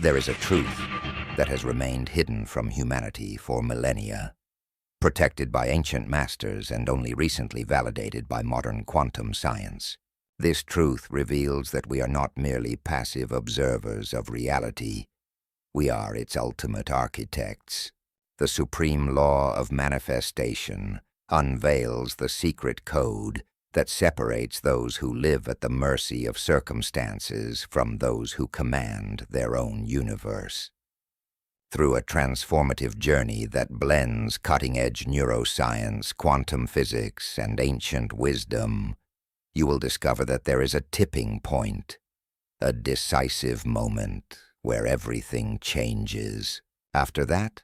There is a truth that has remained hidden from humanity for millennia, protected by ancient masters and only recently validated by modern quantum science. This truth reveals that we are not merely passive observers of reality. We are its ultimate architects. The supreme law of manifestation unveils the secret code that separates those who live at the mercy of circumstances from those who command their own universe. Through a transformative journey that blends cutting-edge neuroscience, quantum physics, and ancient wisdom, you will discover that there is a tipping point, a decisive moment where everything changes. After that,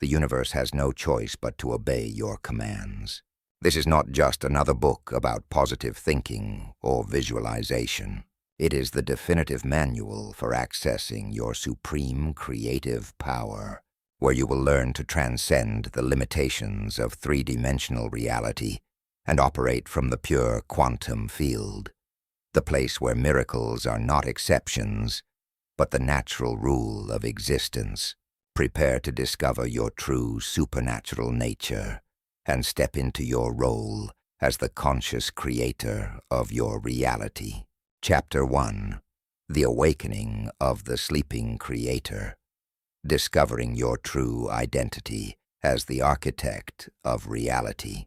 the universe has no choice but to obey your commands. This is not just another book about positive thinking or visualization. It is the definitive manual for accessing your supreme creative power, where you will learn to transcend the limitations of three-dimensional reality and operate from the pure quantum field, the place where miracles are not exceptions, but the natural rule of existence. Prepare to discover your true supernatural nature and step into your role as the conscious creator of your reality. Chapter 1. The Awakening of the Sleeping Creator. Discovering your true identity as the architect of reality.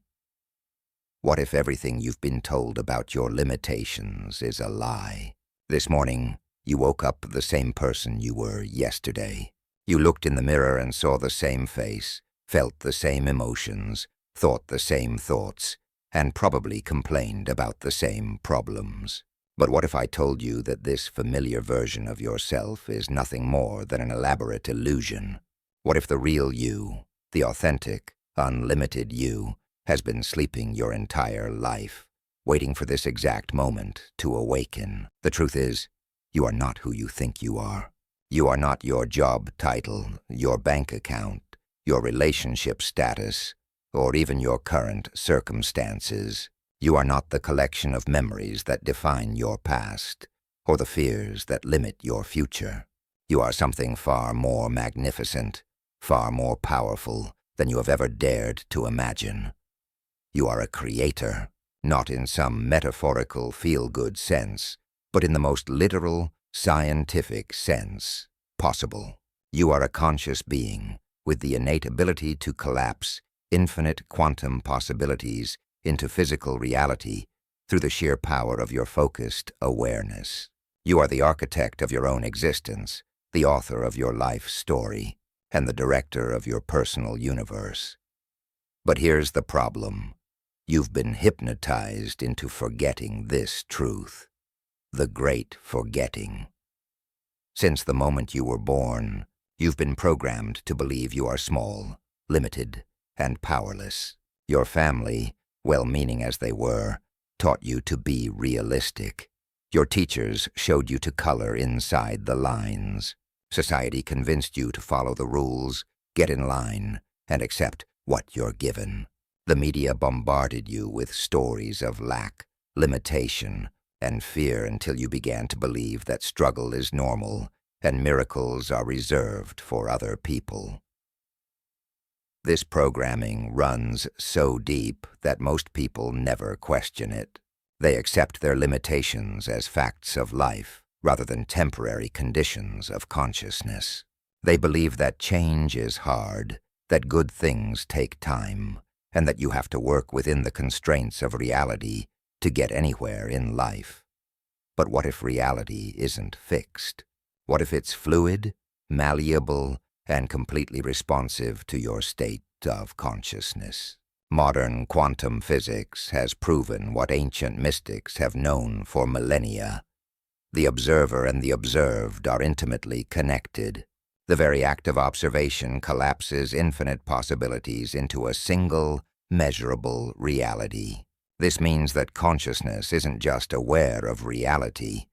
What if everything you've been told about your limitations is a lie? This morning, you woke up the same person you were yesterday. You looked in the mirror and saw the same face, felt the same emotions, thought the same thoughts, and probably complained about the same problems. But what if I told you that this familiar version of yourself is nothing more than an elaborate illusion? What if the real you, the authentic, unlimited you, has been sleeping your entire life, waiting for this exact moment to awaken? The truth is, you are not who you think you are. You are not your job title, your bank account, your relationship status, or even your current circumstances. You are not the collection of memories that define your past, or the fears that limit your future. You are something far more magnificent, far more powerful than you have ever dared to imagine. You are a creator, not in some metaphorical feel-good sense, but in the most literal, scientific sense possible. You are a conscious being with the innate ability to collapse infinite quantum possibilities into physical reality through the sheer power of your focused awareness. You are the architect of your own existence, the author of your life story, and the director of your personal universe. But here's the problem. You've been hypnotized into forgetting this truth, the great forgetting. Since the moment you were born, you've been programmed to believe you are small, limited, and powerless. Your family, well-meaning as they were, taught you to be realistic. Your teachers showed you to color inside the lines. Society convinced you to follow the rules, get in line, and accept what you're given. The media bombarded you with stories of lack, limitation, and fear until you began to believe that struggle is normal and miracles are reserved for other people. This programming runs so deep that most people never question it. They accept their limitations as facts of life rather than temporary conditions of consciousness. They believe that change is hard, that good things take time, and that you have to work within the constraints of reality to get anywhere in life. But what if reality isn't fixed? What if it's fluid, malleable, and completely responsive to your state of consciousness? Modern quantum physics has proven what ancient mystics have known for millennia. The observer and the observed are intimately connected. The very act of observation collapses infinite possibilities into a single, measurable reality. This means that consciousness isn't just aware of reality.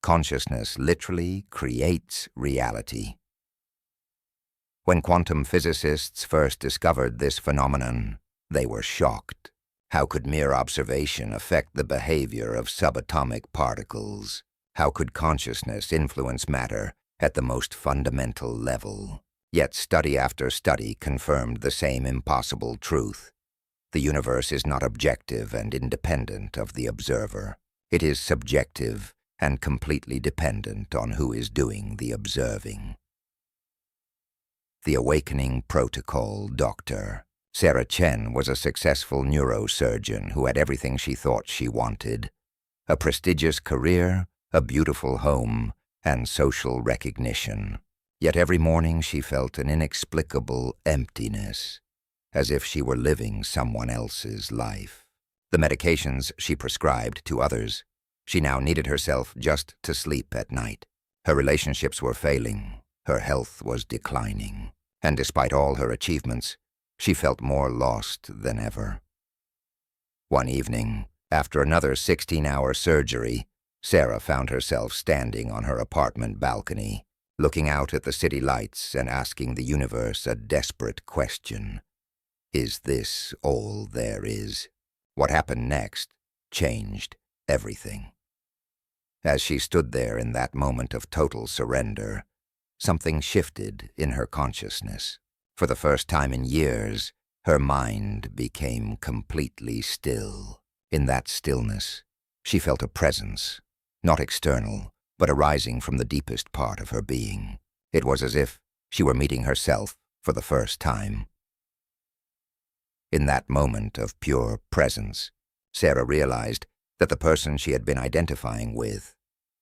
Consciousness literally creates reality. When quantum physicists first discovered this phenomenon, they were shocked. How could mere observation affect the behavior of subatomic particles? How could consciousness influence matter at the most fundamental level. Yet study after study confirmed the same impossible truth. The universe is not objective and independent of the observer. It is subjective and completely dependent on who is doing the observing. The Awakening Protocol Doctor. Sarah Chen was a successful neurosurgeon who had everything she thought she wanted: a prestigious career, a beautiful home, and social recognition. Yet every morning she felt an inexplicable emptiness, as if she were living someone else's life. The medications she prescribed to others, she now needed herself just to sleep at night. Her relationships were failing, her health was declining, and despite all her achievements, she felt more lost than ever. One evening, after another 16-hour surgery, Sarah found herself standing on her apartment balcony, looking out at the city lights and asking the universe a desperate question. Is this all there is? What happened next changed everything. As she stood there in that moment of total surrender, something shifted in her consciousness. For the first time in years, her mind became completely still. In that stillness, she felt a presence, not external, but arising from the deepest part of her being. It was as if she were meeting herself for the first time. In that moment of pure presence, Sarah realized that the person she had been identifying with,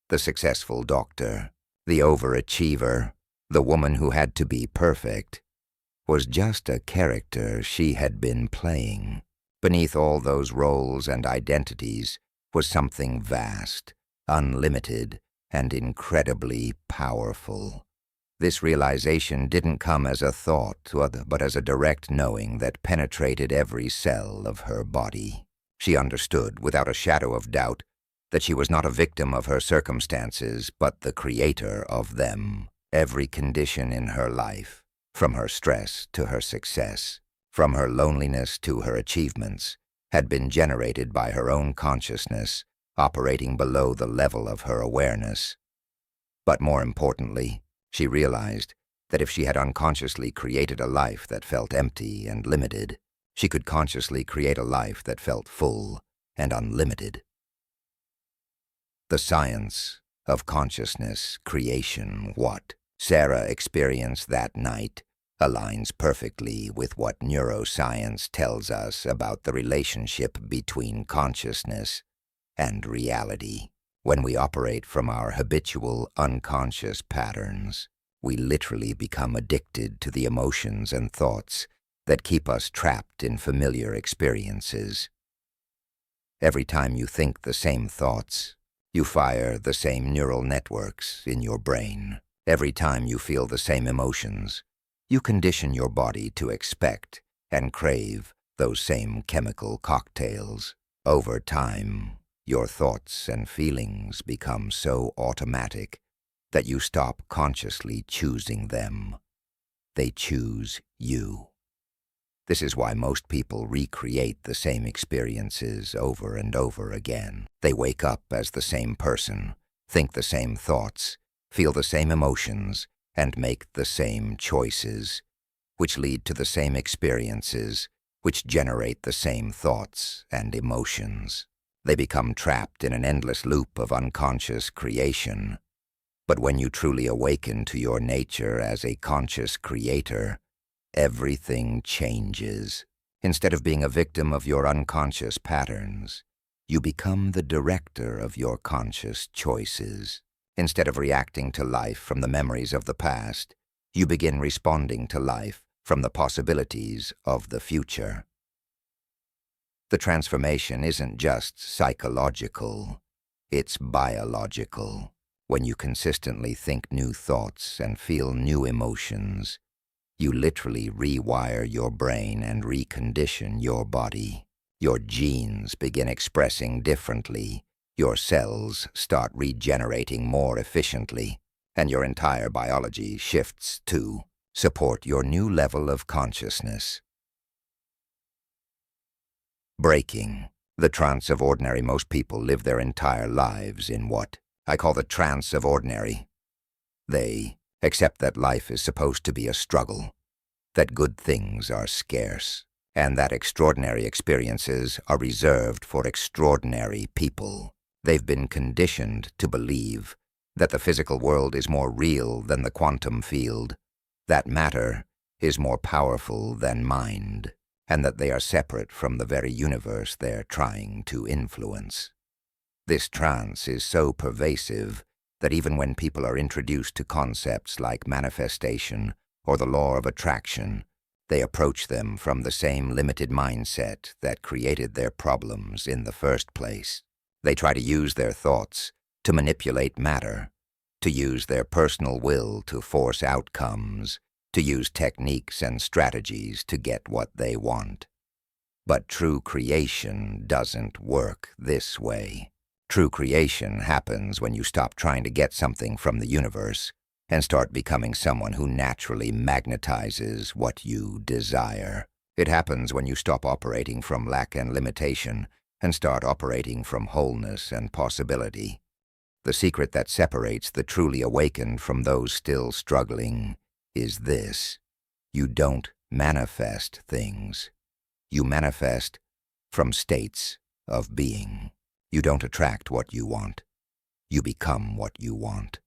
the successful doctor, the overachiever, the woman who had to be perfect, was just a character she had been playing. Beneath all those roles and identities was something vast, unlimited, and incredibly powerful. This realization didn't come as a thought, but as a direct knowing that penetrated every cell of her body. She understood, without a shadow of doubt, that she was not a victim of her circumstances, but the creator of them. Every condition in her life, from her stress to her success, from her loneliness to her achievements, had been generated by her own consciousness, operating below the level of her awareness. But more importantly, she realized that if she had unconsciously created a life that felt empty and limited, she could consciously create a life that felt full and unlimited. The science of consciousness creation, what Sarah experienced that night, aligns perfectly with what neuroscience tells us about the relationship between consciousness and reality. When we operate from our habitual unconscious patterns, we literally become addicted to the emotions and thoughts that keep us trapped in familiar experiences. Every time you think the same thoughts, you fire the same neural networks in your brain. Every time you feel the same emotions, you condition your body to expect and crave those same chemical cocktails. Over time, your thoughts and feelings become so automatic that you stop consciously choosing them. They choose you. This is why most people recreate the same experiences over and over again. They wake up as the same person, think the same thoughts, feel the same emotions, and make the same choices, which lead to the same experiences, which generate the same thoughts and emotions. They become trapped in an endless loop of unconscious creation. But when you truly awaken to your nature as a conscious creator, everything changes. Instead of being a victim of your unconscious patterns, you become the director of your conscious choices. Instead of reacting to life from the memories of the past, you begin responding to life from the possibilities of the future. The transformation isn't just psychological, it's biological. When you consistently think new thoughts and feel new emotions, you literally rewire your brain and recondition your body. Your genes begin expressing differently, your cells start regenerating more efficiently, and your entire biology shifts to support your new level of consciousness. Breaking the trance of ordinary. Most people live their entire lives in what I call the trance of ordinary. They accept that life is supposed to be a struggle, that good things are scarce, and that extraordinary experiences are reserved for extraordinary people. They've been conditioned to believe that the physical world is more real than the quantum field, that matter is more powerful than mind, and that they are separate from the very universe they're trying to influence. This trance is so pervasive that even when people are introduced to concepts like manifestation or the law of attraction, they approach them from the same limited mindset that created their problems in the first place. They try to use their thoughts to manipulate matter, to use their personal will to force outcomes, to use techniques and strategies to get what they want. But true creation doesn't work this way. True creation happens when you stop trying to get something from the universe and start becoming someone who naturally magnetizes what you desire. It happens when you stop operating from lack and limitation and start operating from wholeness and possibility. The secret that separates the truly awakened from those still struggling is this: you don't manifest things. You manifest from states of being. You don't attract what you want. You become what you want,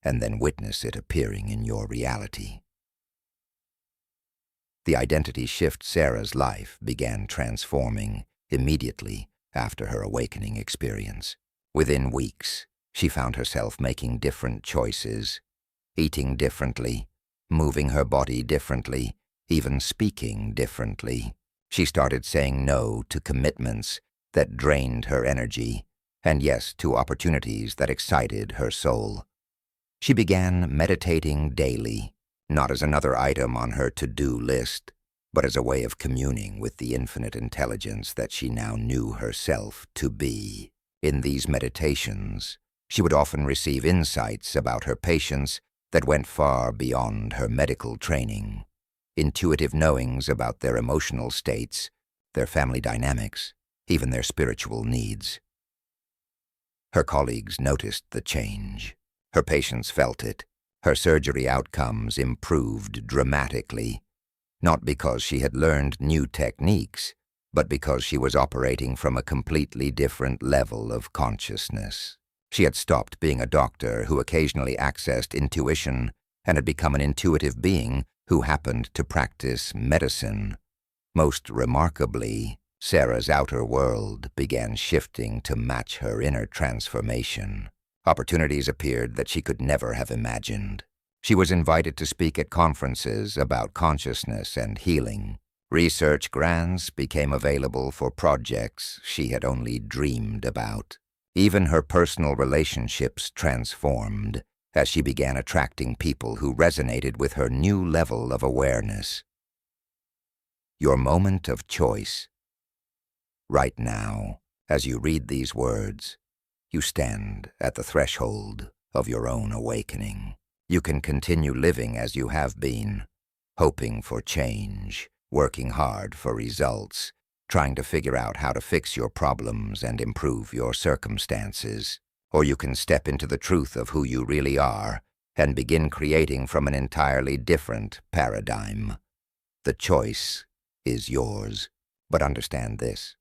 and then witness it appearing in your reality. The identity shift Sarah's life began transforming immediately after her awakening experience. Within weeks, she found herself making different choices, eating differently, moving her body differently, even speaking differently. She started saying no to commitments that drained her energy, and yes to opportunities that excited her soul. She began meditating daily, not as another item on her to-do list, but as a way of communing with the infinite intelligence that she now knew herself to be. In these meditations, she would often receive insights about her patients that went far beyond her medical training, intuitive knowings about their emotional states, their family dynamics, even their spiritual needs. Her colleagues noticed the change. Her patients felt it. Her surgery outcomes improved dramatically, not because she had learned new techniques, but because she was operating from a completely different level of consciousness. She had stopped being a doctor who occasionally accessed intuition and had become an intuitive being who happened to practice medicine. Most remarkably, Sarah's outer world began shifting to match her inner transformation. Opportunities appeared that she could never have imagined. She was invited to speak at conferences about consciousness and healing. Research grants became available for projects she had only dreamed about. Even her personal relationships transformed as she began attracting people who resonated with her new level of awareness. Your moment of choice. Right now, as you read these words, you stand at the threshold of your own awakening. You can continue living as you have been, hoping for change, working hard for results, trying to figure out how to fix your problems and improve your circumstances. Or you can step into the truth of who you really are and begin creating from an entirely different paradigm. The choice is yours. But understand this: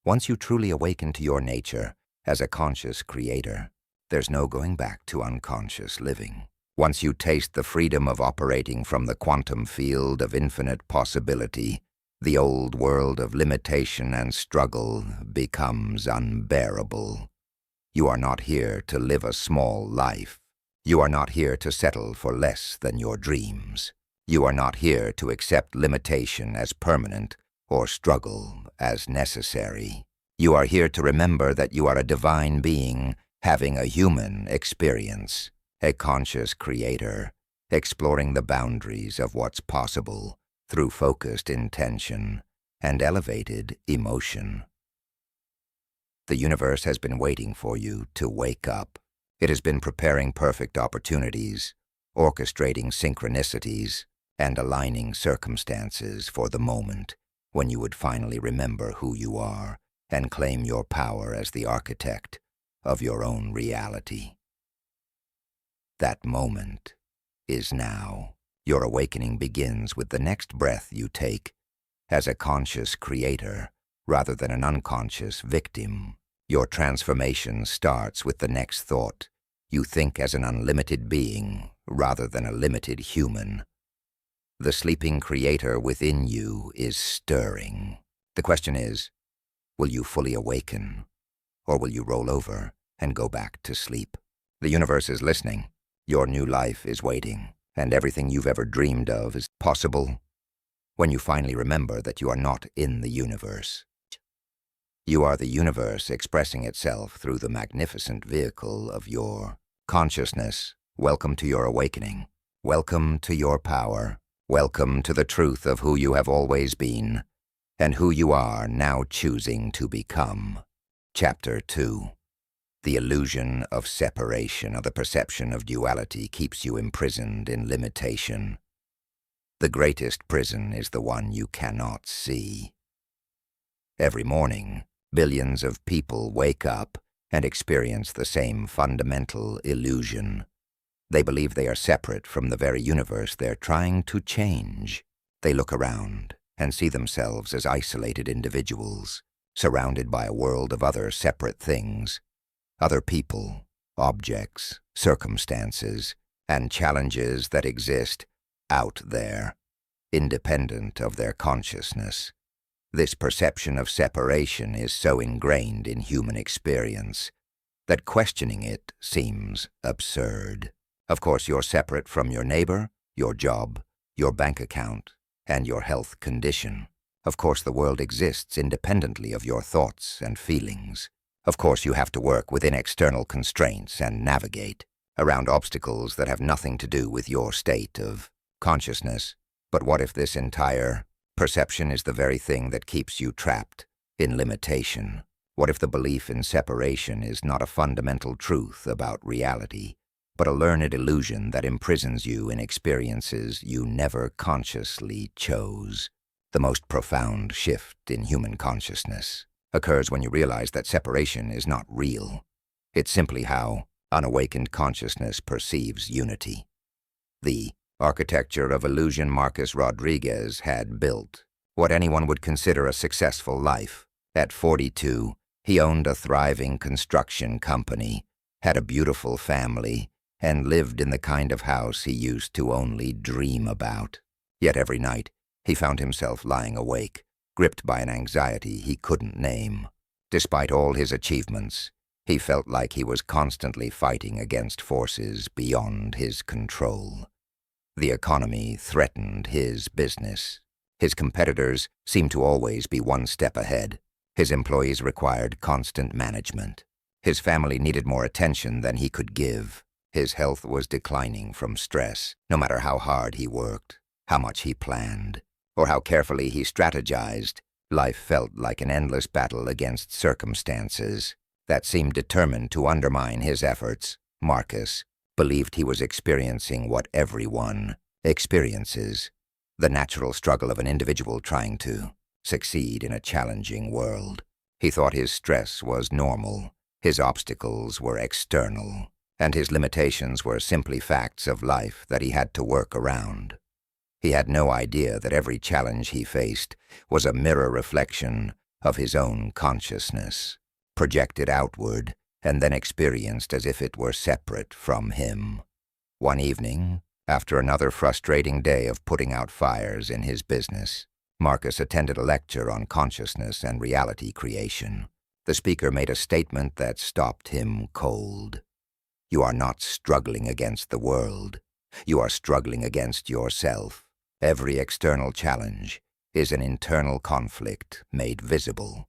once you truly awaken to your nature as a conscious creator, there's no going back to unconscious living. Once you taste the freedom of operating from the quantum field of infinite possibility, the old world of limitation and struggle becomes unbearable. You are not here to live a small life. You are not here to settle for less than your dreams. You are not here to accept limitation as permanent or struggle as necessary. You are here to remember that you are a divine being having a human experience, a conscious creator, exploring the boundaries of what's possible through focused intention and elevated emotion. The universe has been waiting for you to wake up. It has been preparing perfect opportunities, orchestrating synchronicities, and aligning circumstances for the moment when you would finally remember who you are and claim your power as the architect of your own reality. That moment is now. Your awakening begins with the next breath you take as a conscious creator rather than an unconscious victim. Your transformation starts with the next thought. You think as an unlimited being rather than a limited human. The sleeping creator within you is stirring. The question is, will you fully awaken, or will you roll over and go back to sleep? The universe is listening. Your new life is waiting, and everything you've ever dreamed of is possible when you finally remember that you are not in the universe. You are the universe expressing itself through the magnificent vehicle of your consciousness. Welcome to your awakening. Welcome to your power. Welcome to the truth of who you have always been and who you are now choosing to become. Chapter 2. The illusion of separation or the perception of duality keeps you imprisoned in limitation. The greatest prison is the one you cannot see. Every morning, billions of people wake up and experience the same fundamental illusion. They believe they are separate from the very universe they're trying to change. They look around and see themselves as isolated individuals, surrounded by a world of other separate things, other people, objects, circumstances, and challenges that exist out there, independent of their consciousness. This perception of separation is so ingrained in human experience that questioning it seems absurd. Of course, you're separate from your neighbor, your job, your bank account, and your health condition. Of course, the world exists independently of your thoughts and feelings. Of course, you have to work within external constraints and navigate around obstacles that have nothing to do with your state of consciousness. But what if this entire perception is the very thing that keeps you trapped in limitation? What if the belief in separation is not a fundamental truth about reality, but a learned illusion that imprisons you in experiences you never consciously chose? The most profound shift in human consciousness occurs when you realize that separation is not real. It's simply how unawakened consciousness perceives unity. The architecture of illusion Marcus Rodriguez had built what anyone would consider a successful life. At 42, he owned a thriving construction company, had a beautiful family, and lived in the kind of house he used to only dream about. Yet every night, he found himself lying awake, gripped by an anxiety he couldn't name. Despite all his achievements, he felt like he was constantly fighting against forces beyond his control. The economy threatened his business. His competitors seemed to always be one step ahead. His employees required constant management. His family needed more attention than he could give. His health was declining from stress, no matter how hard he worked, how much he planned, or how carefully he strategized. Life felt like an endless battle against circumstances that seemed determined to undermine his efforts. Marcus believed he was experiencing what everyone experiences, the natural struggle of an individual trying to succeed in a challenging world. He thought his stress was normal, his obstacles were external, and his limitations were simply facts of life that he had to work around. He had no idea that every challenge he faced was a mirror reflection of his own consciousness, projected outward and then experienced as if it were separate from him. One evening, after another frustrating day of putting out fires in his business, Marcus attended a lecture on consciousness and reality creation. The speaker made a statement that stopped him cold. You are not struggling against the world. You are struggling against yourself. Every external challenge is an internal conflict made visible.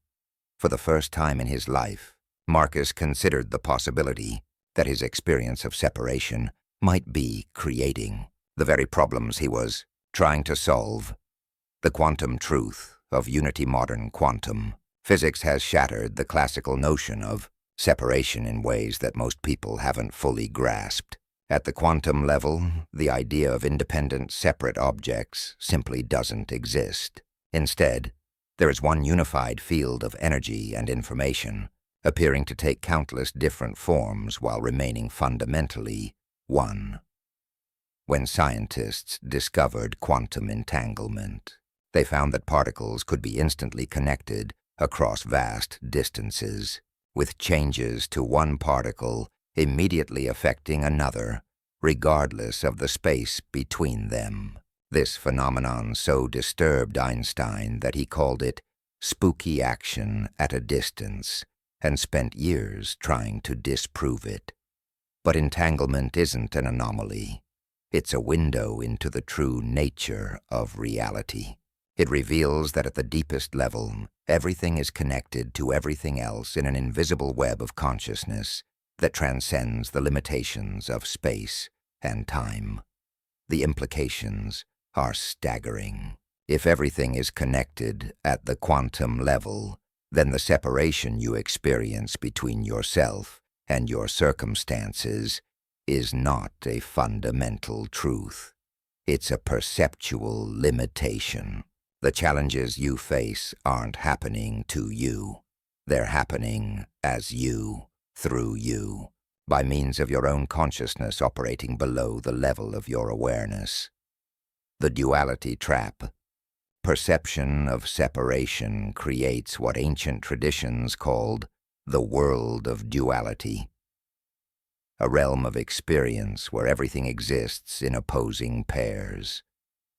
For the first time in his life, Marcus considered the possibility that his experience of separation might be creating the very problems he was trying to solve. The quantum truth of unity. Modern quantum physics has shattered the classical notion of separation in ways that most people haven't fully grasped. At the quantum level, the idea of independent, separate objects simply doesn't exist. Instead, there is one unified field of energy and information, appearing to take countless different forms while remaining fundamentally one. when scientists discovered quantum entanglement. They found that particles could be instantly connected across vast distances, with changes to one particle immediately affecting another, regardless of the space between them. This phenomenon so disturbed Einstein that he called it spooky action at a distance and spent years trying to disprove it. But entanglement isn't an anomaly. It's a window into the true nature of reality. It reveals that at the deepest level, everything is connected to everything else in an invisible web of consciousness that transcends the limitations of space and time. The implications are staggering. If everything is connected at the quantum level, then the separation you experience between yourself and your circumstances is not a fundamental truth. It's a perceptual limitation. The challenges you face aren't happening to you. They're happening as you, through you, by means of your own consciousness operating below the level of your awareness. The duality trap. Perception of separation creates what ancient traditions called the world of duality, a realm of experience where everything exists in opposing pairs,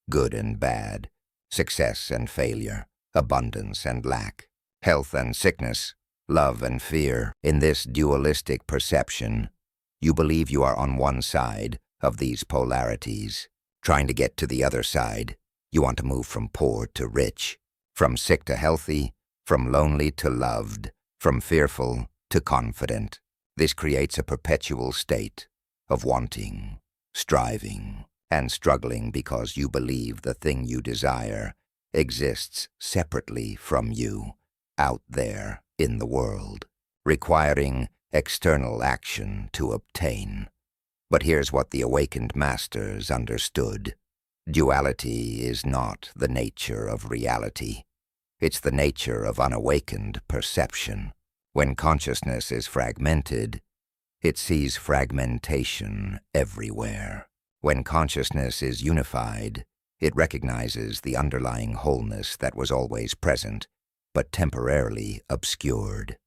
good and bad, success and failure, abundance and lack, health and sickness, love and fear. In this dualistic perception, you believe you are on one side of these polarities. Trying to get to the other side, you want to move from poor to rich, from sick to healthy, from lonely to loved, from fearful to confident. This creates a perpetual state of wanting, striving, and struggling because you believe the thing you desire exists separately from you, out there in the world, requiring external action to obtain. But here's what the awakened masters understood. Duality is not the nature of reality. It's the nature of unawakened perception. When consciousness is fragmented, it sees fragmentation everywhere. When consciousness is unified, it recognizes the underlying wholeness that was always present, but temporarily obscured.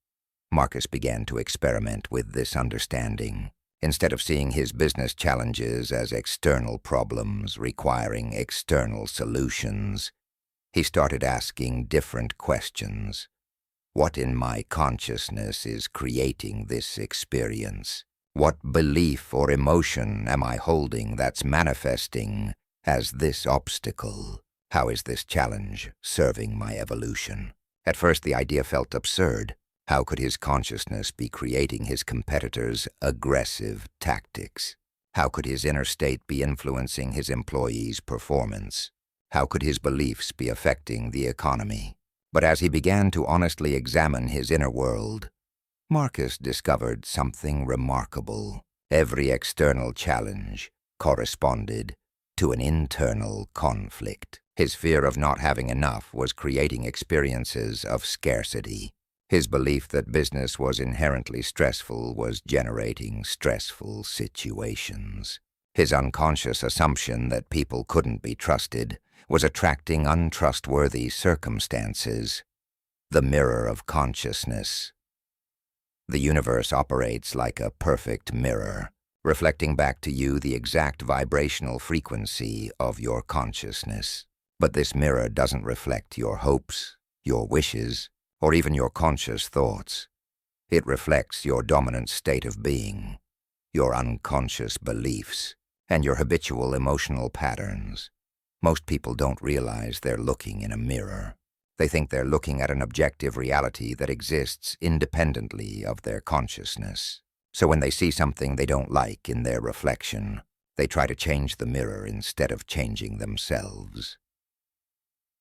Marcus began to experiment with this understanding. Instead of seeing his business challenges as external problems requiring external solutions, he started asking different questions. What in my consciousness is creating this experience? What belief or emotion am I holding that's manifesting as this obstacle? How is this challenge serving my evolution? At first, the idea felt absurd. How could his consciousness be creating his competitors' aggressive tactics? How could his inner state be influencing his employees' performance? How could his beliefs be affecting the economy? But as he began to honestly examine his inner world, Marcus discovered something remarkable. Every external challenge corresponded to an internal conflict. His fear of not having enough was creating experiences of scarcity. His belief that business was inherently stressful was generating stressful situations. His unconscious assumption that people couldn't be trusted was attracting untrustworthy circumstances. The mirror of consciousness. The universe operates like a perfect mirror, reflecting back to you the exact vibrational frequency of your consciousness. But this mirror doesn't reflect your hopes, your wishes, or even your conscious thoughts. It reflects your dominant state of being, your unconscious beliefs, and your habitual emotional patterns. Most people don't realize they're looking in a mirror. They think they're looking at an objective reality that exists independently of their consciousness. So when they see something they don't like in their reflection, they try to change the mirror instead of changing themselves.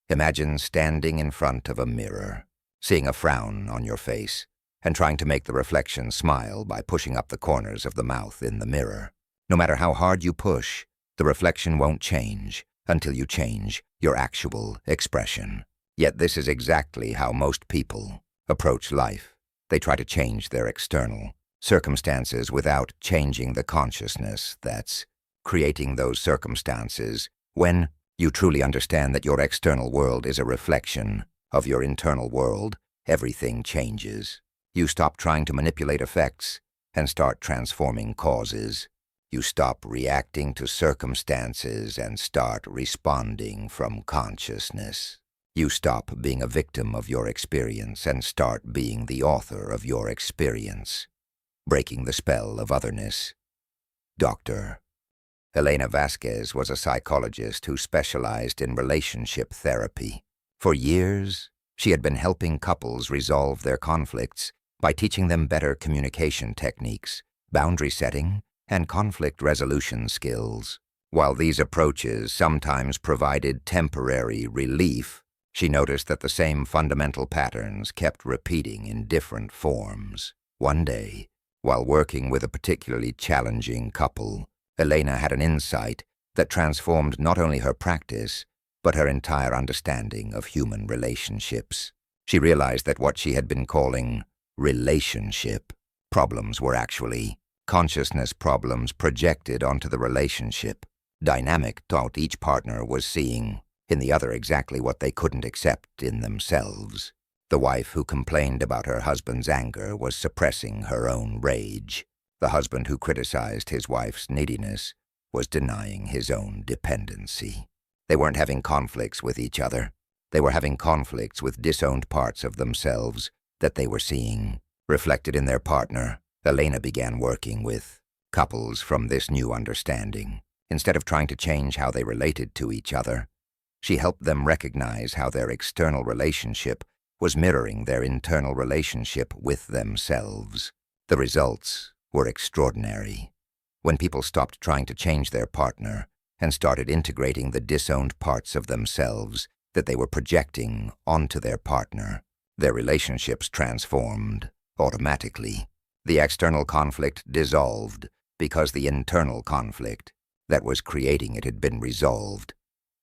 Imagine standing in front of a mirror, seeing a frown on your face, and trying to make the reflection smile by pushing up the corners of the mouth in the mirror. No matter how hard you push, the reflection won't change until you change your actual expression. Yet this is exactly how most people approach life. They try to change their external circumstances without changing the consciousness that's creating those circumstances, when you truly understand that your external world is a reflection of your internal world, everything changes. You stop trying to manipulate effects and start transforming causes. You stop reacting to circumstances and start responding from consciousness. You stop being a victim of your experience and start being the author of your experience, breaking the spell of otherness. Dr. Elena Vasquez was a psychologist who specialized in relationship therapy. For years, she had been helping couples resolve their conflicts by teaching them better communication techniques, boundary setting, and conflict resolution skills. While these approaches sometimes provided temporary relief, she noticed that the same fundamental patterns kept repeating in different forms. One day, while working with a particularly challenging couple, Elena had an insight that transformed not only her practice, but her entire understanding of human relationships. She realized that what she had been calling relationship problems were actually consciousness problems projected onto the relationship. Dynamic thought each partner was seeing in the other exactly what they couldn't accept in themselves. The wife who complained about her husband's anger was suppressing her own rage. The husband who criticized his wife's neediness was denying his own dependency. They weren't having conflicts with each other. They were having conflicts with disowned parts of themselves that they were seeing reflected in their partner. Elena began working with couples from this new understanding. Instead of trying to change how they related to each other, she helped them recognize how their external relationship was mirroring their internal relationship with themselves. The results were extraordinary. When people stopped trying to change their partner and started integrating the disowned parts of themselves that they were projecting onto their partner, their relationships transformed automatically. The external conflict dissolved because the internal conflict that was creating it had been resolved.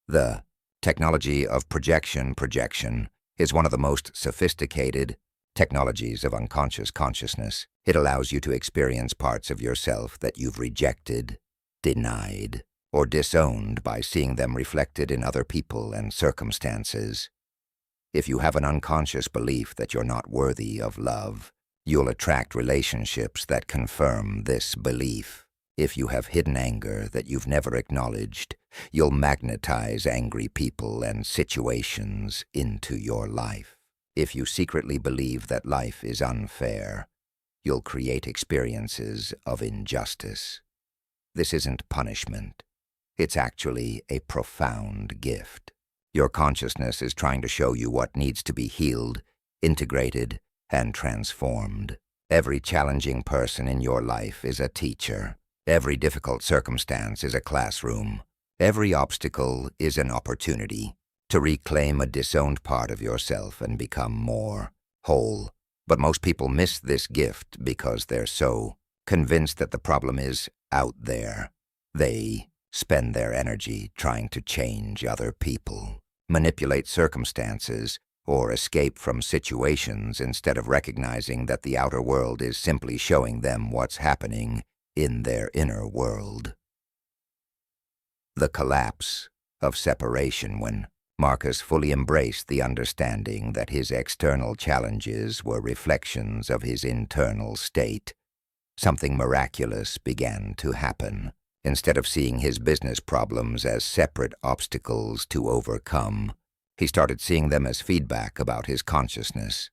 The technology of projection is one of the most sophisticated technologies of unconscious consciousness. It allows you to experience parts of yourself that you've rejected, denied, or disowned by seeing them reflected in other people and circumstances. If you have an unconscious belief that you're not worthy of love, you'll attract relationships that confirm this belief. If you have hidden anger that you've never acknowledged, you'll magnetize angry people and situations into your life. If you secretly believe that life is unfair, you'll create experiences of injustice. This isn't punishment. It's actually a profound gift. Your consciousness is trying to show you what needs to be healed, integrated, and transformed. Every challenging person in your life is a teacher. Every difficult circumstance is a classroom. Every obstacle is an opportunity to reclaim a disowned part of yourself and become more whole. But most people miss this gift because they're so convinced that the problem is out there. They spend their energy trying to change other people, manipulate circumstances, or escape from situations instead of recognizing that the outer world is simply showing them what's happening in their inner world. The collapse of separation when Marcus fully embraced the understanding that his external challenges were reflections of his internal state. Something miraculous began to happen. Instead of seeing his business problems as separate obstacles to overcome, he started seeing them as feedback about his consciousness.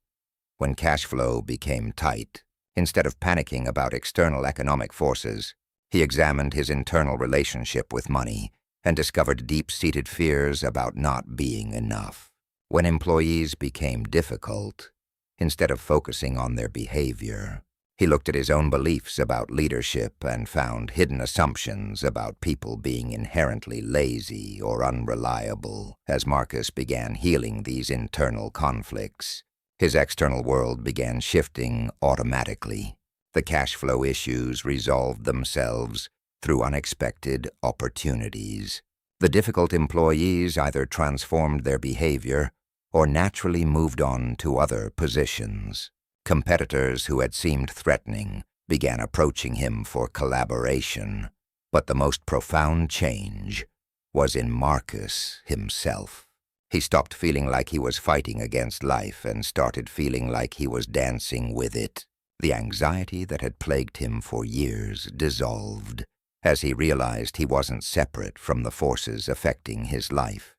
When cash flow became tight, instead of panicking about external economic forces, he examined his internal relationship with money and discovered deep-seated fears about not being enough. When employees became difficult, instead of focusing on their behavior, he looked at his own beliefs about leadership and found hidden assumptions about people being inherently lazy or unreliable. As Marcus began healing these internal conflicts, his external world began shifting automatically. The cash flow issues resolved themselves through unexpected opportunities. The difficult employees either transformed their behavior or naturally moved on to other positions. Competitors who had seemed threatening began approaching him for collaboration. But the most profound change was in Marcus himself. He stopped feeling like he was fighting against life and started feeling like he was dancing with it. The anxiety that had plagued him for years dissolved as he realized he wasn't separate from the forces affecting his life.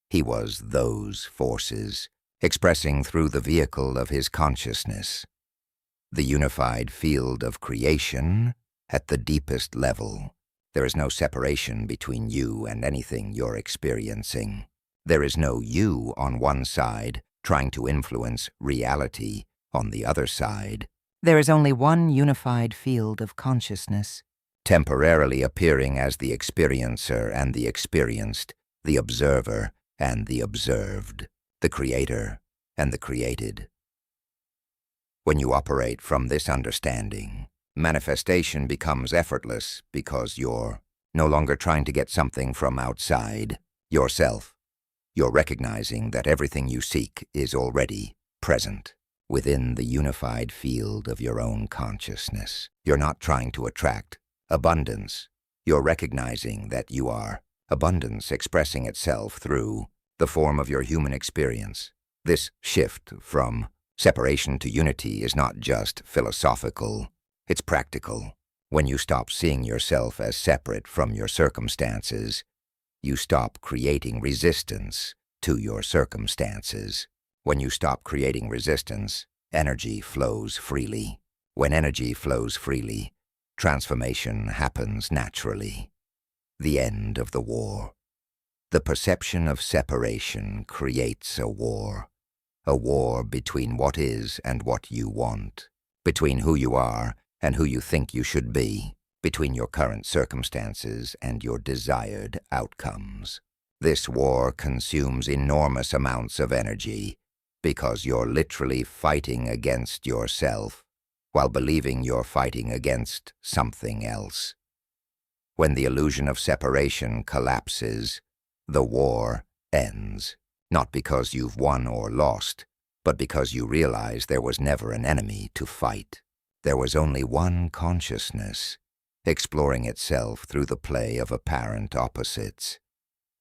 He was those forces, expressing through the vehicle of his consciousness. The unified field of creation at the deepest level. There is no separation between you and anything you're experiencing. There is no you on one side trying to influence reality on the other side. There is only one unified field of consciousness, temporarily appearing as the experiencer and the experienced, the observer and the observed, the creator and the created. When you operate from this understanding, manifestation becomes effortless because you're no longer trying to get something from outside yourself. You're recognizing that everything you seek is already present within the unified field of your own consciousness. You're not trying to attract abundance. You're recognizing that you are abundance expressing itself through the form of your human experience. This shift from separation to unity is not just philosophical, it's practical. When you stop seeing yourself as separate from your circumstances, you stop creating resistance to your circumstances. When you stop creating resistance, energy flows freely. When energy flows freely, transformation happens naturally. The end of the war. The perception of separation creates a war between what is and what you want, between who you are and who you think you should be, between your current circumstances and your desired outcomes. This war consumes enormous amounts of energy because you're literally fighting against yourself while believing you're fighting against something else. When the illusion of separation collapses, the war ends, not because you've won or lost, but because you realize there was never an enemy to fight. There was only one consciousness, exploring itself through the play of apparent opposites.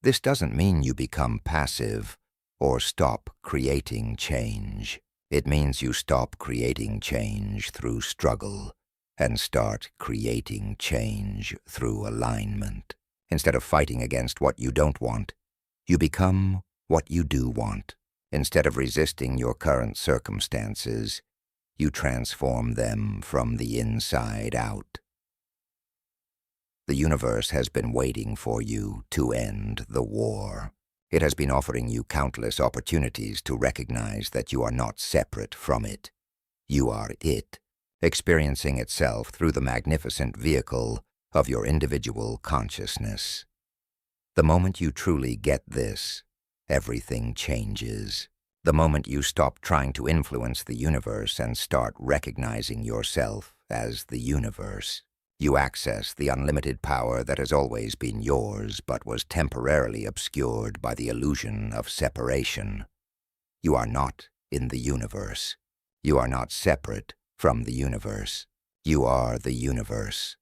This doesn't mean you become passive or stop creating change. It means you stop creating change through struggle and start creating change through alignment. Instead of fighting against what you don't want, you become what you do want. Instead of resisting your current circumstances, you transform them from the inside out. The universe has been waiting for you to end the war. It has been offering you countless opportunities to recognize that you are not separate from it. You are it, experiencing itself through the magnificent vehicle of your individual consciousness. The moment you truly get this, everything changes. The moment you stop trying to influence the universe and start recognizing yourself as the universe, you access the unlimited power that has always been yours but was temporarily obscured by the illusion of separation. You are not in the universe. You are not separate from the universe. You are the universe,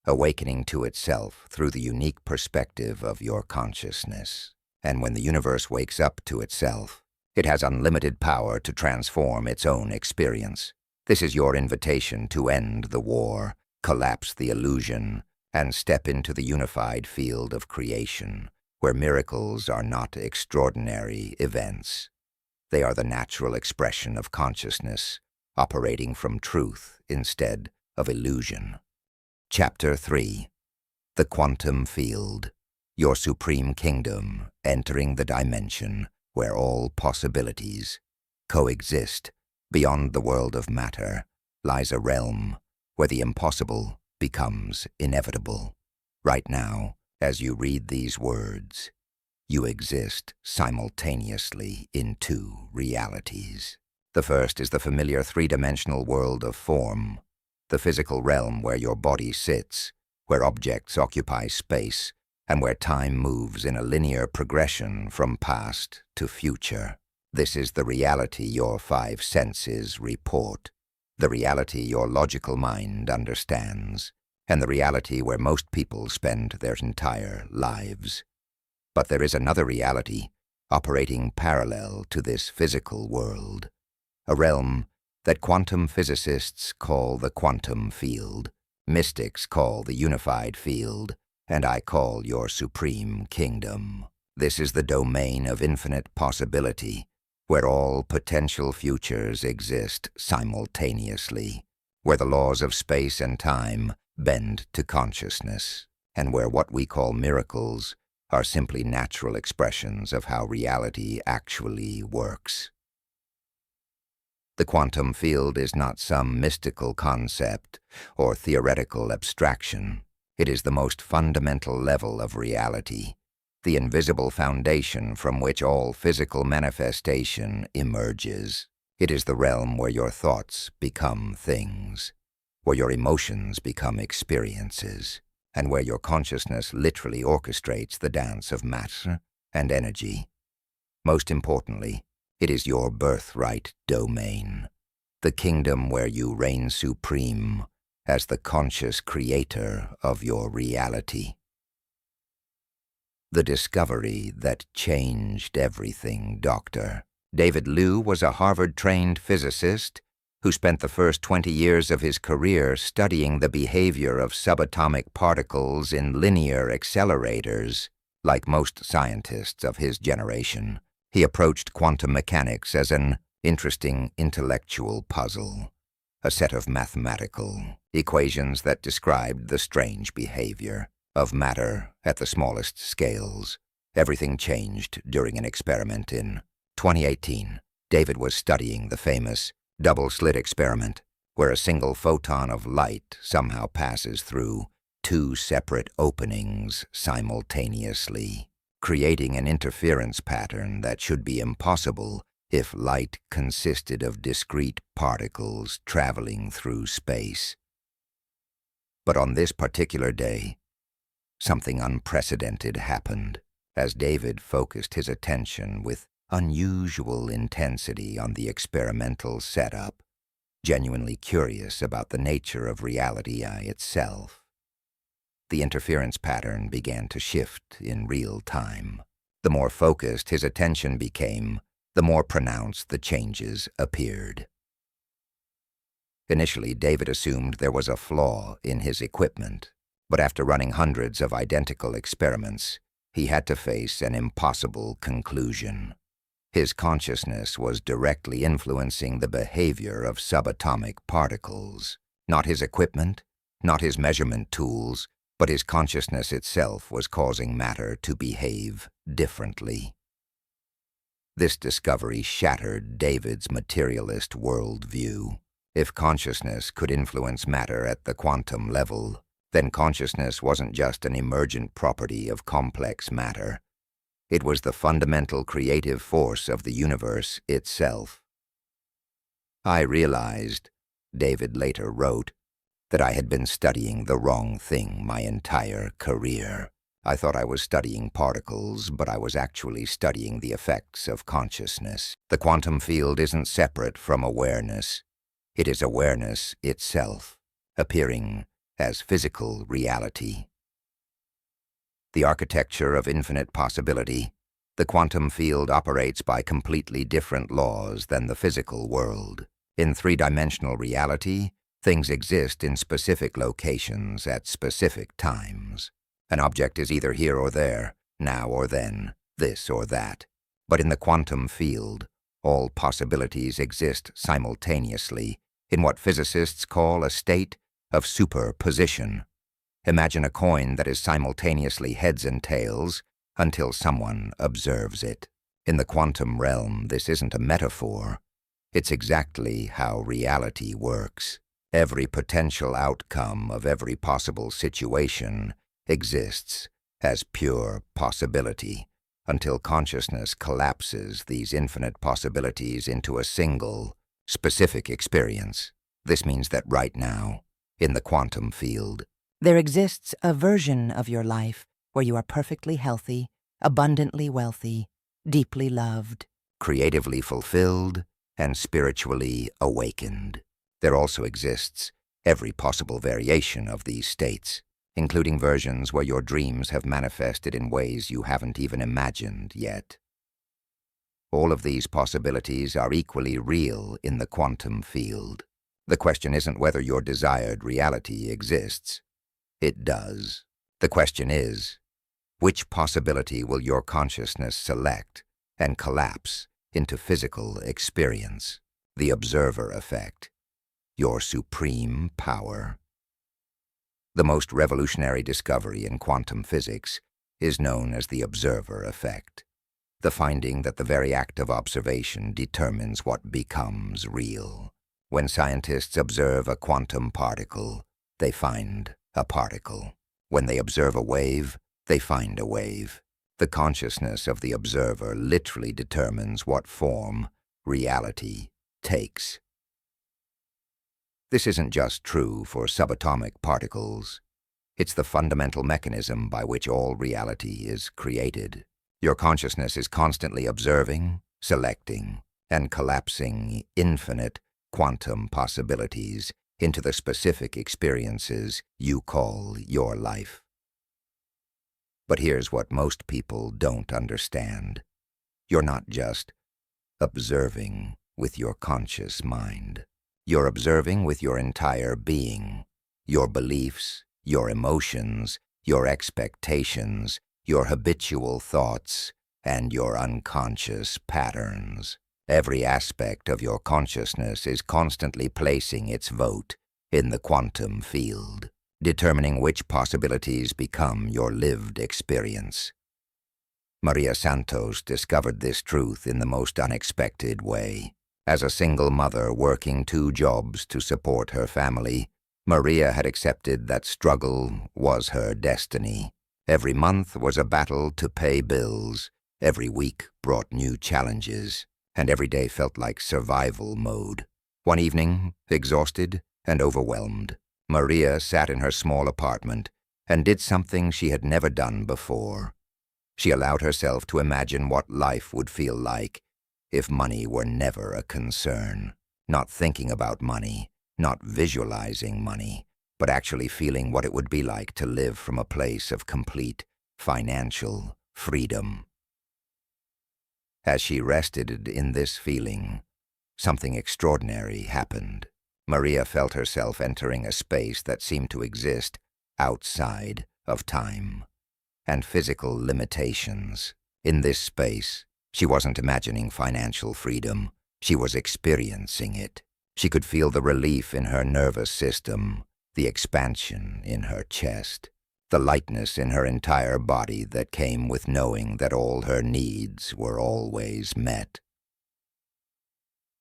awakening to itself through the unique perspective of your consciousness. And when the universe wakes up to itself, it has unlimited power to transform its own experience. This is your invitation to end the war, collapse the illusion, and step into the unified field of creation, where miracles are not extraordinary events. They are the natural expression of consciousness, operating from truth instead of illusion. Chapter 3. The Quantum Field. Your supreme kingdom, entering the dimension where all possibilities coexist. Beyond the world of matter lies a realm where the impossible becomes inevitable. Right now, as you read these words, you exist simultaneously in two realities. The first is the familiar three-dimensional world of form, the physical realm where your body sits, where objects occupy space, and where time moves in a linear progression from past to future. This is the reality your five senses report, the reality your logical mind understands, and the reality where most people spend their entire lives. But there is another reality operating parallel to this physical world, a realm that quantum physicists call the quantum field, mystics call the unified field, and I call your supreme kingdom. This is the domain of infinite possibility, where all potential futures exist simultaneously, where the laws of space and time bend to consciousness, and where what we call miracles are simply natural expressions of how reality actually works. The quantum field is not some mystical concept or theoretical abstraction. It is the most fundamental level of reality, the invisible foundation from which all physical manifestation emerges. It is the realm where your thoughts become things, where your emotions become experiences, and where your consciousness literally orchestrates the dance of matter and energy. Most importantly, it is your birthright domain, the kingdom where you reign supreme as the conscious creator of your reality. The discovery that changed everything, Dr. David Liu was a Harvard-trained physicist who spent the first 20 years of his career studying the behavior of subatomic particles in linear accelerators. Like most scientists of his generation, he approached quantum mechanics as an interesting intellectual puzzle, a set of mathematical equations that described the strange behavior of matter at the smallest scales. Everything changed during an experiment in 2018. David was studying the famous double-slit experiment, where a single photon of light somehow passes through two separate openings simultaneously, creating an interference pattern that should be impossible if light consisted of discrete particles traveling through space. But on this particular day, something unprecedented happened as David focused his attention with unusual intensity on the experimental setup, genuinely curious about the nature of reality itself. The interference pattern began to shift in real time. The more focused his attention became, the more pronounced the changes appeared. Initially, David assumed there was a flaw in his equipment, but after running hundreds of identical experiments, he had to face an impossible conclusion. His consciousness was directly influencing the behavior of subatomic particles. Not his equipment, not his measurement tools, but his consciousness itself was causing matter to behave differently. This discovery shattered David's materialist worldview. If consciousness could influence matter at the quantum level, then consciousness wasn't just an emergent property of complex matter. It was the fundamental creative force of the universe itself. I realized, David later wrote, that I had been studying the wrong thing my entire career. I thought I was studying particles, but I was actually studying the effects of consciousness. The quantum field isn't separate from awareness. It is awareness itself, appearing as physical reality. The architecture of infinite possibility, the quantum field operates by completely different laws than the physical world. In three-dimensional reality, things exist in specific locations at specific times. An object is either here or there, now or then, this or that. But in the quantum field, all possibilities exist simultaneously in what physicists call a state of superposition. Imagine a coin that is simultaneously heads and tails until someone observes it. In the quantum realm, this isn't a metaphor. It's exactly how reality works. Every potential outcome of every possible situation exists as pure possibility until consciousness collapses these infinite possibilities into a single, specific experience. This means that right now, in the quantum field, there exists a version of your life where you are perfectly healthy, abundantly wealthy, deeply loved, creatively fulfilled, and spiritually awakened. There also exists every possible variation of these states, including versions where your dreams have manifested in ways you haven't even imagined yet. All of these possibilities are equally real in the quantum field. The question isn't whether your desired reality exists. It does. The question is, which possibility will your consciousness select and collapse into physical experience, the observer effect, your supreme power? The most revolutionary discovery in quantum physics is known as the observer effect, the finding that the very act of observation determines what becomes real. When scientists observe a quantum particle, they find a particle. When they observe a wave, they find a wave. The consciousness of the observer literally determines what form reality takes. This isn't just true for subatomic particles. It's the fundamental mechanism by which all reality is created. Your consciousness is constantly observing, selecting, and collapsing infinite quantum possibilities into the specific experiences you call your life. But here's what most people don't understand. You're not just observing with your conscious mind. You're observing with your entire being, your beliefs, your emotions, your expectations, your habitual thoughts, and your unconscious patterns. Every aspect of your consciousness is constantly placing its vote in the quantum field, determining which possibilities become your lived experience. Maria Santos discovered this truth in the most unexpected way. As a single mother working 2 jobs to support her family, Maria had accepted that struggle was her destiny. Every month was a battle to pay bills, every week brought new challenges, and every day felt like survival mode. One evening, exhausted and overwhelmed, Maria sat in her small apartment and did something she had never done before. She allowed herself to imagine what life would feel like if money were never a concern. Not thinking about money, not visualizing money, but actually feeling what it would be like to live from a place of complete financial freedom. As she rested in this feeling, something extraordinary happened. Maria felt herself entering a space that seemed to exist outside of time and physical limitations. In this space, she wasn't imagining financial freedom. She was experiencing it. She could feel the relief in her nervous system, the expansion in her chest, the lightness in her entire body that came with knowing that all her needs were always met.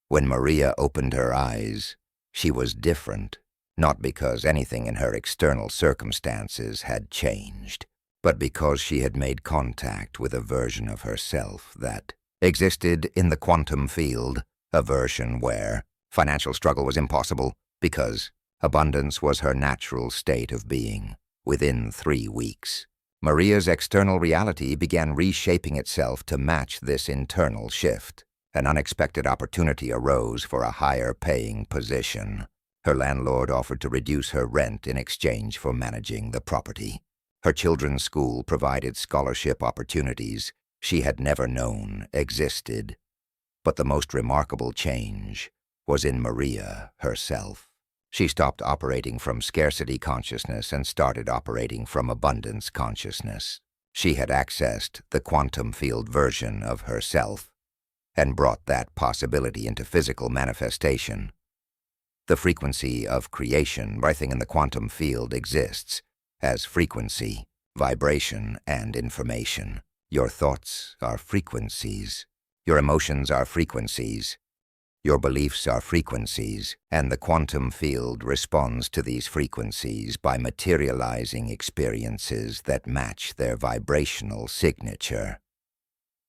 When Maria opened her eyes, she was different, not because anything in her external circumstances had changed, but because she had made contact with a version of herself that existed in the quantum field, a version where financial struggle was impossible because abundance was her natural state of being. Within 3 weeks, Maria's external reality began reshaping itself to match this internal shift. An unexpected opportunity arose for a higher-paying position. Her landlord offered to reduce her rent in exchange for managing the property. Her children's school provided scholarship opportunities she had never known existed. But the most remarkable change was in Maria herself. She stopped operating from scarcity consciousness and started operating from abundance consciousness. She had accessed the quantum field version of herself and brought that possibility into physical manifestation. The frequency of creation, everything in the quantum field exists as frequency, vibration, and information. Your thoughts are frequencies. Your emotions are frequencies. Your beliefs are frequencies, and the quantum field responds to these frequencies by materializing experiences that match their vibrational signature.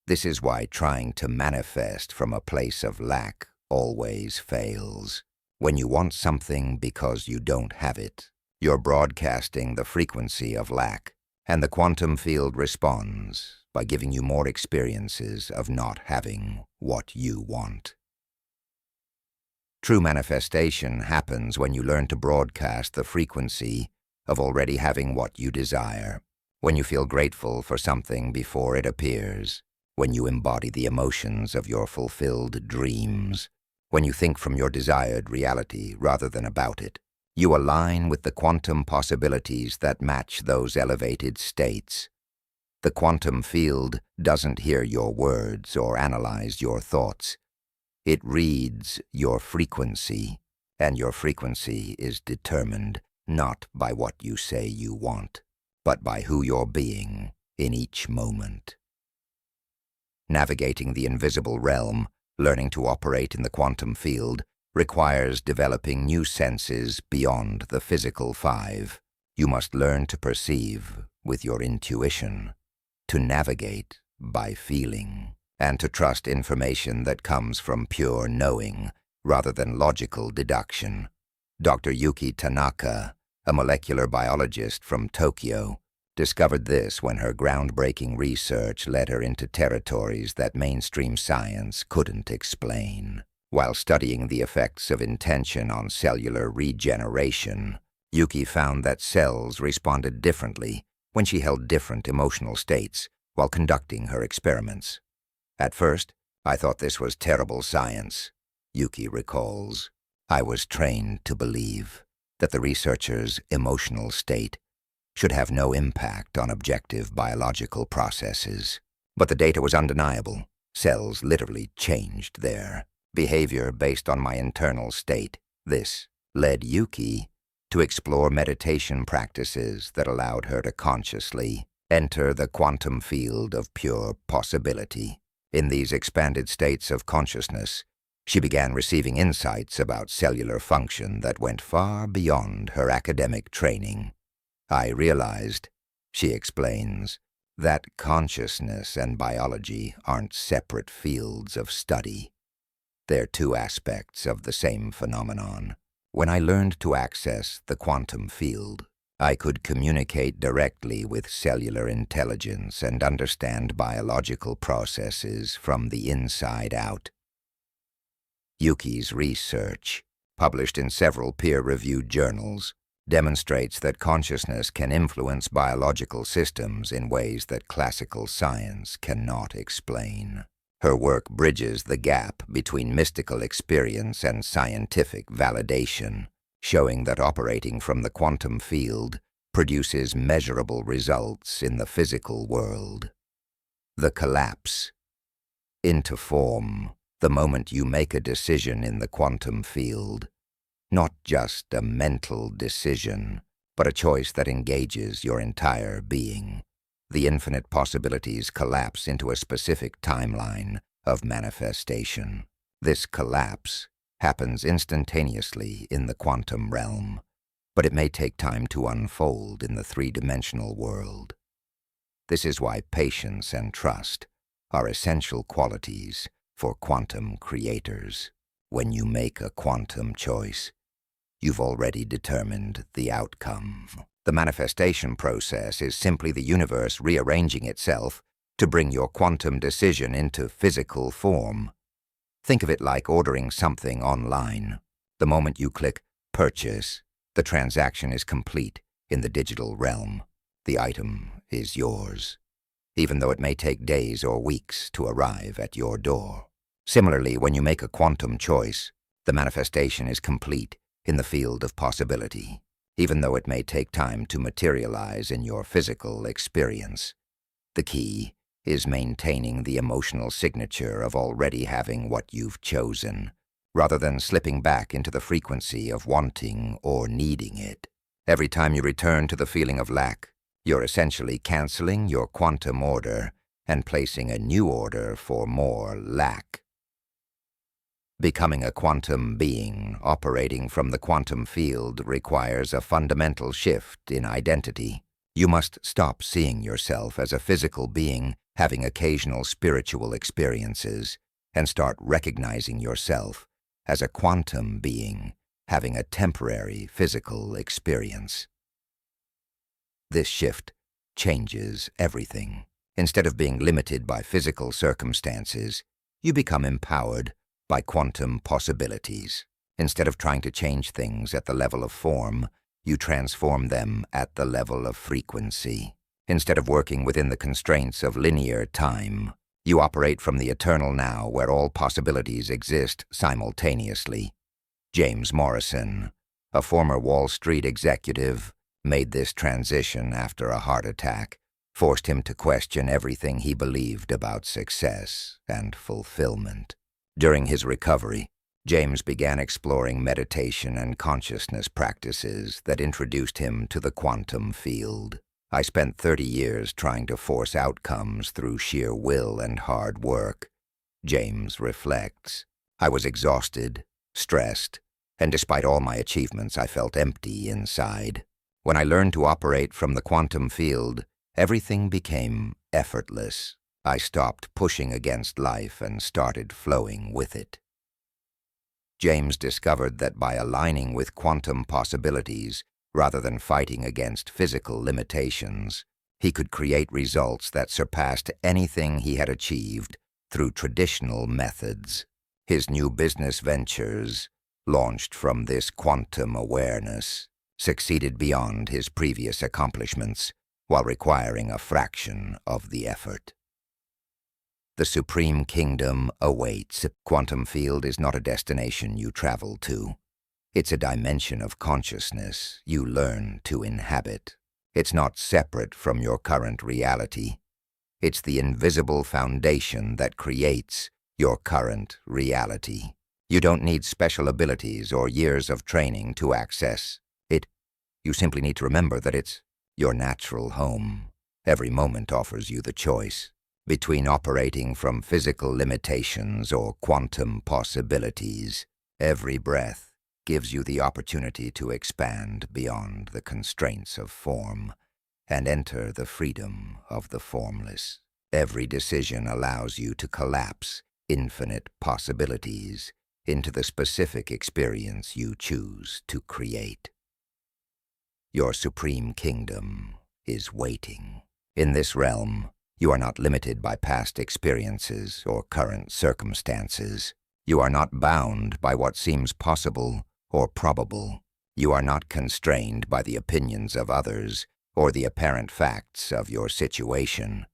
This is why trying to manifest from a place of lack always fails. When you want something because you don't have it, you're broadcasting the frequency of lack, and the quantum field responds by giving you more experiences of not having what you want. True manifestation happens when you learn to broadcast the frequency of already having what you desire, when you feel grateful for something before it appears, when you embody the emotions of your fulfilled dreams, when you think from your desired reality rather than about it. You align with the quantum possibilities that match those elevated states. The quantum field doesn't hear your words or analyze your thoughts. It reads your frequency, and your frequency is determined not by what you say you want, but by who you're being in each moment. Navigating the invisible realm, learning to operate in the quantum field, requires developing new senses beyond the physical five. You must learn to perceive with your intuition, to navigate by feeling, and to trust information that comes from pure knowing rather than logical deduction. Dr. Yuki Tanaka, a molecular biologist from Tokyo, discovered this when her groundbreaking research led her into territories that mainstream science couldn't explain. While studying the effects of intention on cellular regeneration, Yuki found that cells responded differently when she held different emotional states while conducting her experiments. At first, I thought this was terrible science, Yuki recalls. I was trained to believe that the researcher's emotional state should have no impact on objective biological processes. But the data was undeniable. Cells literally changed their behavior based on my internal state. This led Yuki to explore meditation practices that allowed her to consciously enter the quantum field of pure possibility. In these expanded states of consciousness, she began receiving insights about cellular function that went far beyond her academic training. I realized, she explains, that consciousness and biology aren't separate fields of study. They're two aspects of the same phenomenon. When I learned to access the quantum field, I could communicate directly with cellular intelligence and understand biological processes from the inside out. Yuki's research, published in several peer-reviewed journals, demonstrates that consciousness can influence biological systems in ways that classical science cannot explain. Her work bridges the gap between mystical experience and scientific validation, showing that operating from the quantum field produces measurable results in the physical world. The collapse into form the moment you make a decision in the quantum field. Not just a mental decision, but a choice that engages your entire being. The infinite possibilities collapse into a specific timeline of manifestation. This collapse happens instantaneously in the quantum realm, but it may take time to unfold in the three-dimensional world. This is why patience and trust are essential qualities for quantum creators. When you make a quantum choice, you've already determined the outcome. The manifestation process is simply the universe rearranging itself to bring your quantum decision into physical form. Think of it like ordering something online. The moment you click purchase, the transaction is complete in the digital realm. The item is yours, even though it may take days or weeks to arrive at your door. Similarly, when you make a quantum choice, the manifestation is complete in the field of possibility, even though it may take time to materialize in your physical experience. The key is maintaining the emotional signature of already having what you've chosen, rather than slipping back into the frequency of wanting or needing it. Every time you return to the feeling of lack, you're essentially canceling your quantum order and placing a new order for more lack. Becoming a quantum being operating from the quantum field requires a fundamental shift in identity. You must stop seeing yourself as a physical being having occasional spiritual experiences and start recognizing yourself as a quantum being having a temporary physical experience. This shift changes everything. Instead of being limited by physical circumstances, you become empowered by quantum possibilities. Instead of trying to change things at the level of form, you transform them at the level of frequency. Instead of working within the constraints of linear time, you operate from the eternal now where all possibilities exist simultaneously. James Morrison, a former Wall Street executive, made this transition after a heart attack, forced him to question everything he believed about success and fulfillment. During his recovery, James began exploring meditation and consciousness practices that introduced him to the quantum field. I spent 30 years trying to force outcomes through sheer will and hard work. James reflects. I was exhausted, stressed, and despite all my achievements, I felt empty inside. When I learned to operate from the quantum field, everything became effortless. I stopped pushing against life and started flowing with it. James discovered that by aligning with quantum possibilities, rather than fighting against physical limitations, he could create results that surpassed anything he had achieved through traditional methods. His new business ventures, launched from this quantum awareness, succeeded beyond his previous accomplishments while requiring a fraction of the effort. The supreme kingdom awaits. Quantum field is not a destination you travel to. It's a dimension of consciousness you learn to inhabit. It's not separate from your current reality. It's the invisible foundation that creates your current reality. You don't need special abilities or years of training to access it. You simply need to remember that it's your natural home. Every moment offers you the choice between operating from physical limitations or quantum possibilities. Every breath gives you the opportunity to expand beyond the constraints of form and enter the freedom of the formless. Every decision allows you to collapse infinite possibilities into the specific experience you choose to create. Your supreme kingdom is waiting. In this realm, you are not limited by past experiences or current circumstances. You are not bound by what seems possible or probable. You are not constrained by the opinions of others or the apparent facts of your situation.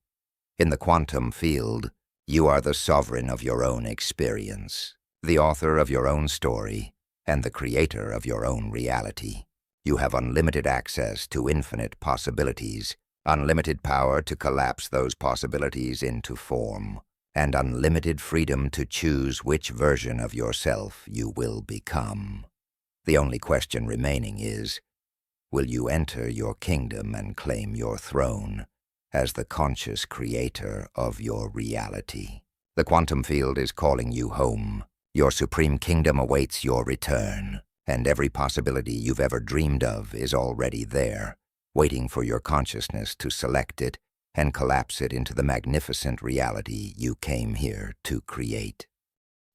In the quantum field, you are the sovereign of your own experience, the author of your own story, and the creator of your own reality. You have unlimited access to infinite possibilities, unlimited power to collapse those possibilities into form, and unlimited freedom to choose which version of yourself you will become. The only question remaining is, will you enter your kingdom and claim your throne as the conscious creator of your reality? The quantum field is calling you home. Your supreme kingdom awaits your return, and every possibility you've ever dreamed of is already there, waiting for your consciousness to select it and collapse it into the magnificent reality you came here to create.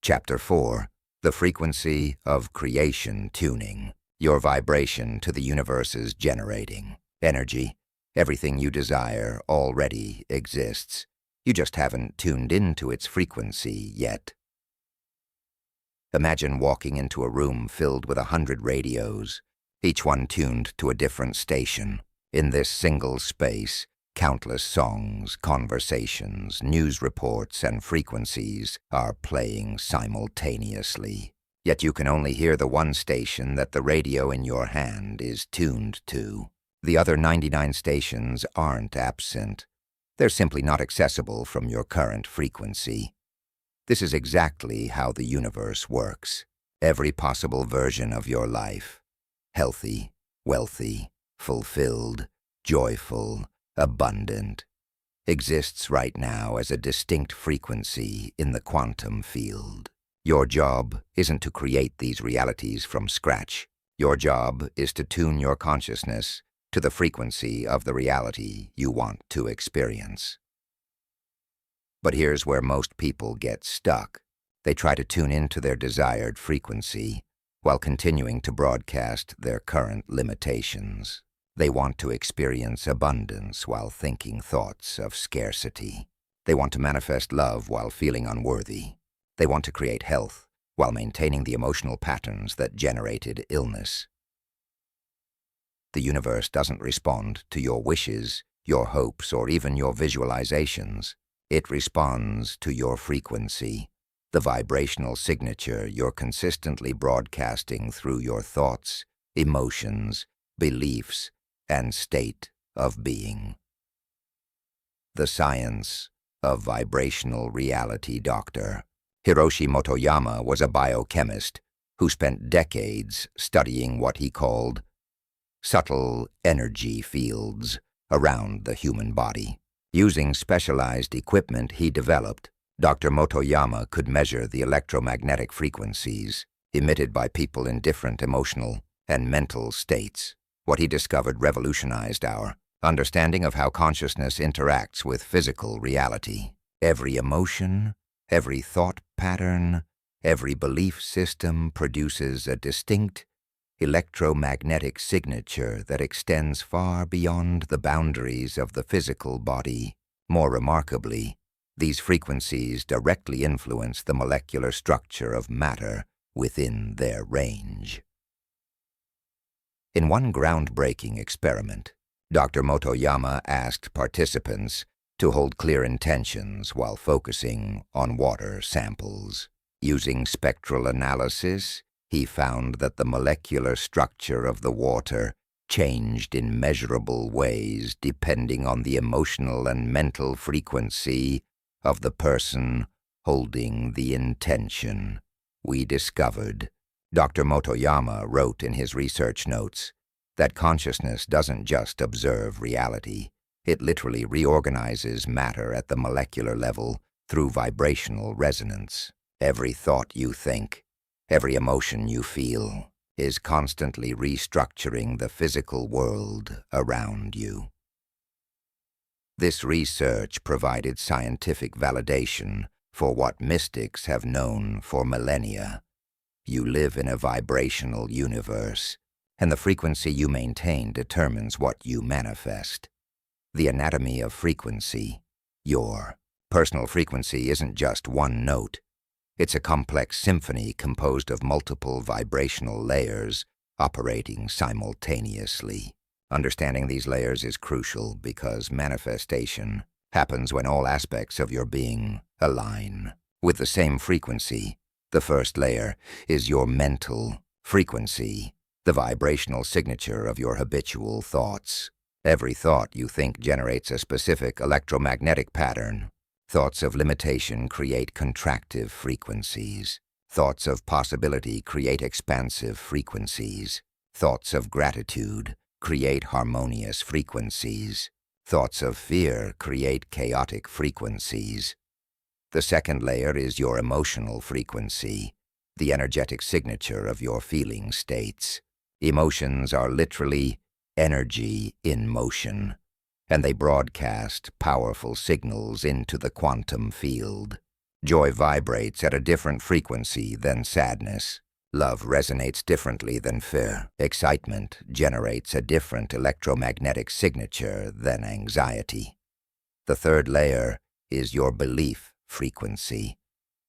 Chapter 4. The frequency of creation tuning. Your vibration to the universe's generating energy. Everything you desire already exists. You just haven't tuned into its frequency yet. Imagine walking into a room filled with 100 radios, each one tuned to a different station. In this single space, countless songs, conversations, news reports, and frequencies are playing simultaneously. Yet you can only hear the one station that the radio in your hand is tuned to. The other 99 stations aren't absent. They're simply not accessible from your current frequency. This is exactly how the universe works. Every possible version of your life, healthy, wealthy, fulfilled, joyful, abundant, exists right now as a distinct frequency in the quantum field. Your job isn't to create these realities from scratch. Your job is to tune your consciousness to the frequency of the reality you want to experience. But here's where most people get stuck. They try to tune into their desired frequency while continuing to broadcast their current limitations. They want to experience abundance while thinking thoughts of scarcity. They want to manifest love while feeling unworthy. They want to create health while maintaining the emotional patterns that generated illness. The universe doesn't respond to your wishes, your hopes, or even your visualizations. It responds to your frequency, the vibrational signature you're consistently broadcasting through your thoughts, emotions, beliefs, and state of being. The Science of Vibrational Reality. Dr. Hiroshi Motoyama was a biochemist who spent decades studying what he called subtle energy fields around the human body. Using specialized equipment he developed, Dr. Motoyama could measure the electromagnetic frequencies emitted by people in different emotional and mental states. What he discovered revolutionized our understanding of how consciousness interacts with physical reality. Every emotion, every thought pattern, every belief system produces a distinct electromagnetic signature that extends far beyond the boundaries of the physical body. More remarkably, these frequencies directly influence the molecular structure of matter within their range. In one groundbreaking experiment, Dr. Motoyama asked participants to hold clear intentions while focusing on water samples. Using spectral analysis, he found that the molecular structure of the water changed in measurable ways depending on the emotional and mental frequency of the person holding the intention. We discovered, Dr. Motoyama wrote in his research notes, that consciousness doesn't just observe reality. It literally reorganizes matter at the molecular level through vibrational resonance. Every thought you think, every emotion you feel, is constantly restructuring the physical world around you. This research provided scientific validation for what mystics have known for millennia. You live in a vibrational universe, and the frequency you maintain determines what you manifest. The anatomy of frequency. Your personal frequency isn't just one note. It's a complex symphony composed of multiple vibrational layers operating simultaneously. Understanding these layers is crucial because manifestation happens when all aspects of your being align with the same frequency. The first layer is your mental frequency, the vibrational signature of your habitual thoughts. Every thought you think generates a specific electromagnetic pattern. Thoughts of limitation create contractive frequencies. Thoughts of possibility create expansive frequencies. Thoughts of gratitude create harmonious frequencies. Thoughts of fear create chaotic frequencies. The second layer is your emotional frequency, the energetic signature of your feeling states. Emotions are literally energy in motion, and they broadcast powerful signals into the quantum field. Joy vibrates at a different frequency than sadness. Love resonates differently than fear. Excitement generates a different electromagnetic signature than anxiety. The third layer is your belief frequency,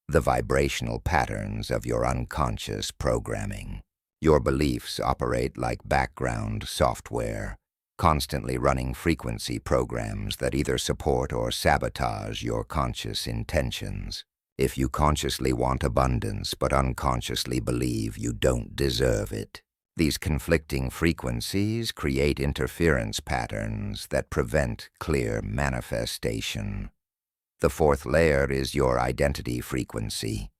the vibrational patterns of your unconscious programming. Your beliefs operate like background software, constantly running frequency programs that either support or sabotage your conscious intentions. If you consciously want abundance but unconsciously believe you don't deserve it, these conflicting frequencies create interference patterns that prevent clear manifestation. The fourth layer is your identity frequency,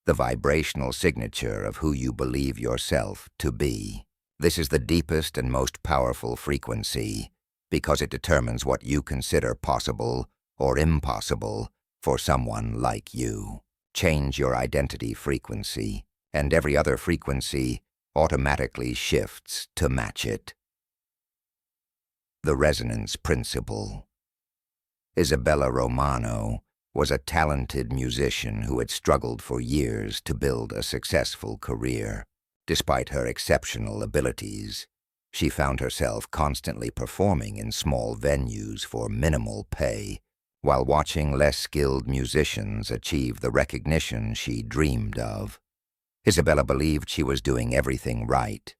the vibrational signature of who you believe yourself to be. This is the deepest and most powerful frequency because it determines what you consider possible or impossible for someone like you. Change your identity frequency, and every other frequency automatically shifts to match it. The resonance principle. Isabella Romano was a talented musician who had struggled for years to build a successful career. Despite her exceptional abilities, she found herself constantly performing in small venues for minimal pay, while watching less skilled musicians achieve the recognition she dreamed of. Isabella believed she was doing everything right,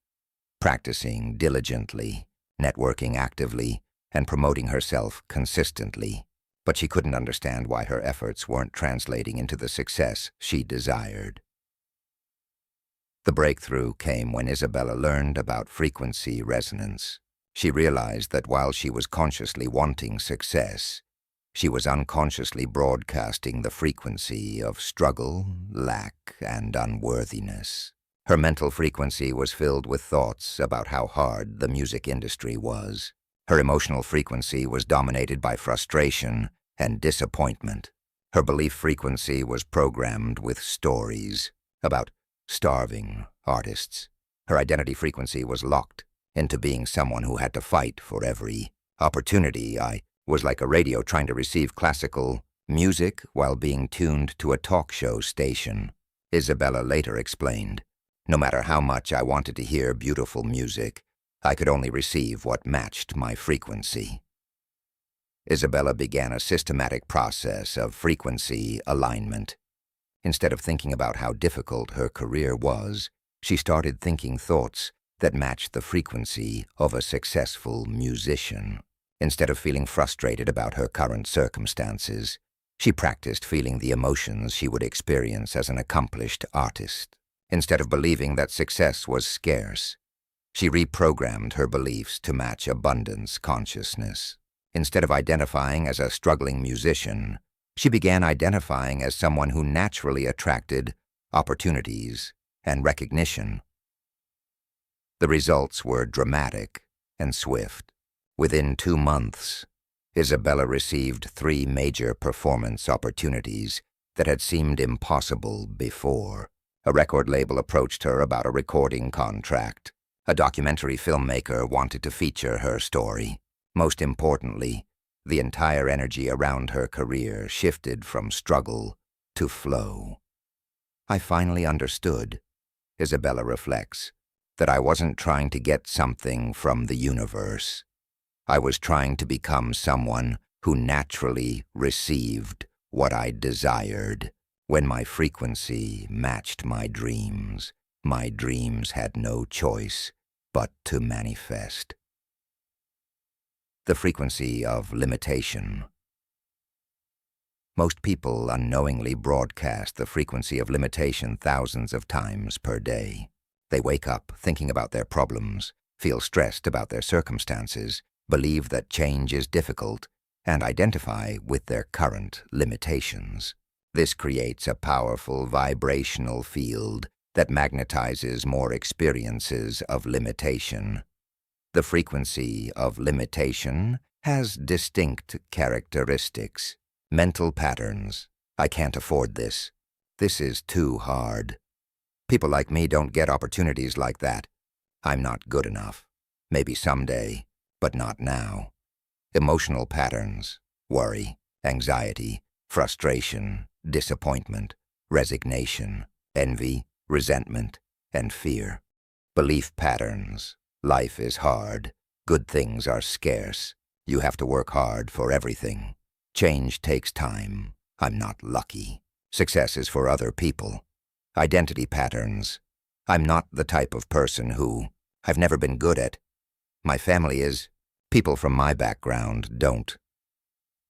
practicing diligently, networking actively, and promoting herself consistently. But she couldn't understand why her efforts weren't translating into the success she desired. The breakthrough came when Isabella learned about frequency resonance. She realized that while she was consciously wanting success, she was unconsciously broadcasting the frequency of struggle, lack, and unworthiness. Her mental frequency was filled with thoughts about how hard the music industry was. Her emotional frequency was dominated by frustration and disappointment. Her belief frequency was programmed with stories about starving artists. Her identity frequency was locked into being someone who had to fight for every opportunity. I was like a radio trying to receive classical music while being tuned to a talk show station. Isabella later explained, no matter how much I wanted to hear beautiful music, I could only receive what matched my frequency. Isabella began a systematic process of frequency alignment. Instead of thinking about how difficult her career was, she started thinking thoughts that matched the frequency of a successful musician. Instead of feeling frustrated about her current circumstances, she practiced feeling the emotions she would experience as an accomplished artist. Instead of believing that success was scarce, she reprogrammed her beliefs to match abundance consciousness. Instead of identifying as a struggling musician, she began identifying as someone who naturally attracted opportunities and recognition. The results were dramatic and swift. Within 2 months, Isabella received 3 major performance opportunities that had seemed impossible before. A record label approached her about a recording contract. A documentary filmmaker wanted to feature her story. Most importantly, the entire energy around her career shifted from struggle to flow. I finally understood, Isabella reflects, that I wasn't trying to get something from the universe. I was trying to become someone who naturally received what I desired. When my frequency matched my dreams had no choice but to manifest. The frequency of limitation. Most people unknowingly broadcast the frequency of limitation thousands of times per day. They wake up thinking about their problems, feel stressed about their circumstances, believe that change is difficult, and identify with their current limitations. This creates a powerful vibrational field that magnetizes more experiences of limitation. The frequency of limitation has distinct characteristics. Mental patterns. I can't afford this. This is too hard. People like me don't get opportunities like that. I'm not good enough. Maybe someday, but not now. Emotional patterns. Worry, anxiety, frustration, disappointment, resignation, envy, resentment, and fear. Belief patterns. Life is hard. Good things are scarce. You have to work hard for everything. Change takes time. I'm not lucky. Success is for other people. Identity patterns. I'm not the type of person who I've never been good at. My family is. People from my background don't.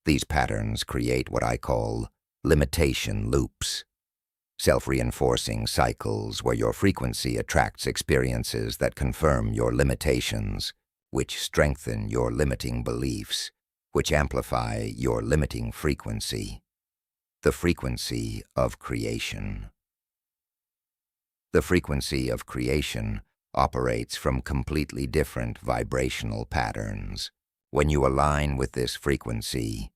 These patterns create what I call limitation loops. Self-reinforcing cycles where your frequency attracts experiences that confirm your limitations, which strengthen your limiting beliefs, which amplify your limiting frequency. The frequency of creation. The frequency of creation operates from completely different vibrational patterns. When you align with this frequency,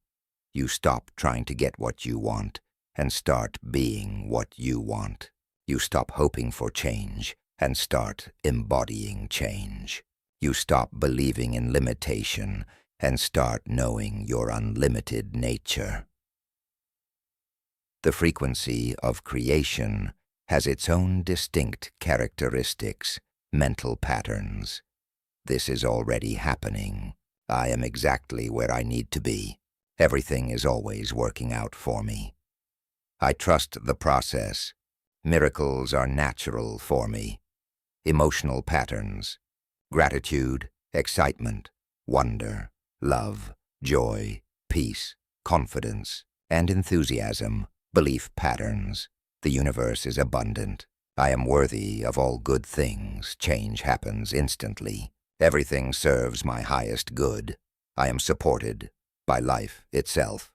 you stop trying to get what you want and start being what you want. You stop hoping for change and start embodying change. You stop believing in limitation and start knowing your unlimited nature. The frequency of creation has its own distinct characteristics, mental patterns. This is already happening. I am exactly where I need to be. Everything is always working out for me. I trust the process, Miracles are natural for me. Emotional patterns: gratitude, excitement, wonder, love, joy, peace, confidence, and enthusiasm. Belief patterns: the universe is abundant. I am worthy of all good things. Change happens instantly. Everything serves my highest good. I am supported by life itself.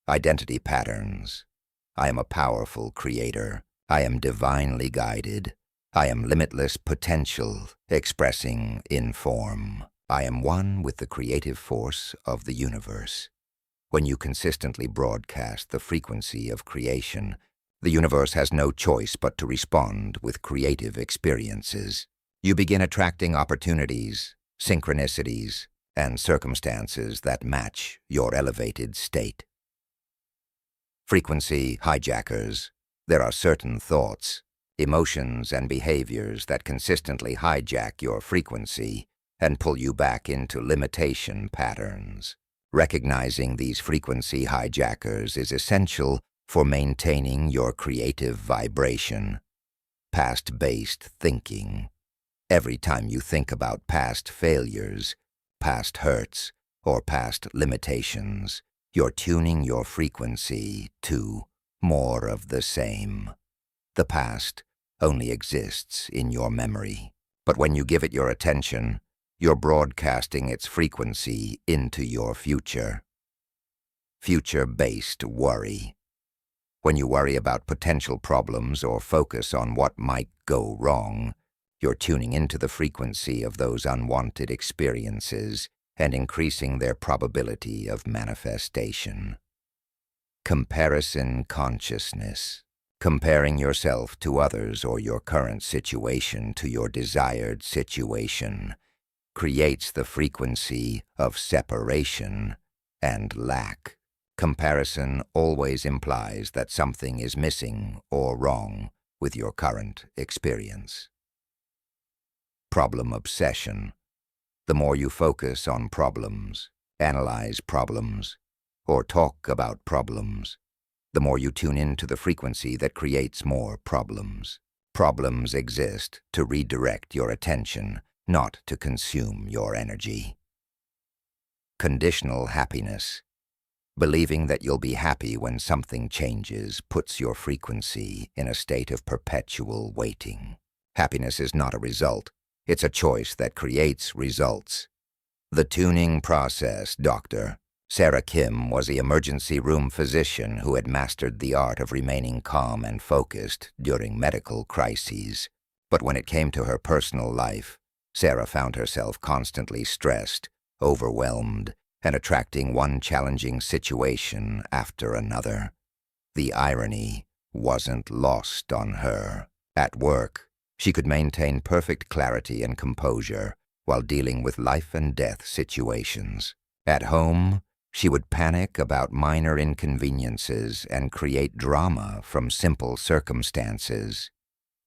Identity patterns: I am a powerful creator. I am divinely guided. I am limitless potential, expressing in form. I am one with the creative force of the universe. When you consistently broadcast the frequency of creation, the universe has no choice but to respond with creative experiences. You begin attracting opportunities, synchronicities, and circumstances that match your elevated state. Frequency hijackers: there are certain thoughts, emotions, and behaviors that consistently hijack your frequency and pull you back into limitation patterns. Recognizing these frequency hijackers is essential for maintaining your creative vibration. Past-based thinking: every time you think about past failures, past hurts, or past limitations, you're tuning your frequency to more of the same. The past only exists in your memory, but when you give it your attention, you're broadcasting its frequency into your future. Future-based worry: when you worry about potential problems or focus on what might go wrong, you're tuning into the frequency of those unwanted experiences and increasing their probability of manifestation. Comparison consciousness: comparing yourself to others or your current situation to your desired situation creates the frequency of separation and lack. Comparison always implies that something is missing or wrong with your current experience. Problem obsession: the more you focus on problems, analyze problems, or talk about problems, the more you tune into the frequency that creates more problems. Problems exist to redirect your attention, not to consume your energy. Conditional happiness: believing that you'll be happy when something changes puts your frequency in a state of perpetual waiting. Happiness is not a result. It's a choice that creates results. The tuning process. Dr. Sarah Kim was the emergency room physician who had mastered the art of remaining calm and focused during medical crises. But when it came to her personal life, Sarah found herself constantly stressed, overwhelmed, and attracting one challenging situation after another. The irony wasn't lost on her. At work, she could maintain perfect clarity and composure while dealing with life-and-death situations. At home, she would panic about minor inconveniences and create drama from simple circumstances.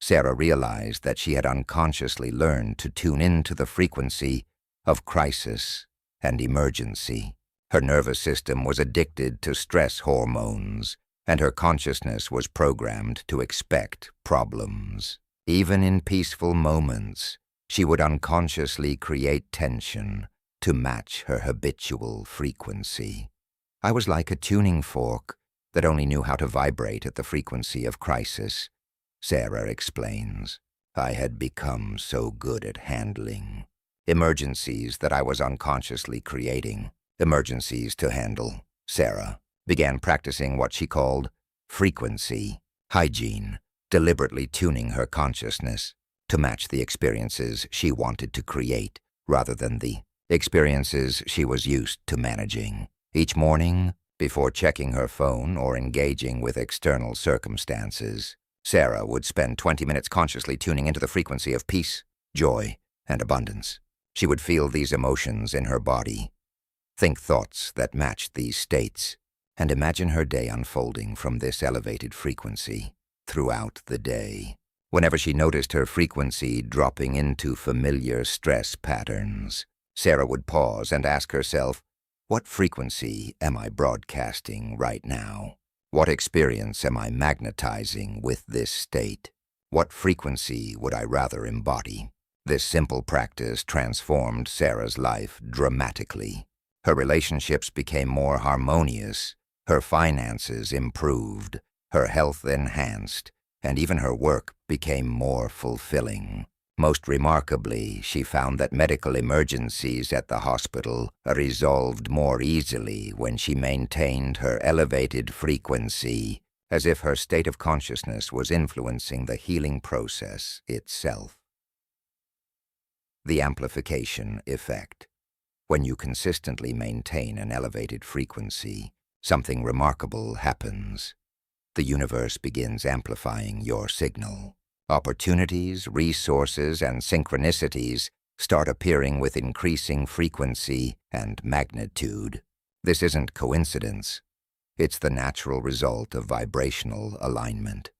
Sarah realized that she had unconsciously learned to tune into the frequency of crisis and emergency. Her nervous system was addicted to stress hormones, and her consciousness was programmed to expect problems. Even in peaceful moments, she would unconsciously create tension to match her habitual frequency. I was like a tuning fork that only knew how to vibrate at the frequency of crisis, Sarah explains. I had become so good at handling emergencies that I was unconsciously creating emergencies to handle. Sarah began practicing what she called frequency hygiene, deliberately tuning her consciousness to match the experiences she wanted to create rather than the experiences she was used to managing. Each morning, before checking her phone or engaging with external circumstances, Sarah would spend 20 minutes consciously tuning into the frequency of peace, joy, and abundance. She would feel these emotions in her body, think thoughts that matched these states, and imagine her day unfolding from this elevated frequency throughout the day. Whenever she noticed her frequency dropping into familiar stress patterns, Sarah would pause and ask herself, what frequency am I broadcasting right now? What experience am I magnetizing with this state? What frequency would I rather embody? This simple practice transformed Sarah's life dramatically. Her relationships became more harmonious, her finances improved, her health enhanced, and even her work became more fulfilling. Most remarkably, she found that medical emergencies at the hospital resolved more easily when she maintained her elevated frequency, as if her state of consciousness was influencing the healing process itself. The amplification effect. When you consistently maintain an elevated frequency, something remarkable happens. The universe begins amplifying your signal. Opportunities, resources, and synchronicities start appearing with increasing frequency and magnitude. This isn't coincidence. It's the natural result of vibrational alignment.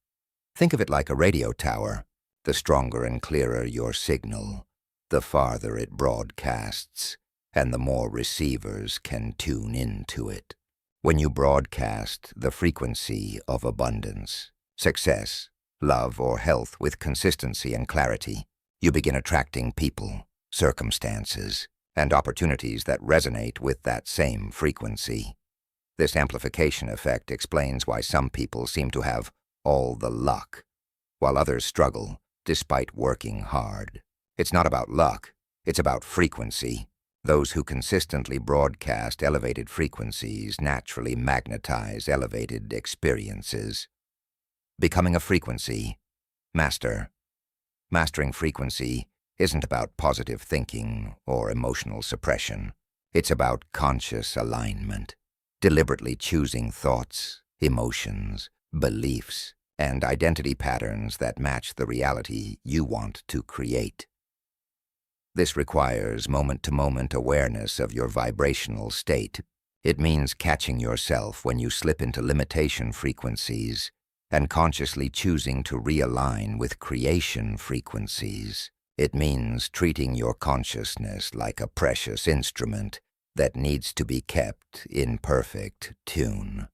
Think of it like a radio tower. The stronger and clearer your signal, the farther it broadcasts, and the more receivers can tune into it. When you broadcast the frequency of abundance, success, love, or health with consistency and clarity, you begin attracting people, circumstances, and opportunities that resonate with that same frequency. This amplification effect explains why some people seem to have all the luck, while others struggle despite working hard. It's not about luck, it's about frequency. Those who consistently broadcast elevated frequencies naturally magnetize elevated experiences. Becoming a frequency master. Mastering frequency isn't about positive thinking or emotional suppression. It's about conscious alignment, deliberately choosing thoughts, emotions, beliefs, and identity patterns that match the reality you want to create. This requires moment-to-moment awareness of your vibrational state. It means catching yourself when you slip into limitation frequencies and consciously choosing to realign with creation frequencies. It means treating your consciousness like a precious instrument that needs to be kept in perfect tune.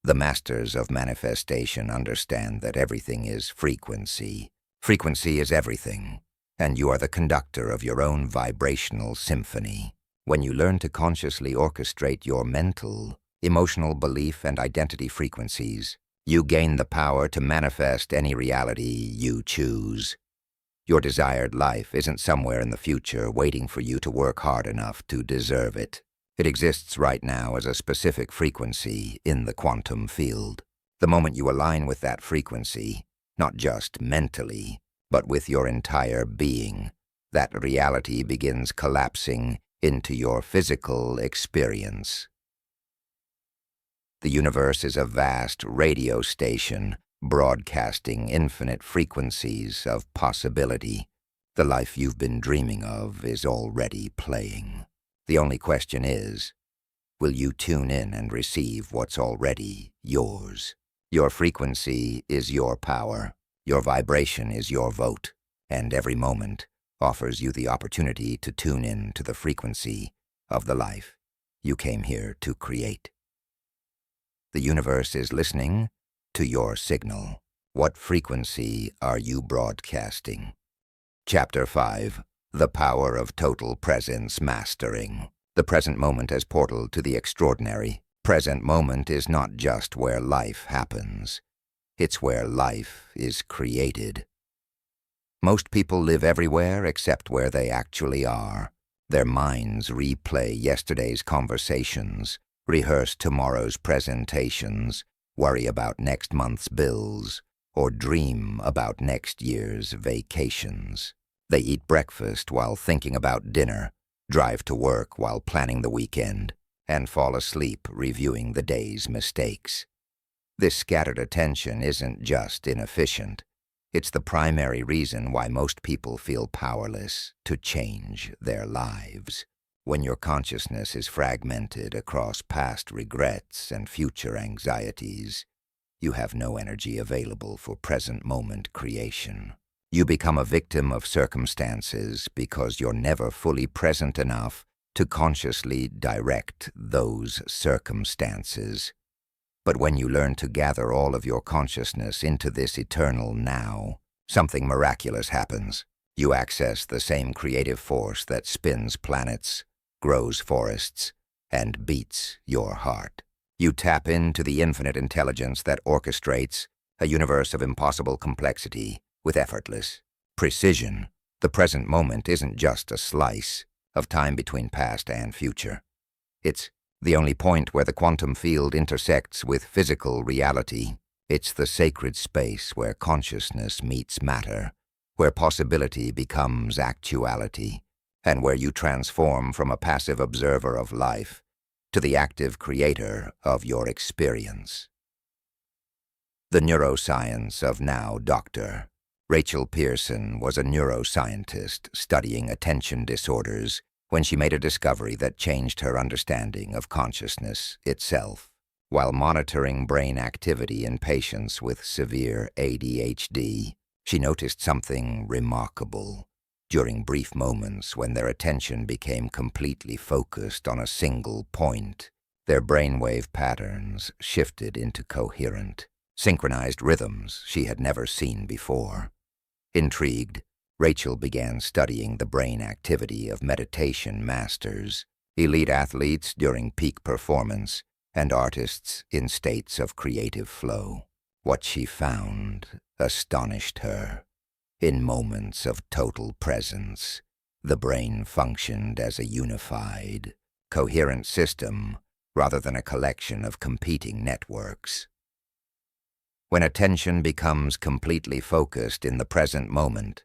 The masters of manifestation understand that everything is frequency. Frequency is everything, and you are the conductor of your own vibrational symphony. When you learn to consciously orchestrate your mental, emotional belief and identity frequencies, you gain the power to manifest any reality you choose. Your desired life isn't somewhere in the future waiting for you to work hard enough to deserve it. It exists right now as a specific frequency in the quantum field. The moment you align with that frequency, not just mentally, but with your entire being, that reality begins collapsing into your physical experience. The universe is a vast radio station broadcasting infinite frequencies of possibility. The life you've been dreaming of is already playing. The only question is, will you tune in and receive what's already yours? Your frequency is your power. Your vibration is your vote, and every moment offers you the opportunity to tune in to the frequency of the life you came here to create. The universe is listening to your signal. What frequency are you broadcasting? Chapter 5. The Power of Total Presence Mastering. The present moment as portal to the extraordinary. Present moment is not just where life happens. It's where life is created. Most people live everywhere except where they actually are. Their minds replay yesterday's conversations, rehearse tomorrow's presentations, worry about next month's bills, or dream about next year's vacations. They eat breakfast while thinking about dinner, drive to work while planning the weekend, and fall asleep reviewing the day's mistakes. This scattered attention isn't just inefficient. It's the primary reason why most people feel powerless to change their lives. When your consciousness is fragmented across past regrets and future anxieties, you have no energy available for present moment creation. You become a victim of circumstances because you're never fully present enough to consciously direct those circumstances. But when you learn to gather all of your consciousness into this eternal now, something miraculous happens. You access the same creative force that spins planets, grows forests, and beats your heart. You tap into the infinite intelligence that orchestrates a universe of impossible complexity with effortless precision. The present moment isn't just a slice of time between past and future. It's the only point where the quantum field intersects with physical reality. It's the sacred space where consciousness meets matter, where possibility becomes actuality, and where you transform from a passive observer of life to the active creator of your experience. The neuroscience of now Dr. Rachel Pearson was a neuroscientist studying attention disorders when she made a discovery that changed her understanding of consciousness itself. While monitoring brain activity in patients with severe ADHD, she noticed something remarkable. During brief moments when their attention became completely focused on a single point, their brainwave patterns shifted into coherent, synchronized rhythms she had never seen before. Intrigued, Rachel began studying the brain activity of meditation masters, elite athletes during peak performance, and artists in states of creative flow. What she found astonished her. In moments of total presence, the brain functioned as a unified, coherent system rather than a collection of competing networks. When attention becomes completely focused in the present moment,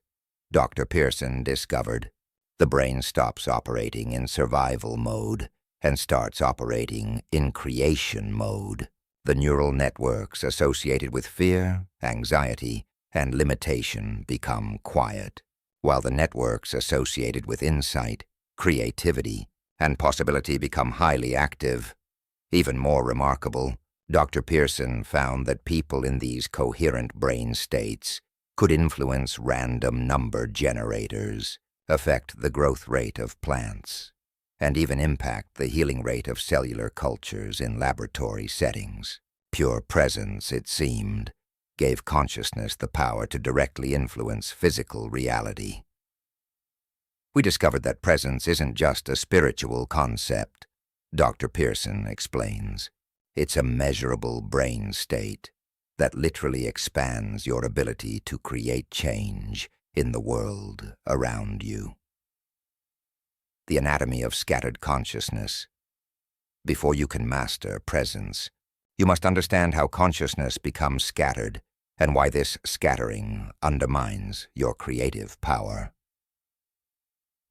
Dr. Pearson discovered, the brain stops operating in survival mode and starts operating in creation mode. The neural networks associated with fear, anxiety, and limitation become quiet, while the networks associated with insight, creativity, and possibility become highly active. Even more remarkable, Dr. Pearson found that people in these coherent brain states could influence random number generators, affect the growth rate of plants, and even impact the healing rate of cellular cultures in laboratory settings. Pure presence, it seemed, gave consciousness the power to directly influence physical reality. We discovered that presence isn't just a spiritual concept, Dr. Pearson explains. It's a measurable brain state that literally expands your ability to create change in the world around you. The anatomy of scattered consciousness. Before you can master presence, you must understand how consciousness becomes scattered and why this scattering undermines your creative power.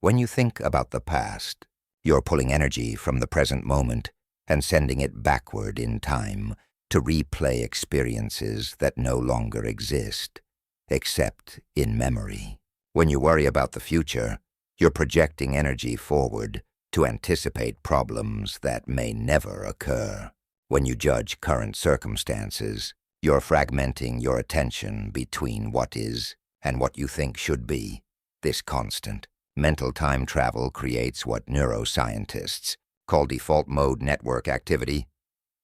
When you think about the past, you're pulling energy from the present moment and sending it backward in time to replay experiences that no longer exist, except in memory. When you worry about the future, you're projecting energy forward to anticipate problems that may never occur. When you judge current circumstances, you're fragmenting your attention between what is and what you think should be. This constant mental time travel creates what neuroscientists call default mode network activity,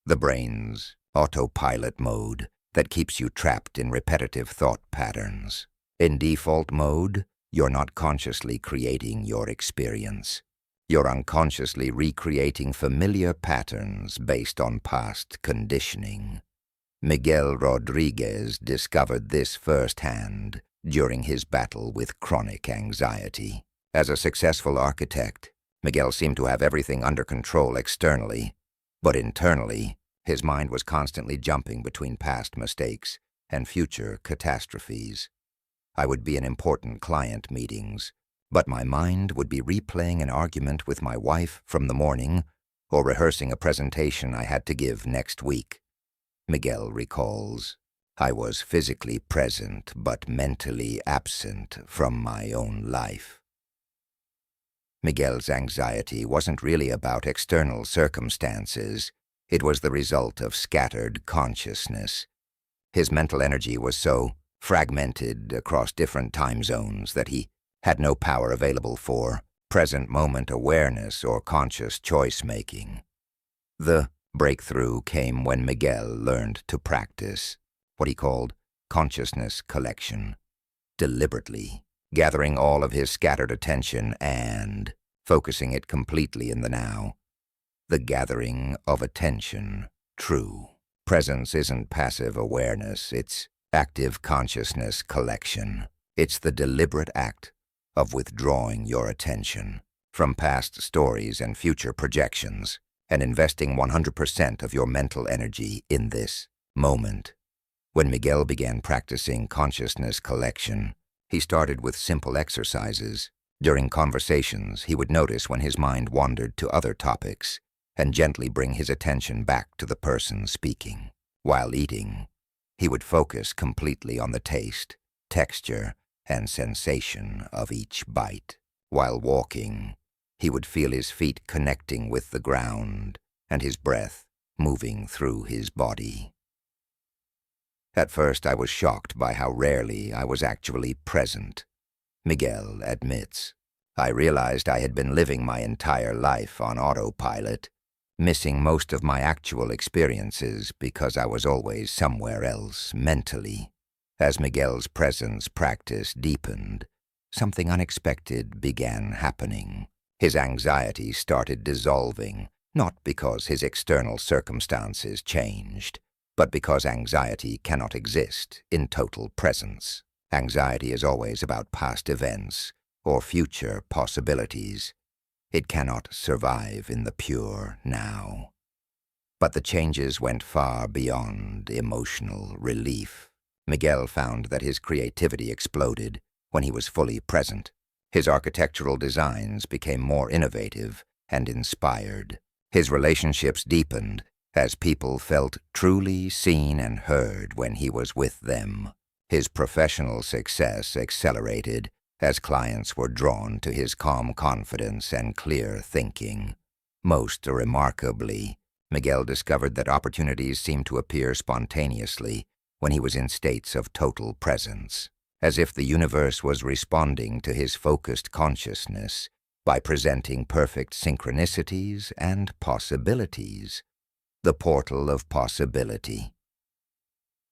the brain's autopilot mode that keeps you trapped in repetitive thought patterns. In default mode, you're not consciously creating your experience. You're unconsciously recreating familiar patterns based on past conditioning. Miguel Rodriguez discovered this firsthand during his battle with chronic anxiety. As a successful architect, Miguel seemed to have everything under control externally, but internally, his mind was constantly jumping between past mistakes and future catastrophes. I would be in important client meetings, but my mind would be replaying an argument with my wife from the morning or rehearsing a presentation I had to give next week. Miguel recalls, I was physically present but mentally absent from my own life. Miguel's anxiety wasn't really about external circumstances. It was the result of scattered consciousness. His mental energy was so fragmented across different time zones that he had no power available for present moment awareness or conscious choice-making. The Breakthrough came when Miguel learned to practice what he called consciousness collection, deliberately, gathering all of his scattered attention and focusing it completely in the now. The gathering of attention, true. Presence isn't passive awareness, it's active consciousness collection. It's the deliberate act of withdrawing your attention from past stories and future projections and investing 100% of your mental energy in this moment. When Miguel began practicing consciousness collection, he started with simple exercises. During conversations, he would notice when his mind wandered to other topics and gently bring his attention back to the person speaking. While eating, he would focus completely on the taste, texture, and sensation of each bite. While walking, he would feel his feet connecting with the ground and his breath moving through his body. At first, I was shocked by how rarely I was actually present. Miguel admits, I realized I had been living my entire life on autopilot, missing most of my actual experiences because I was always somewhere else mentally. As Miguel's presence practice deepened, something unexpected began happening. His anxiety started dissolving, not because his external circumstances changed, but because anxiety cannot exist in total presence. Anxiety is always about past events or future possibilities. It cannot survive in the pure now. But the changes went far beyond emotional relief. Miguel found that his creativity exploded when he was fully present. His architectural designs became more innovative and inspired. His relationships deepened as people felt truly seen and heard when he was with them. His professional success accelerated as clients were drawn to his calm confidence and clear thinking. Most remarkably, Miguel discovered that opportunities seemed to appear spontaneously when he was in states of total presence, as if the universe was responding to his focused consciousness by presenting perfect synchronicities and possibilities. The portal of possibility.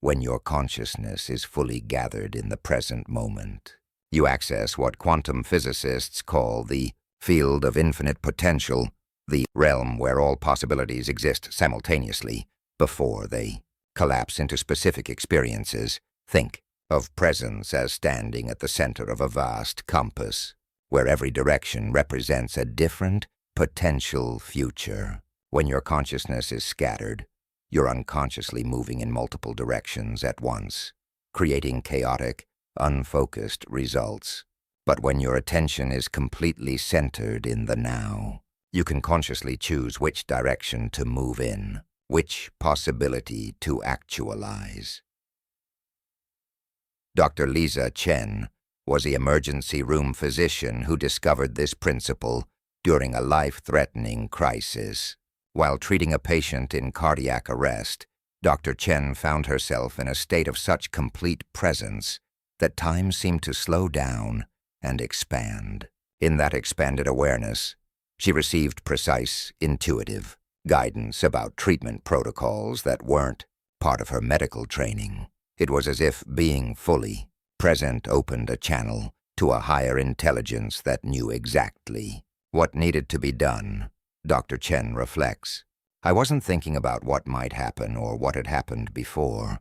When your consciousness is fully gathered in the present moment, you access what quantum physicists call the field of infinite potential, the realm where all possibilities exist simultaneously before they collapse into specific experiences. Think of presence as standing at the center of a vast compass, where every direction represents a different potential future. When your consciousness is scattered, you're unconsciously moving in multiple directions at once, creating chaotic, unfocused results. But when your attention is completely centered in the now, you can consciously choose which direction to move in, which possibility to actualize. Dr. Lisa Chen was the emergency room physician who discovered this principle during a life-threatening crisis. While treating a patient in cardiac arrest, Dr. Chen found herself in a state of such complete presence that time seemed to slow down and expand. In that expanded awareness, she received precise, intuitive guidance about treatment protocols that weren't part of her medical training. It was as if being fully present opened a channel to a higher intelligence that knew exactly what needed to be done. Dr. Chen reflects, I wasn't thinking about what might happen or what had happened before.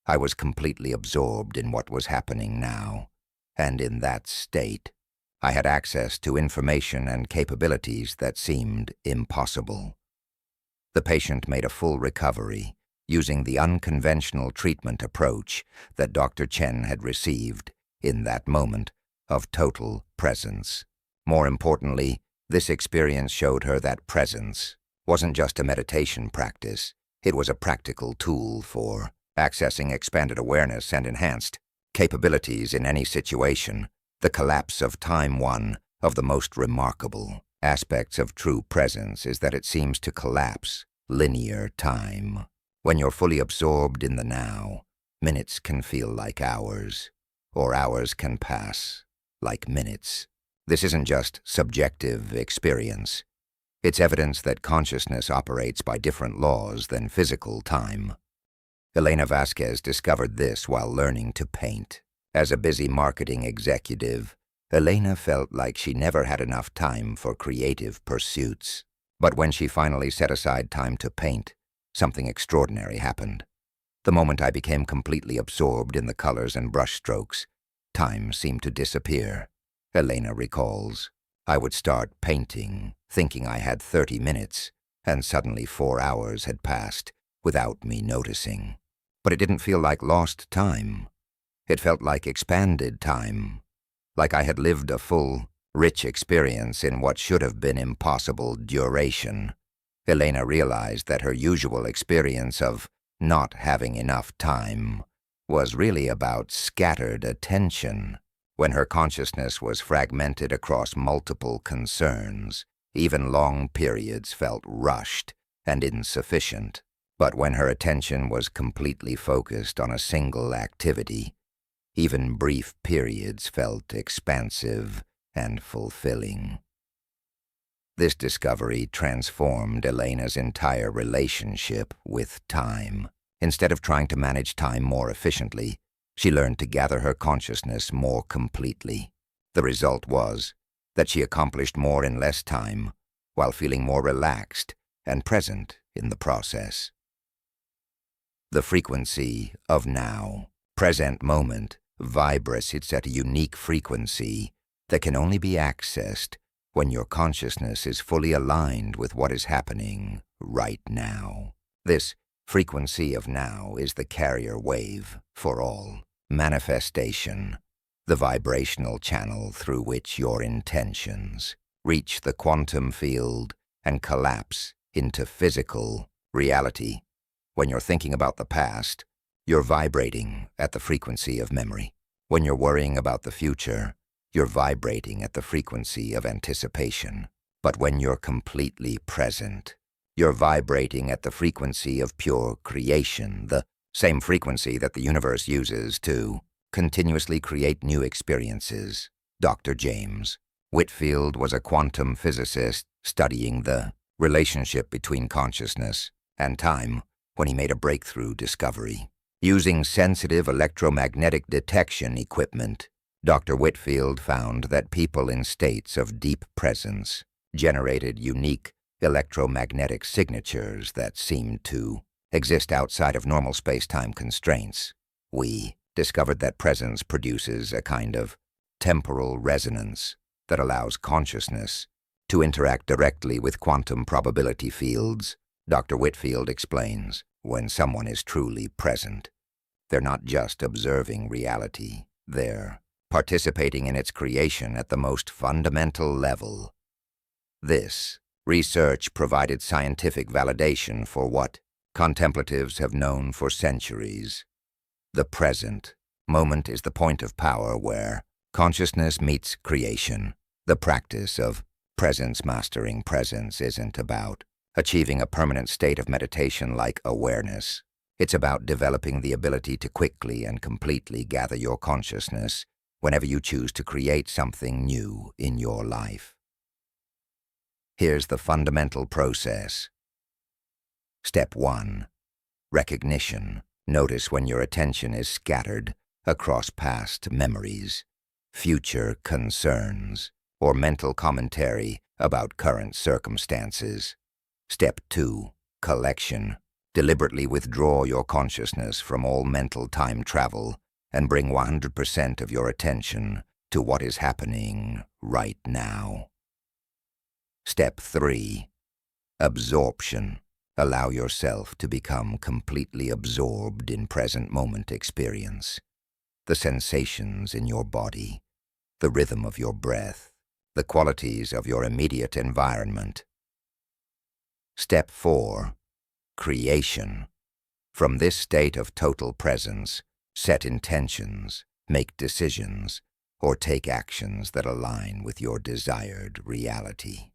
I was completely absorbed in what was happening now, and in that state, I had access to information and capabilities that seemed impossible. The patient made a full recovery using the unconventional treatment approach that Dr. Chen had received in that moment of total presence. More importantly, this experience showed her that presence wasn't just a meditation practice. It was a practical tool for accessing expanded awareness and enhanced capabilities in any situation. The collapse of time, one of the most remarkable aspects of true presence, is that it seems to collapse linear time. When you're fully absorbed in the now, minutes can feel like hours, or hours can pass like minutes. This isn't just subjective experience. It's evidence that consciousness operates by different laws than physical time. Elena Vasquez discovered this while learning to paint. As a busy marketing executive, Elena felt like she never had enough time for creative pursuits. But when she finally set aside time to paint, something extraordinary happened. The moment I became completely absorbed in the colors and brushstrokes, time seemed to disappear. Elena recalls, I would start painting, thinking I had 30 minutes, and suddenly 4 hours had passed without me noticing. But it didn't feel like lost time. It felt like expanded time, like I had lived a full, rich experience in what should have been impossible duration. Elena realized that her usual experience of not having enough time was really about scattered attention. When her consciousness was fragmented across multiple concerns, even long periods felt rushed and insufficient. But when her attention was completely focused on a single activity, even brief periods felt expansive and fulfilling. This discovery transformed Elena's entire relationship with time. Instead of trying to manage time more efficiently, she learned to gather her consciousness more completely. The result was that she accomplished more in less time while feeling more relaxed and present in the process. The frequency of now, present moment, vibrates at a unique frequency that can only be accessed when your consciousness is fully aligned with what is happening right now. This frequency of now is the carrier wave for all manifestation, the vibrational channel through which your intentions reach the quantum field and collapse into physical reality. When you're thinking about the past, you're vibrating at the frequency of memory. When you're worrying about the future, you're vibrating at the frequency of anticipation. But when you're completely present, you're vibrating at the frequency of pure creation, the same frequency that the universe uses to continuously create new experiences. Dr. James Whitfield was a quantum physicist studying the relationship between consciousness and time when he made a breakthrough discovery. Using sensitive electromagnetic detection equipment, Dr. Whitfield found that people in states of deep presence generated unique electromagnetic signatures that seemed to exist outside of normal space-time constraints. We discovered that presence produces a kind of temporal resonance that allows consciousness to interact directly with quantum probability fields. Dr. Whitfield explains, when someone is truly present, they're not just observing reality, they're participating in its creation at the most fundamental level. This research provided scientific validation for what contemplatives have known for centuries. The present moment is the point of power where consciousness meets creation. The practice of presence mastering presence isn't about achieving a permanent state of meditation like awareness. It's about developing the ability to quickly and completely gather your consciousness whenever you choose to create something new in your life. Here's the fundamental process. Step 1. Recognition. Notice when your attention is scattered across past memories, future concerns, or mental commentary about current circumstances. Step 2. Collection. Deliberately withdraw your consciousness from all mental time travel and bring 100% of your attention to what is happening right now. Step 3. Absorption. Allow yourself to become completely absorbed in present moment experience. The sensations in your body, the rhythm of your breath, the qualities of your immediate environment. Step 4. Creation. From this state of total presence, set intentions, make decisions, or take actions that align with your desired reality.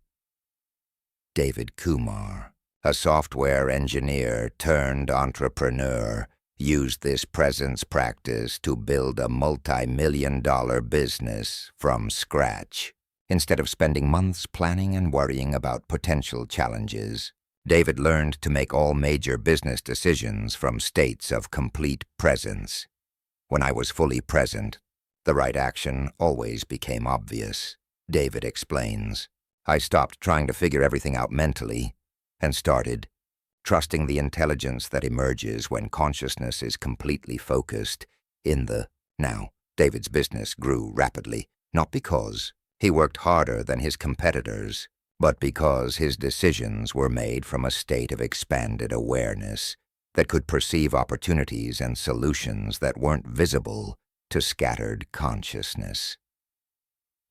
David Kumar, a software engineer turned entrepreneur, used this presence practice to build a multi-million-dollar business from scratch. Instead of spending months planning and worrying about potential challenges, David learned to make all major business decisions from states of complete presence. When I was fully present, the right action always became obvious, David explains. I stopped trying to figure everything out mentally and started trusting the intelligence that emerges when consciousness is completely focused in the now. David's business grew rapidly, not because he worked harder than his competitors, but because his decisions were made from a state of expanded awareness that could perceive opportunities and solutions that weren't visible to scattered consciousness.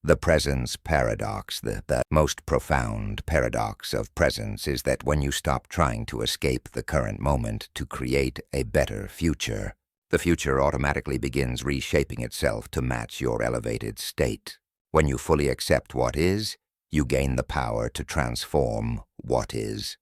The presence paradox, the most profound paradox of presence, is that when you stop trying to escape the current moment to create a better future, the future automatically begins reshaping itself to match your elevated state. When you fully accept what is, you gain the power to transform what is.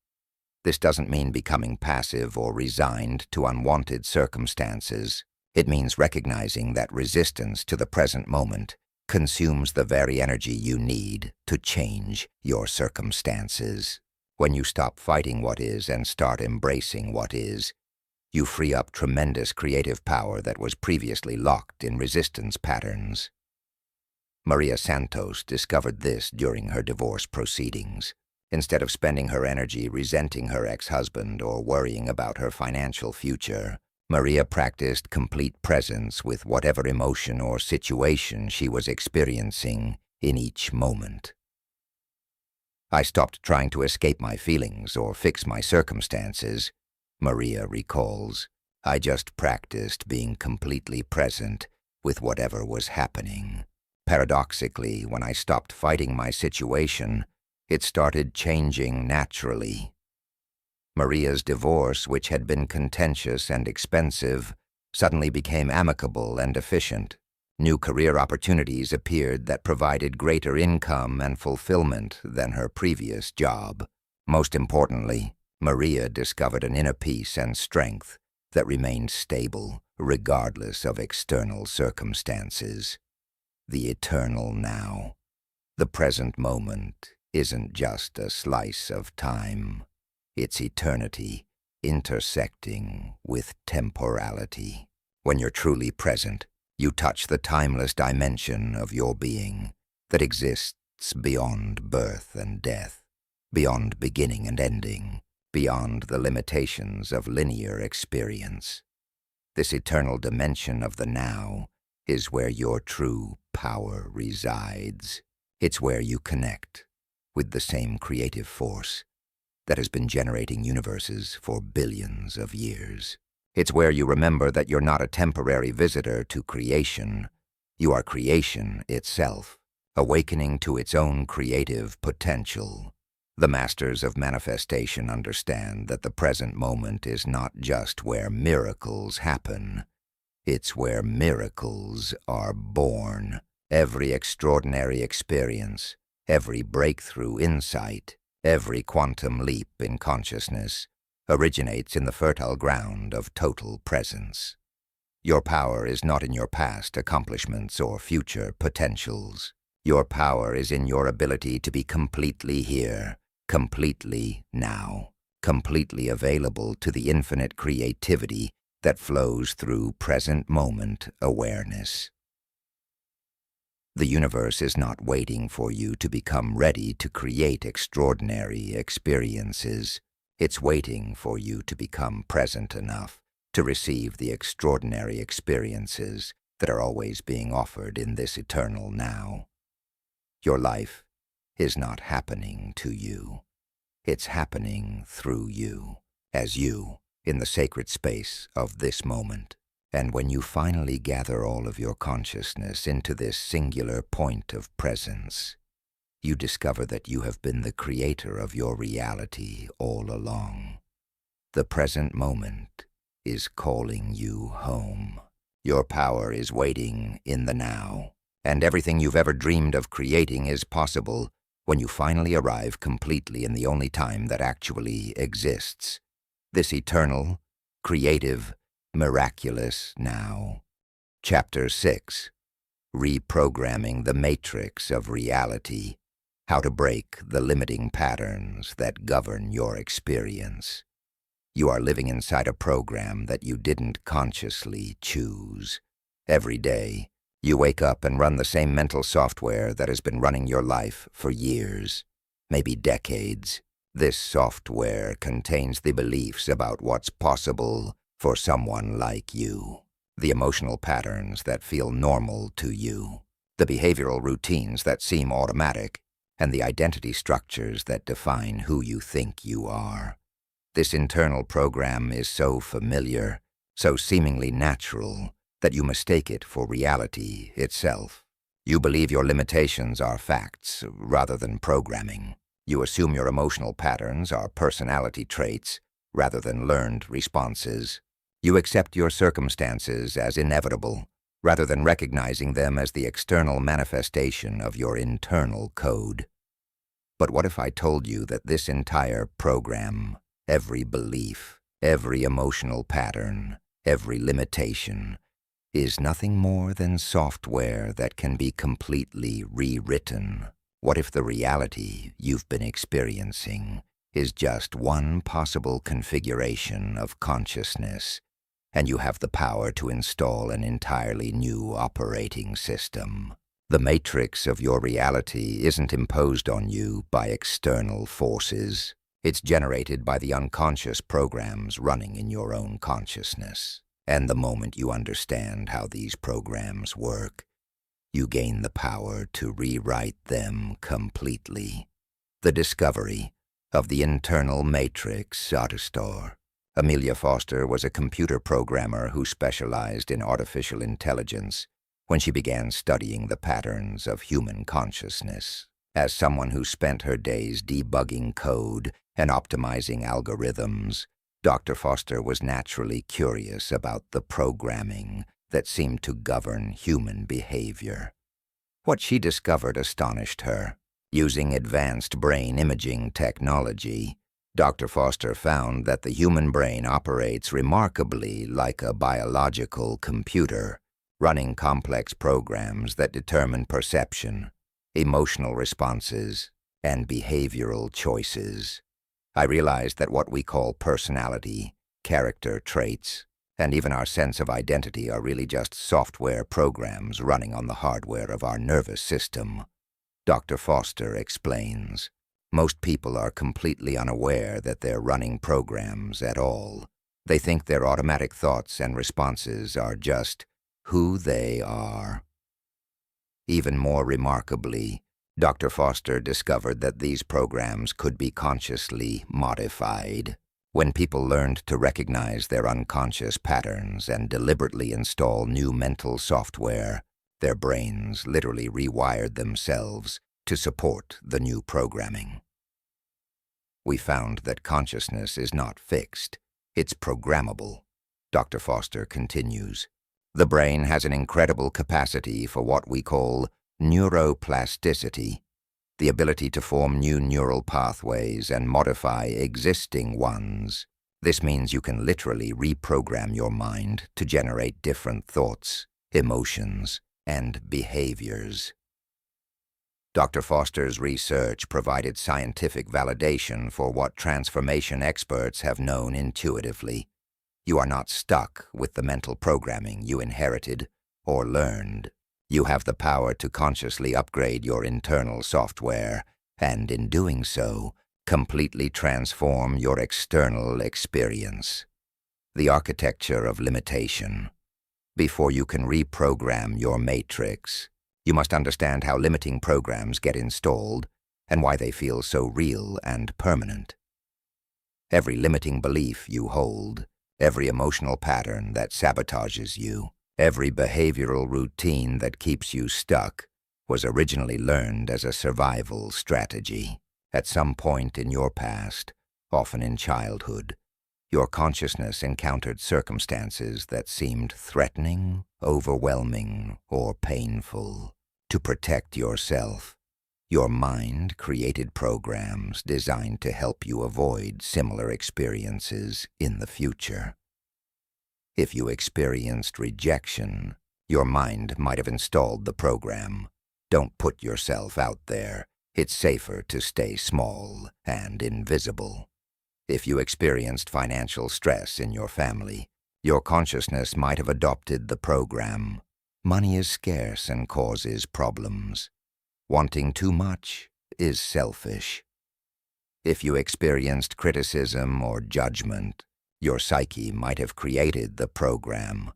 This doesn't mean becoming passive or resigned to unwanted circumstances. It means recognizing that resistance to the present moment consumes the very energy you need to change your circumstances. When you stop fighting what is and start embracing what is, you free up tremendous creative power that was previously locked in resistance patterns. Maria Santos discovered this during her divorce proceedings. Instead of spending her energy resenting her ex-husband or worrying about her financial future, Maria practiced complete presence with whatever emotion or situation she was experiencing in each moment. I stopped trying to escape my feelings or fix my circumstances, Maria recalls. I just practiced being completely present with whatever was happening. Paradoxically, when I stopped fighting my situation, it started changing naturally. Maria's divorce, which had been contentious and expensive, suddenly became amicable and efficient. New career opportunities appeared that provided greater income and fulfillment than her previous job. Most importantly, Maria discovered an inner peace and strength that remained stable regardless of external circumstances. The eternal now. The present moment isn't just a slice of time. It's eternity intersecting with temporality. When you're truly present, you touch the timeless dimension of your being that exists beyond birth and death, beyond beginning and ending, beyond the limitations of linear experience. This eternal dimension of the now is where your true power resides. It's where you connect with the same creative force that has been generating universes for billions of years. It's where you remember that you're not a temporary visitor to creation. You are creation itself, awakening to its own creative potential. The masters of manifestation understand that the present moment is not just where miracles happen. It's where miracles are born. Every extraordinary experience, every breakthrough insight, every quantum leap in consciousness originates in the fertile ground of total presence. Your power is not in your past accomplishments or future potentials. Your power is in your ability to be completely here, completely now, completely available to the infinite creativity that flows through present moment awareness. The universe is not waiting for you to become ready to create extraordinary experiences. It's waiting for you to become present enough to receive the extraordinary experiences that are always being offered in this eternal now. Your life is not happening to you. It's happening through you, as you, in the sacred space of this moment. And when you finally gather all of your consciousness into this singular point of presence, you discover that you have been the creator of your reality all along. The present moment is calling you home. Your power is waiting in the now, and everything you've ever dreamed of creating is possible when you finally arrive completely in the only time that actually exists. This eternal, creative, miraculous now. Chapter 6. Reprogramming the matrix of reality, how to break the limiting patterns that govern your experience. You are living inside a program that you didn't consciously choose. Every day, you wake up and run the same mental software that has been running your life for years, maybe decades. This software contains the beliefs about what's possible for someone like you, the emotional patterns that feel normal to you, the behavioral routines that seem automatic, and the identity structures that define who you think you are. This internal program is so familiar, so seemingly natural, that you mistake it for reality itself. You believe your limitations are facts rather than programming. You assume your emotional patterns are personality traits rather than learned responses. You accept your circumstances as inevitable rather than recognizing them as the external manifestation of your internal code. But what if I told you that this entire program, every belief, every emotional pattern, every limitation, is nothing more than software that can be completely rewritten? What if the reality you've been experiencing is just one possible configuration of consciousness, and you have the power to install an entirely new operating system? The matrix of your reality isn't imposed on you by external forces. It's generated by the unconscious programs running in your own consciousness. And the moment you understand how these programs work, you gain the power to rewrite them completely. The discovery of the internal matrix Autostor. Amelia Foster was a computer programmer who specialized in artificial intelligence when she began studying the patterns of human consciousness. As someone who spent her days debugging code and optimizing algorithms, Dr. Foster was naturally curious about the programming that seemed to govern human behavior. What she discovered astonished her. Using advanced brain imaging technology, Dr. Foster found that the human brain operates remarkably like a biological computer, running complex programs that determine perception, emotional responses, and behavioral choices. I realized that what we call personality, character traits, and even our sense of identity are really just software programs running on the hardware of our nervous system. Dr. Foster explains, most people are completely unaware that they're running programs at all. They think their automatic thoughts and responses are just who they are. Even more remarkably, Dr. Foster discovered that these programs could be consciously modified. When people learned to recognize their unconscious patterns and deliberately install new mental software, their brains literally rewired themselves to support the new programming. We found that consciousness is not fixed, it's programmable. Dr. Foster continues, the brain has an incredible capacity for what we call neuroplasticity, the ability to form new neural pathways and modify existing ones. This means you can literally reprogram your mind to generate different thoughts, emotions, and behaviors. Dr. Foster's research provided scientific validation for what transformation experts have known intuitively. You are not stuck with the mental programming you inherited or learned. You have the power to consciously upgrade your internal software and, in doing so, completely transform your external experience. The architecture of limitation. Before you can reprogram your matrix, you must understand how limiting programs get installed and why they feel so real and permanent. Every limiting belief you hold, every emotional pattern that sabotages you, every behavioral routine that keeps you stuck was originally learned as a survival strategy. At some point in your past, often in childhood, your consciousness encountered circumstances that seemed threatening, overwhelming, or painful. To protect yourself, your mind created programs designed to help you avoid similar experiences in the future. If you experienced rejection, Your mind might have installed the program. Don't put yourself out there. It's safer to stay small and invisible. If you experienced financial stress in your family, your consciousness might have adopted the program. Money is scarce and causes problems. Wanting too much is selfish. If you experienced criticism or judgment, your psyche might have created the program.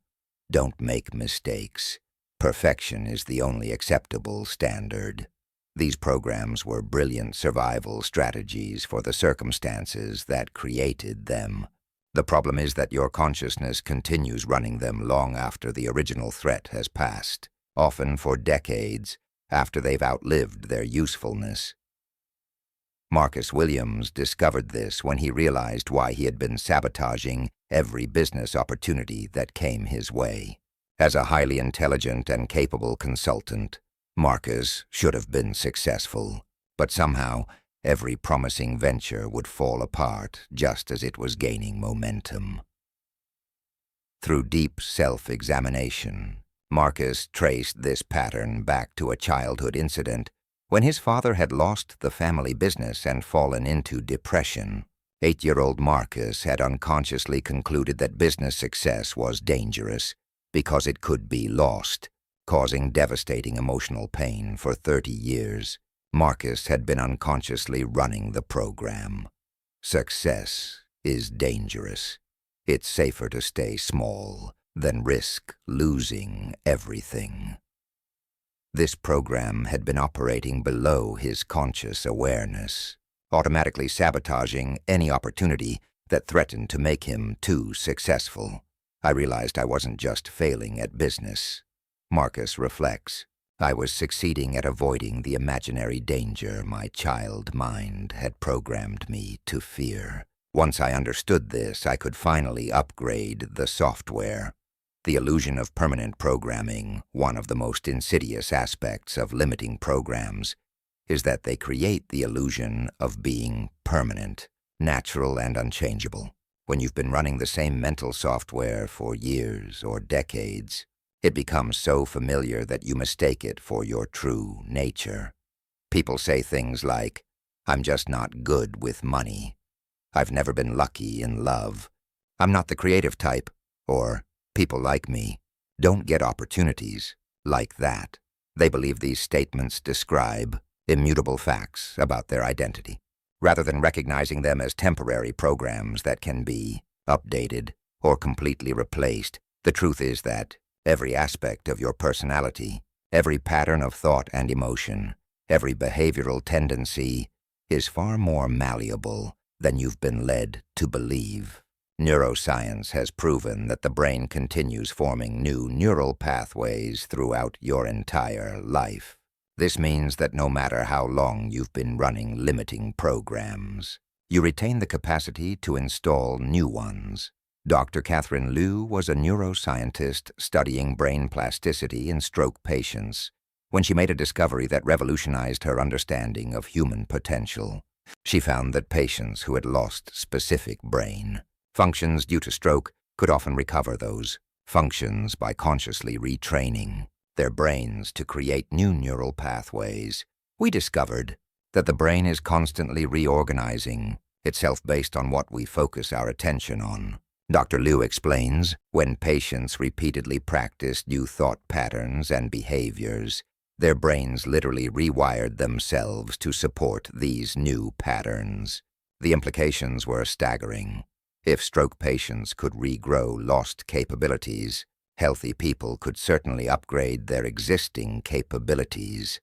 Don't make mistakes. Perfection is the only acceptable standard. These programs were brilliant survival strategies for the circumstances that created them. The problem is that your consciousness continues running them long after the original threat has passed, often for decades after they've outlived their usefulness. Marcus Williams discovered this when he realized why he had been sabotaging every business opportunity that came his way. As a highly intelligent and capable consultant, Marcus should have been successful, but somehow every promising venture would fall apart just as it was gaining momentum. Through deep self-examination, Marcus traced this pattern back to a childhood incident when his father had lost the family business and fallen into depression. 8-year-old Marcus had unconsciously concluded that business success was dangerous because it could be lost, causing devastating emotional pain for 30 years. Marcus had been unconsciously running the program. Success is dangerous. It's safer to stay small than risk losing everything. This program had been operating below his conscious awareness, automatically sabotaging any opportunity that threatened to make him too successful. I realized I wasn't just failing at business. Marcus reflects, I was succeeding at avoiding the imaginary danger my child mind had programmed me to fear. Once I understood this, I could finally upgrade the software. The illusion of permanent programming, one of the most insidious aspects of limiting programs, is that they create the illusion of being permanent, natural, and unchangeable. When you've been running the same mental software for years or decades, it becomes so familiar that you mistake it for your true nature. People say things like, I'm just not good with money. I've never been lucky in love. I'm not the creative type. Or, people like me don't get opportunities like that. They believe these statements describe immutable facts about their identity, rather than recognizing them as temporary programs that can be updated or completely replaced. The truth is that every aspect of your personality, every pattern of thought and emotion, every behavioral tendency is far more malleable than you've been led to believe. Neuroscience has proven that the brain continues forming new neural pathways throughout your entire life. This means that no matter how long you've been running limiting programs, you retain the capacity to install new ones. Dr. Catherine Liu was a neuroscientist studying brain plasticity in stroke patients when she made a discovery that revolutionized her understanding of human potential. She found that patients who had lost specific brain functions due to stroke could often recover those functions by consciously retraining their brains to create new neural pathways. We discovered that the brain is constantly reorganizing itself based on what we focus our attention on. Dr. Liu explains, when patients repeatedly practice new thought patterns and behaviors, their brains literally rewired themselves to support these new patterns. The implications were staggering. If stroke patients could regrow lost capabilities, healthy people could certainly upgrade their existing capabilities.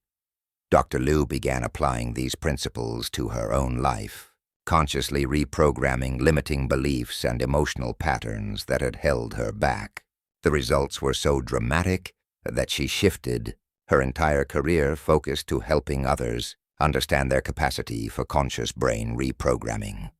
Dr. Liu began applying these principles to her own life, consciously reprogramming limiting beliefs and emotional patterns that had held her back. The results were so dramatic that she shifted her entire career focused to helping others understand their capacity for conscious brain reprogramming.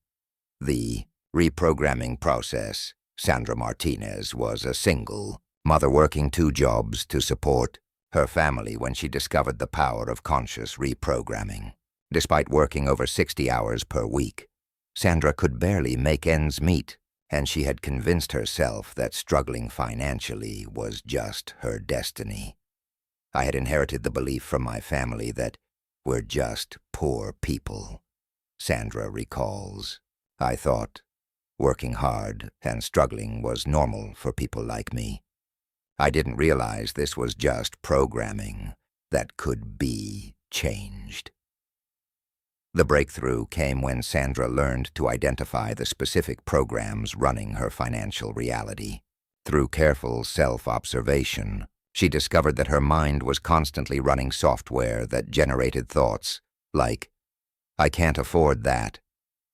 The reprogramming process. Sandra Martinez was a single mother working 2 jobs to support her family when she discovered the power of conscious reprogramming. Despite working over 60 hours per week, Sandra could barely make ends meet and she had convinced herself that struggling financially was just her destiny. I had inherited the belief from my family that we're just poor people, Sandra recalls. I thought working hard and struggling was normal for people like me. I didn't realize this was just programming that could be changed. The breakthrough came when Sandra learned to identify the specific programs running her financial reality. Through careful self-observation, she discovered that her mind was constantly running software that generated thoughts like, "I can't afford that,"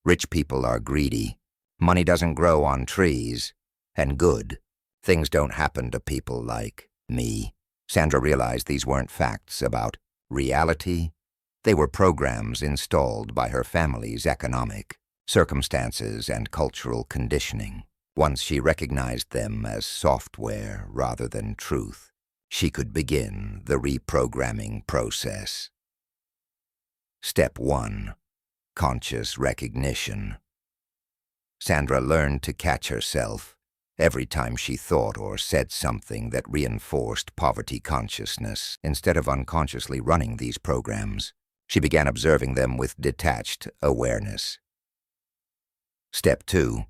"Rich people are greedy," "Money doesn't grow on trees," and "Good, things don't happen to people like me." Sandra realized these weren't facts about reality. They were programs installed by her family's economic circumstances and cultural conditioning. Once she recognized them as software rather than truth, she could begin the reprogramming process. Step 1. Conscious recognition. Sandra learned to catch herself every time she thought or said something that reinforced poverty consciousness. Instead of unconsciously running these programs, she began observing them with detached awareness. Step 2.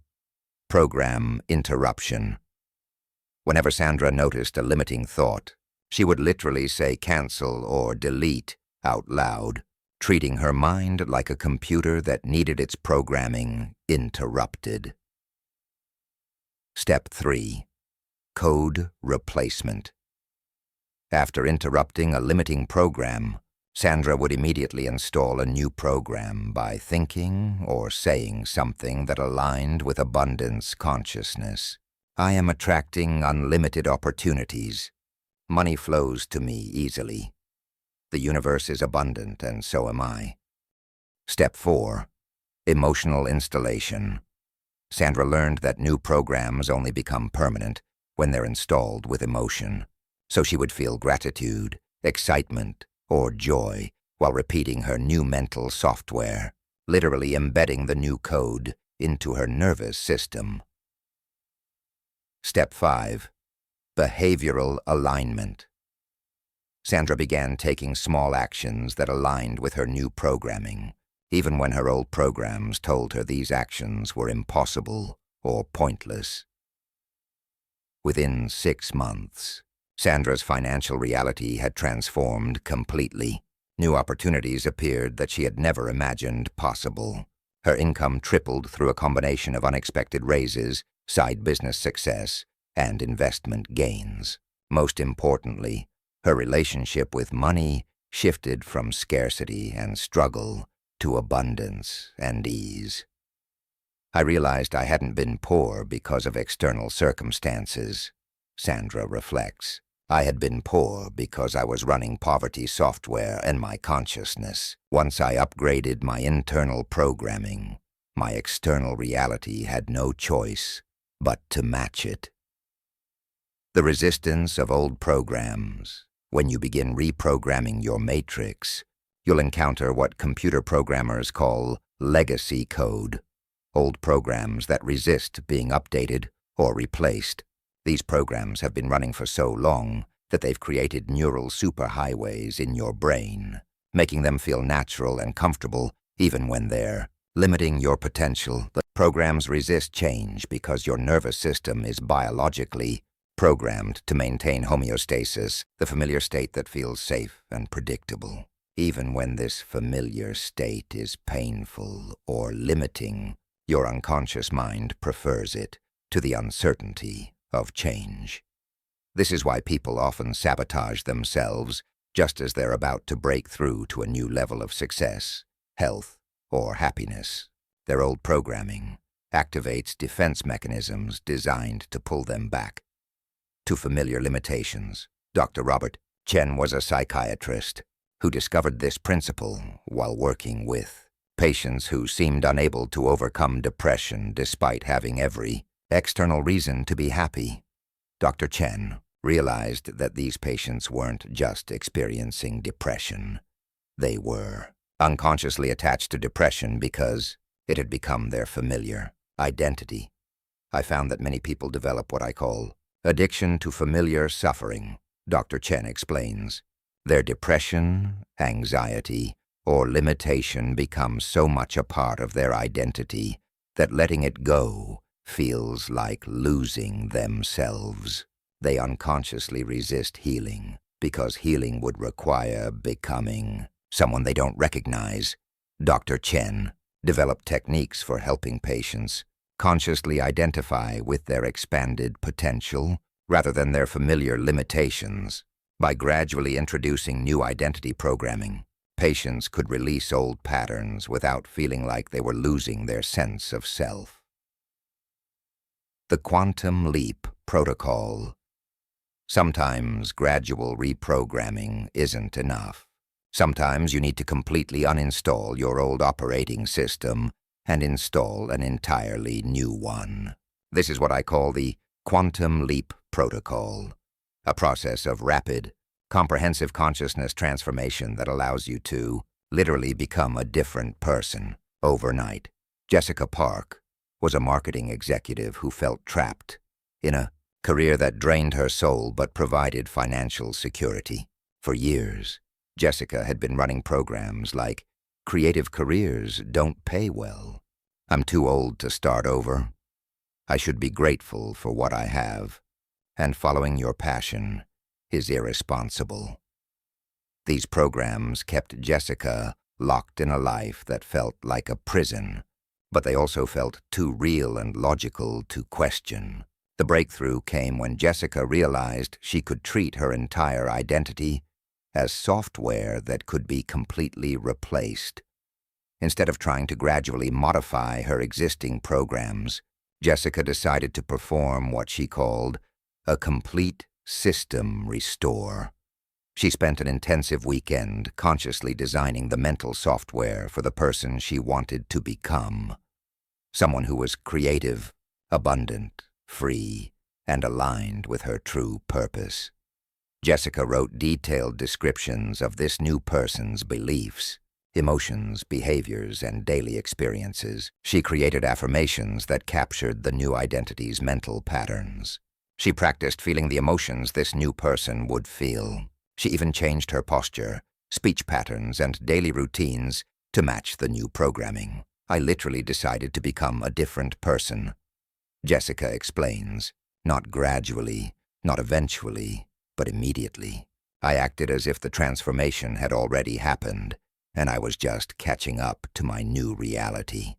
Program interruption. Whenever Sandra noticed a limiting thought, she would literally say cancel or delete out loud, treating her mind like a computer that needed its programming interrupted. Step 3. Code replacement. After interrupting a limiting program, Sandra would immediately install a new program by thinking or saying something that aligned with abundance consciousness. "I am attracting unlimited opportunities. Money flows to me easily. The universe is abundant, and so am I." Step 4. Emotional installation. Sandra learned that new programs only become permanent when they're installed with emotion, so she would feel gratitude, excitement, or joy while repeating her new mental software, literally embedding the new code into her nervous system. Step 5. Behavioral alignment. Sandra began taking small actions that aligned with her new programming, even when her old programs told her these actions were impossible or pointless. Within 6 months, Sandra's financial reality had transformed completely. New opportunities appeared that she had never imagined possible. Her income tripled through a combination of unexpected raises, side business success, and investment gains. Most importantly, her relationship with money shifted from scarcity and struggle to abundance and ease. "I realized I hadn't been poor because of external circumstances," Sandra reflects. "I had been poor because I was running poverty software in my consciousness. Once I upgraded my internal programming, my external reality had no choice but to match it." The resistance of old programs. When you begin reprogramming your matrix, you'll encounter what computer programmers call legacy code, old programs that resist being updated or replaced. These programs have been running for so long that they've created neural superhighways in your brain, making them feel natural and comfortable even when they're limiting your potential. The programs resist change because your nervous system is biologically programmed to maintain homeostasis, the familiar state that feels safe and predictable. Even when this familiar state is painful or limiting, your unconscious mind prefers it to the uncertainty of change. This is why people often sabotage themselves just as they're about to break through to a new level of success, health, or happiness. Their old programming activates defense mechanisms designed to pull them back to familiar limitations. Dr. Robert Chen was a psychiatrist who discovered this principle while working with patients who seemed unable to overcome depression despite having every external reason to be happy. Dr. Chen realized that these patients weren't just experiencing depression. They were unconsciously attached to depression because it had become their familiar identity. I found that many people develop what I call addiction to familiar suffering, Dr. Chen explains. Their depression, anxiety, or limitation becomes so much a part of their identity that letting it go feels like losing themselves. They unconsciously resist healing because healing would require becoming someone they don't recognize. Dr. Chen developed techniques for helping patients consciously identify with their expanded potential rather than their familiar limitations. By gradually introducing new identity programming, patients could release old patterns without feeling like they were losing their sense of self. The Quantum Leap Protocol. Sometimes gradual reprogramming isn't enough. Sometimes you need to completely uninstall your old operating system and install an entirely new one. This is what I call the Quantum Leap Protocol, a process of rapid, comprehensive consciousness transformation that allows you to literally become a different person overnight. Jessica Park was a marketing executive who felt trapped in a career that drained her soul but provided financial security. For years, Jessica had been running programs like "Creative careers don't pay well. I'm too old to start over. I should be grateful for what I have. And following your passion is irresponsible." These programs kept Jessica locked in a life that felt like a prison, but they also felt too real and logical to question. The breakthrough came when Jessica realized she could treat her entire identity as software that could be completely replaced. Instead of trying to gradually modify her existing programs, Jessica decided to perform what she called a complete system restore. She spent an intensive weekend consciously designing the mental software for the person she wanted to become. Someone who was creative, abundant, free, and aligned with her true purpose. Jessica wrote detailed descriptions of this new person's beliefs, emotions, behaviors, and daily experiences. She created affirmations that captured the new identity's mental patterns. She practiced feeling the emotions this new person would feel. She even changed her posture, speech patterns, and daily routines to match the new programming. "I literally decided to become a different person," Jessica explains. "Not gradually, not eventually, but immediately. I acted as if the transformation had already happened, and I was just catching up to my new reality."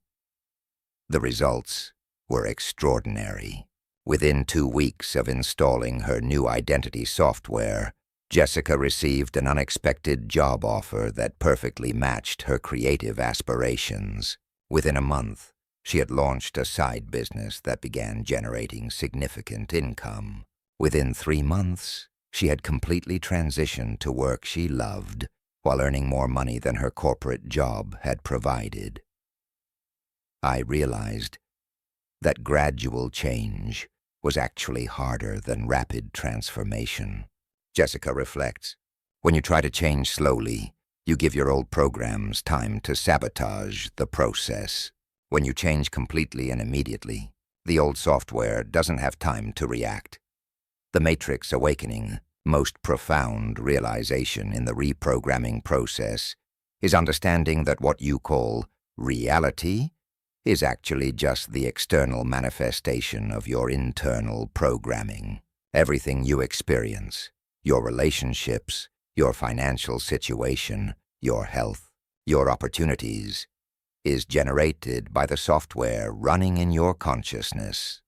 The results were extraordinary. Within 2 weeks of installing her new identity software, Jessica received an unexpected job offer that perfectly matched her creative aspirations. Within a month, she had launched a side business that began generating significant income. Within 3 months, she had completely transitioned to work she loved while earning more money than her corporate job had provided. I realized that gradual change was actually harder than rapid transformation. Jessica reflects, "When you try to change slowly, you give your old programs time to sabotage the process. When you change completely and immediately, the old software doesn't have time to react." The Matrix Awakening, most profound realization in the reprogramming process, is understanding that what you call reality is actually just the external manifestation of your internal programming. Everything you experience, your relationships, your financial situation, your health, your opportunities, is generated by the software running in your consciousness.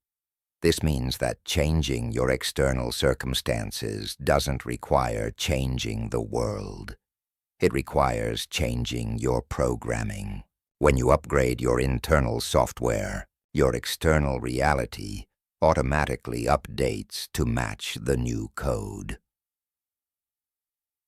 This means that changing your external circumstances doesn't require changing the world. It requires changing your programming. When you upgrade your internal software, your external reality automatically updates to match the new code.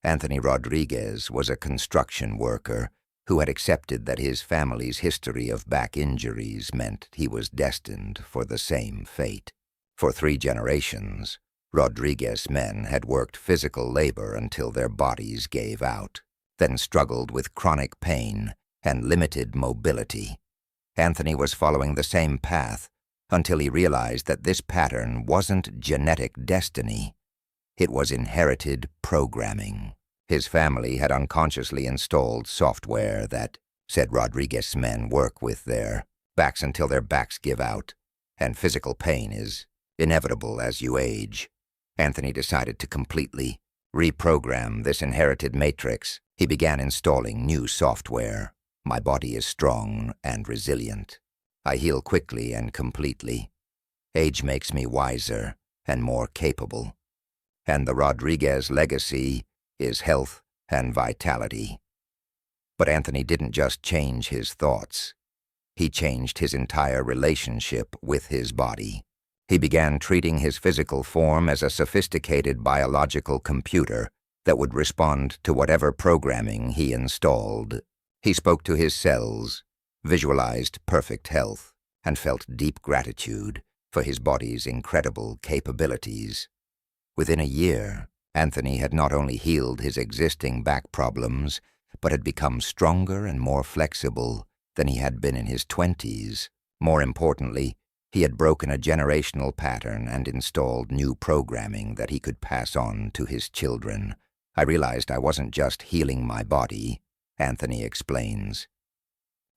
Anthony Rodriguez was a construction worker who had accepted that his family's history of back injuries meant he was destined for the same fate. For 3 generations, Rodriguez men had worked physical labor until their bodies gave out, then struggled with chronic pain and limited mobility. Anthony was following the same path until he realized that this pattern wasn't genetic destiny. It was inherited programming. His family had unconsciously installed software that, said Rodriguez, men work with their backs until their backs give out, and physical pain is inevitable as you age. Anthony decided to completely reprogram this inherited matrix. He began installing new software. My body is strong and resilient. I heal quickly and completely. Age makes me wiser and more capable. And the Rodriguez legacy is health and vitality. But Anthony didn't just change his thoughts. He changed his entire relationship with his body. He began treating his physical form as a sophisticated biological computer that would respond to whatever programming he installed. He spoke to his cells, visualized perfect health, and felt deep gratitude for his body's incredible capabilities. Within a year, Anthony had not only healed his existing back problems, but had become stronger and more flexible than he had been in his 20s. More importantly, he had broken a generational pattern and installed new programming that he could pass on to his children. I realized I wasn't just healing my body, Anthony explains.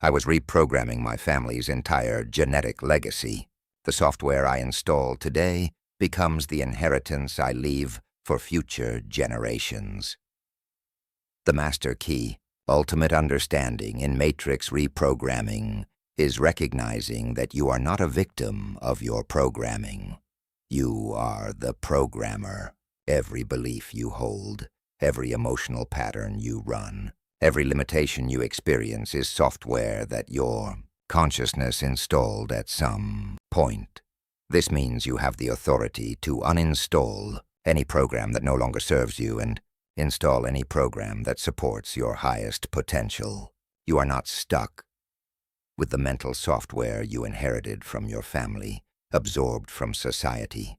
I was reprogramming my family's entire genetic legacy. The software I install today becomes the inheritance I leave for future generations. The master key, ultimate understanding in matrix reprogramming, is recognizing that you are not a victim of your programming. You are the programmer. Every belief you hold, every emotional pattern you run, every limitation you experience is software that your consciousness installed at some point. This means you have the authority to uninstall any program that no longer serves you and install any program that supports your highest potential. You are not stuck with the mental software you inherited from your family, absorbed from society,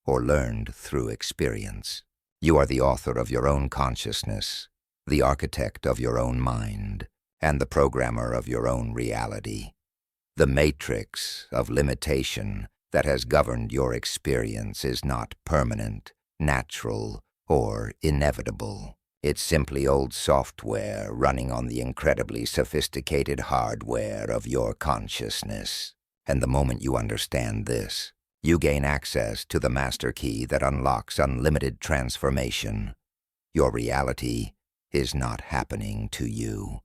or learned through experience. You are the author of your own consciousness, the architect of your own mind, and the programmer of your own reality. The matrix of limitation that has governed your experience is not permanent, natural, or inevitable. It's simply old software running on the incredibly sophisticated hardware of your consciousness. And the moment you understand this, you gain access to the master key that unlocks unlimited transformation. Your reality is not happening to you.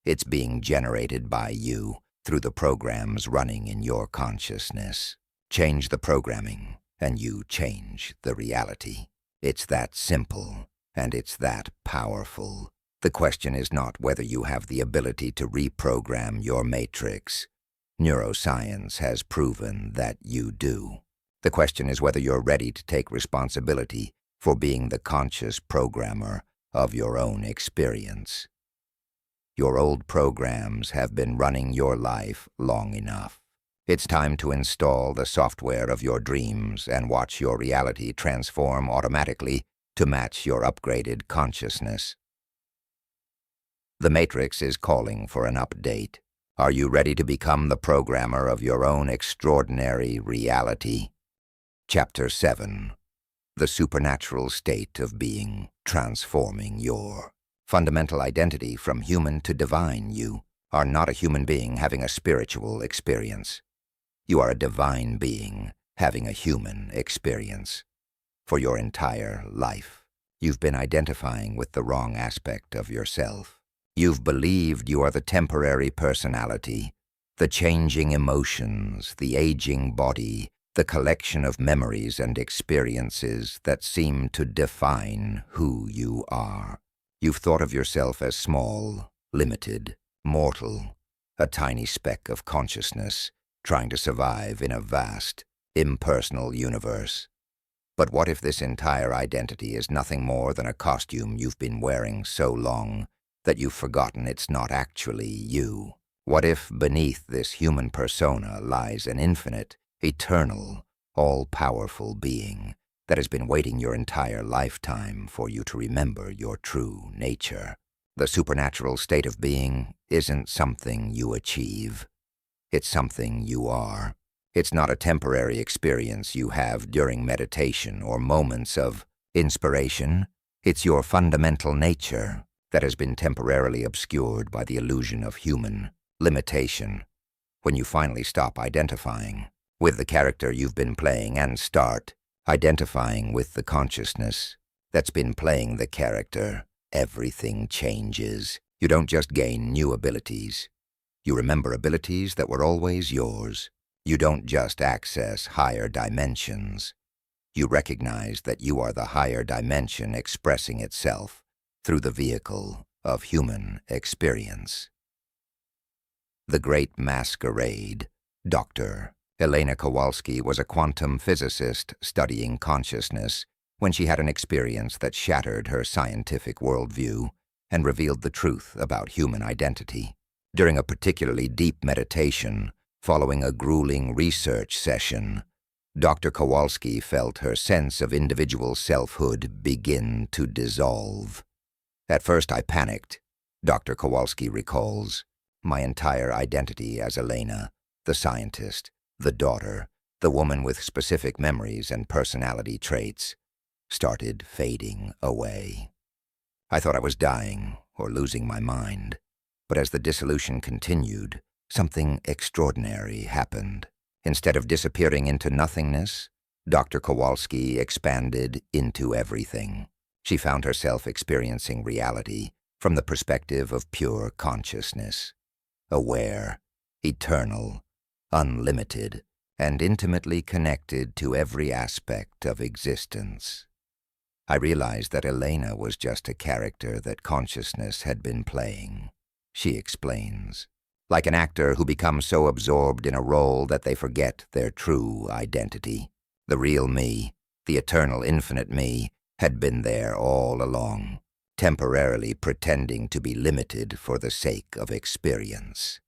It's being generated by you through the programs running in your consciousness. Change the programming, and you change the reality. It's that simple, and it's that powerful. The question is not whether you have the ability to reprogram your matrix. Neuroscience has proven that you do. The question is whether you're ready to take responsibility for being the conscious programmer of your own experience. Your old programs have been running your life long enough. It's time to install the software of your dreams and watch your reality transform automatically to match your upgraded consciousness. The Matrix is calling for an update. Are you ready to become the programmer of your own extraordinary reality? Chapter 7. The Supernatural State of Being, Transforming Your Fundamental Identity from Human to Divine. You are not a human being having a spiritual experience. You are a divine being having a human experience. For your entire life, you've been identifying with the wrong aspect of yourself. You've believed you are the temporary personality, the changing emotions, the aging body, the collection of memories and experiences that seem to define who you are. You've thought of yourself as small, limited, mortal, a tiny speck of consciousness trying to survive in a vast, impersonal universe. But what if this entire identity is nothing more than a costume you've been wearing so long that you've forgotten it's not actually you? What if beneath this human persona lies an infinite, eternal, all-powerful being that has been waiting your entire lifetime for you to remember your true nature? The supernatural state of being isn't something you achieve. It's something you are. It's not a temporary experience you have during meditation or moments of inspiration. It's your fundamental nature that has been temporarily obscured by the illusion of human limitation. When you finally stop identifying with the character you've been playing and start identifying with the consciousness that's been playing the character, everything changes. You don't just gain new abilities. You remember abilities that were always yours. You don't just access higher dimensions. You recognize that you are the higher dimension expressing itself through the vehicle of human experience. The Great Masquerade. Dr. Elena Kowalski was a quantum physicist studying consciousness when she had an experience that shattered her scientific worldview and revealed the truth about human identity. During a particularly deep meditation, following a grueling research session, Dr. Kowalski felt her sense of individual selfhood begin to dissolve. At first I panicked, Dr. Kowalski recalls. My entire identity as Elena, the scientist, the daughter, the woman with specific memories and personality traits, started fading away. I thought I was dying or losing my mind, but as the dissolution continued, something extraordinary happened. Instead of disappearing into nothingness, Dr. Kowalski expanded into everything. She found herself experiencing reality from the perspective of pure consciousness, aware, eternal, unlimited, and intimately connected to every aspect of existence. I realized that Elena was just a character that consciousness had been playing, she explains. Like an actor who becomes so absorbed in a role that they forget their true identity. The real me, the eternal infinite me, had been there all along, temporarily pretending to be limited for the sake of experience.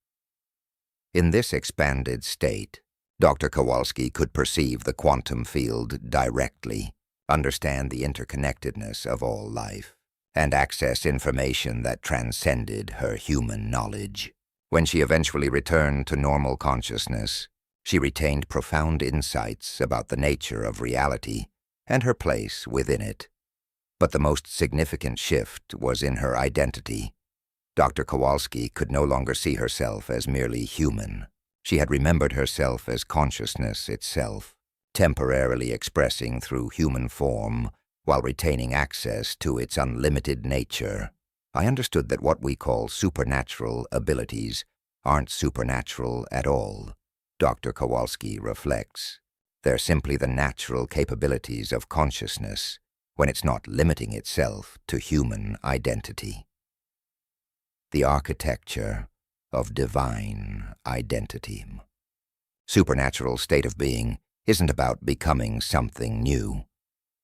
In this expanded state, Dr. Kowalski could perceive the quantum field directly, understand the interconnectedness of all life, and access information that transcended her human knowledge. When she eventually returned to normal consciousness, she retained profound insights about the nature of reality and her place within it. But the most significant shift was in her identity. Dr. Kowalski could no longer see herself as merely human. She had remembered herself as consciousness itself, temporarily expressing through human form while retaining access to its unlimited nature. I understood that what we call supernatural abilities aren't supernatural at all, Dr. Kowalski reflects. They're simply the natural capabilities of consciousness when it's not limiting itself to human identity. The architecture of divine identity. Supernatural state of being isn't about becoming something new.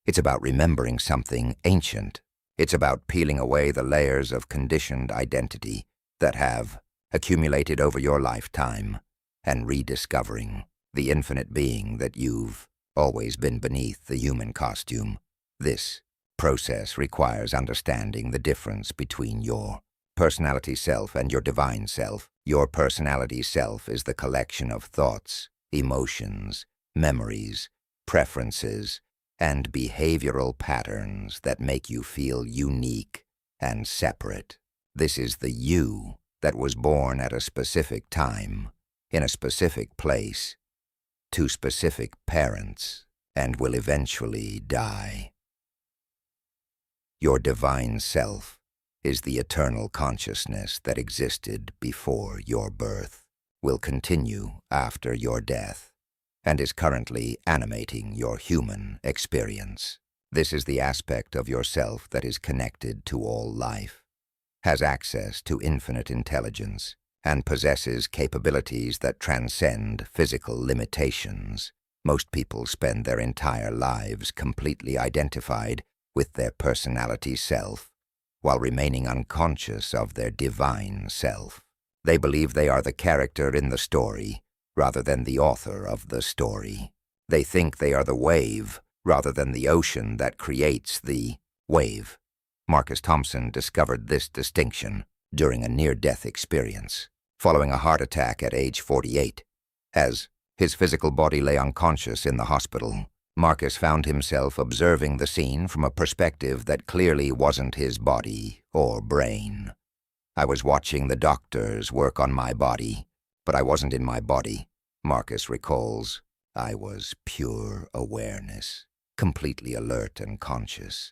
It's about remembering something ancient. It's about peeling away the layers of conditioned identity that have accumulated over your lifetime and rediscovering the infinite being that you've always been beneath the human costume. This process requires understanding the difference between your personality self and your divine self. Your personality self is the collection of thoughts, emotions, memories, preferences, and behavioral patterns that make you feel unique and separate. This is the you that was born at a specific time, in a specific place, to specific parents, and will eventually die. Your divine self is the eternal consciousness that existed before your birth, will continue after your death, and is currently animating your human experience. This is the aspect of yourself that is connected to all life, has access to infinite intelligence, and possesses capabilities that transcend physical limitations. Most people spend their entire lives completely identified with their personality self, while remaining unconscious of their divine self. They believe they are the character in the story, rather than the author of the story. They think they are the wave, rather than the ocean that creates the wave. Marcus Thompson discovered this distinction during a near-death experience, following a heart attack at age 48. As His physical body lay unconscious in the hospital. Marcus found himself observing the scene from a perspective that clearly wasn't his body or brain. I was watching the doctors work on my body, but I wasn't in my body, Marcus recalls. I was pure awareness, completely alert and conscious,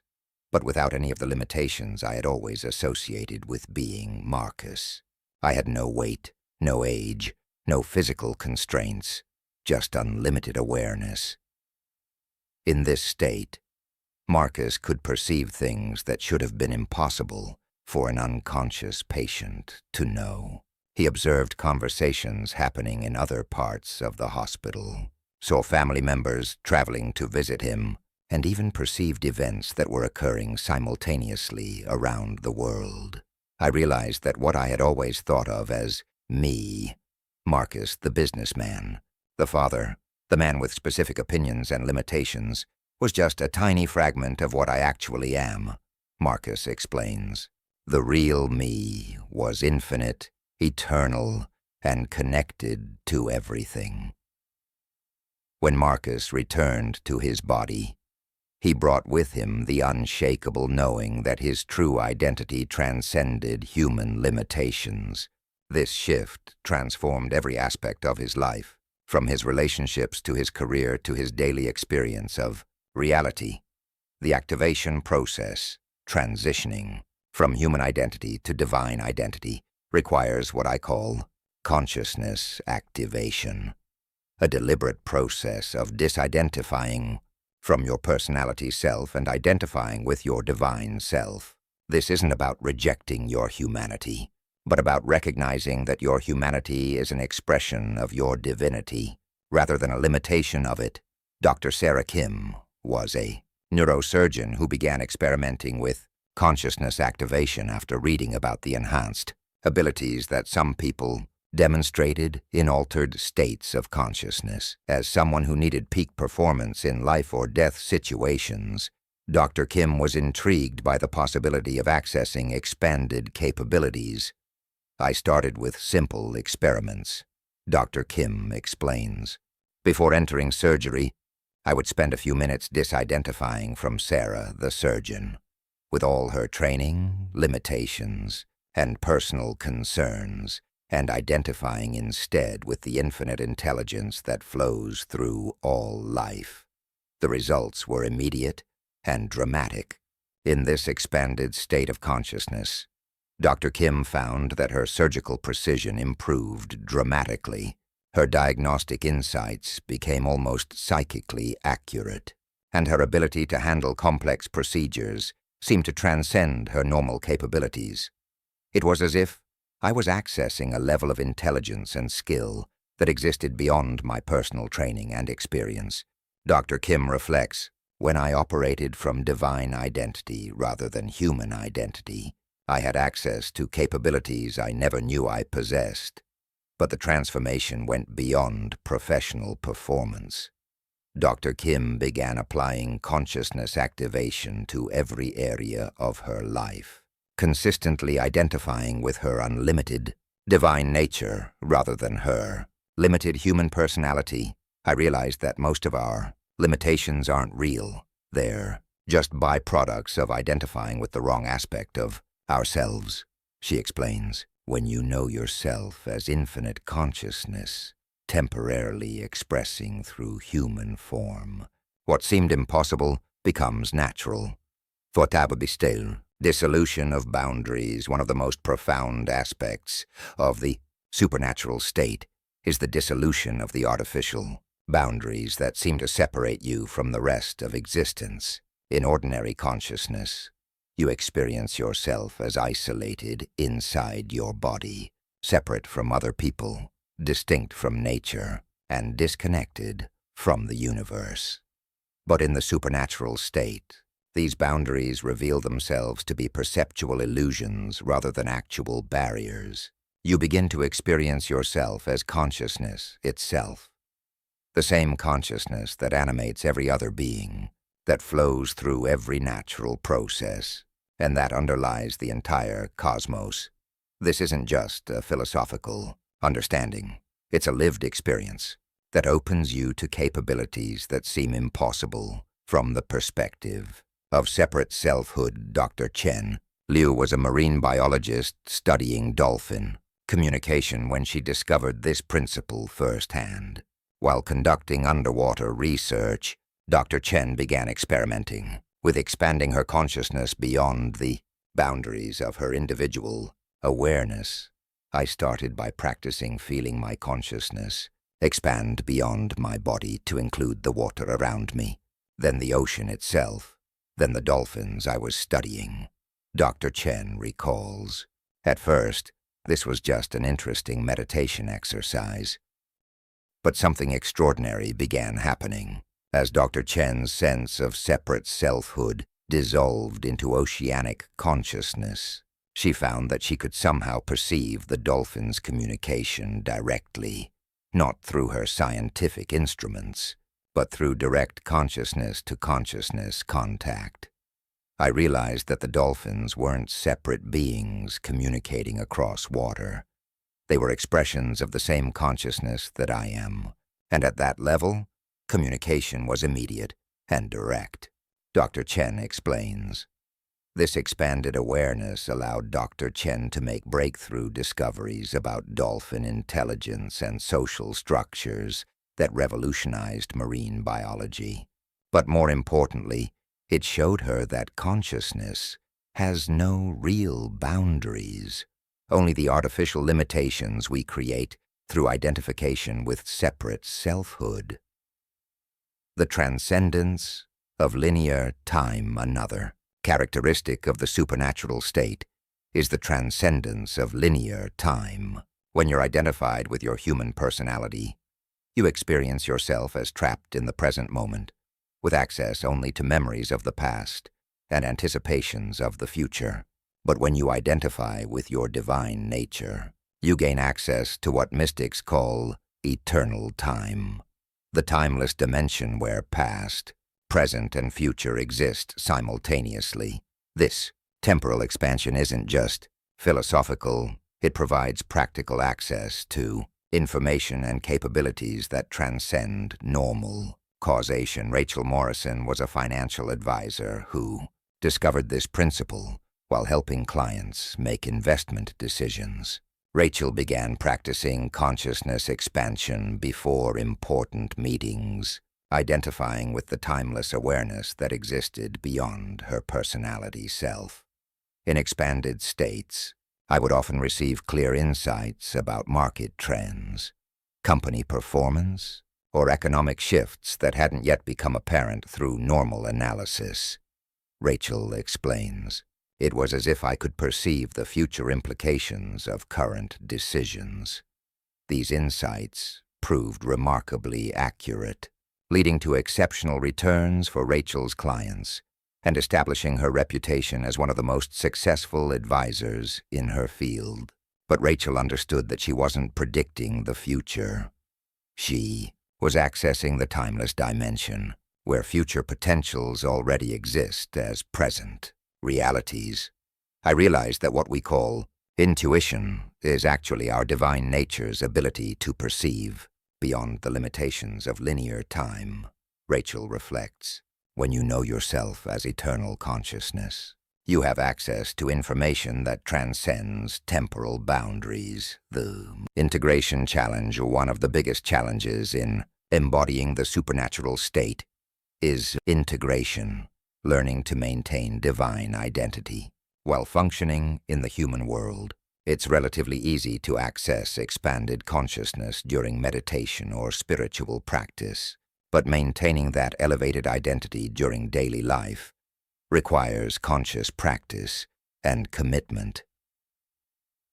but without any of the limitations I had always associated with being Marcus. I had no weight, no age, no physical constraints, just unlimited awareness. In this state, Marcus could perceive things that should have been impossible for an unconscious patient to know. He observed conversations happening in other parts of the hospital, saw family members traveling to visit him, and even perceived events that were occurring simultaneously around the world. I realized that what I had always thought of as me, Marcus the businessman, the father, the man with specific opinions and limitations, was just a tiny fragment of what I actually am, Marcus explains. The real me was infinite, eternal, and connected to everything. When Marcus returned to his body, he brought with him the unshakable knowing that his true identity transcended human limitations. This shift transformed every aspect of his life, from his relationships to his career to his daily experience of reality. The activation process, transitioning from human identity to divine identity, requires what I call consciousness activation, a deliberate process of disidentifying from your personality self and identifying with your divine self. This isn't about rejecting your humanity, but about recognizing that your humanity is an expression of your divinity, rather than a limitation of it. Dr. Sarah Kim was a neurosurgeon who began experimenting with consciousness activation after reading about the enhanced abilities that some people demonstrated in altered states of consciousness. As someone who needed peak performance in life or death situations, Dr. Kim was intrigued by the possibility of accessing expanded capabilities. I started with simple experiments, Dr. Kim explains. Before entering surgery, I would spend a few minutes disidentifying from Sarah, the surgeon. With all her training, limitations, and personal concerns, and identifying instead with the infinite intelligence that flows through all life. The results were immediate and dramatic. In this expanded state of consciousness, Dr. Kim found that her surgical precision improved dramatically. Her diagnostic insights became almost psychically accurate, and her ability to handle complex procedures seemed to transcend her normal capabilities. It was as if I was accessing a level of intelligence and skill that existed beyond my personal training and experience. Dr. Kim reflects, when I operated from divine identity rather than human identity, I had access to capabilities I never knew I possessed. But the transformation went beyond professional performance. Dr. Kim began applying consciousness activation to every area of her life, consistently identifying with her unlimited, divine nature rather than her limited human personality. I realized that most of our limitations aren't real. They're just byproducts of identifying with the wrong aspect of ourselves, she explains. When you know yourself as infinite consciousness, temporarily expressing through human form, what seemed impossible becomes natural. Dissolution of boundaries, one of the most profound aspects of the supernatural state, is the dissolution of the artificial boundaries that seem to separate you from the rest of existence. In ordinary consciousness, you experience yourself as isolated inside your body, separate from other people, distinct from nature, and disconnected from the universe. But in the supernatural state, these boundaries reveal themselves to be perceptual illusions rather than actual barriers. You begin to experience yourself as consciousness itself, the same consciousness that animates every other being, that flows through every natural process, and that underlies the entire cosmos. This isn't just a philosophical understanding. It's a lived experience, that opens you to capabilities that seem impossible from the perspective of separate selfhood. Dr. Chen Liu was a marine biologist studying dolphin communication when she discovered this principle firsthand. While conducting underwater research, Dr. Chen began experimenting with expanding her consciousness beyond the boundaries of her individual awareness. I started by practicing feeling my consciousness expand beyond my body to include the water around me, then the ocean itself, then the dolphins I was studying. Dr. Chen recalls, "At first, this was just an interesting meditation exercise. But something extraordinary began happening as Dr. Chen's sense of separate selfhood dissolved into oceanic consciousness. She found that she could somehow perceive the dolphins' communication directly, not through her scientific instruments, but through direct consciousness-to-consciousness contact. I realized that the dolphins weren't separate beings communicating across water. They were expressions of the same consciousness that I am, and at that level, communication was immediate and direct." Dr. Chen explains. This expanded awareness allowed Dr. Chen to make breakthrough discoveries about dolphin intelligence and social structures that revolutionized marine biology. But more importantly, it showed her that consciousness has no real boundaries, only the artificial limitations we create through identification with separate selfhood. The transcendence of linear time. Another characteristic of the supernatural state is the transcendence of linear time. When you're identified with your human personality, you experience yourself as trapped in the present moment, with access only to memories of the past and anticipations of the future. But when you identify with your divine nature, you gain access to what mystics call eternal time, the timeless dimension where past, present, and future exist simultaneously. This temporal expansion isn't just philosophical, it provides practical access to information and capabilities that transcend normal causation. Rachel Morrison was a financial advisor who discovered this principle while helping clients make investment decisions. Rachel began practicing consciousness expansion before important meetings, identifying with the timeless awareness that existed beyond her personality self. In expanded states, I would often receive clear insights about market trends, company performance, or economic shifts that hadn't yet become apparent through normal analysis. Rachel explains, "It was as if I could perceive the future implications of current decisions." These insights proved remarkably accurate, leading to exceptional returns for Rachel's clients and establishing her reputation as one of the most successful advisors in her field. But Rachel understood that she wasn't predicting the future. She was accessing the timeless dimension, where future potentials already exist as present realities. I realized that what we call intuition is actually our divine nature's ability to perceive beyond the limitations of linear time. Rachel reflects, "When you know yourself as eternal consciousness, you have access to information that transcends temporal boundaries." The integration challenge, one of the biggest challenges in embodying the supernatural state, is integration, learning to maintain divine identity while functioning in the human world. It's relatively easy to access expanded consciousness during meditation or spiritual practice, but maintaining that elevated identity during daily life requires conscious practice and commitment.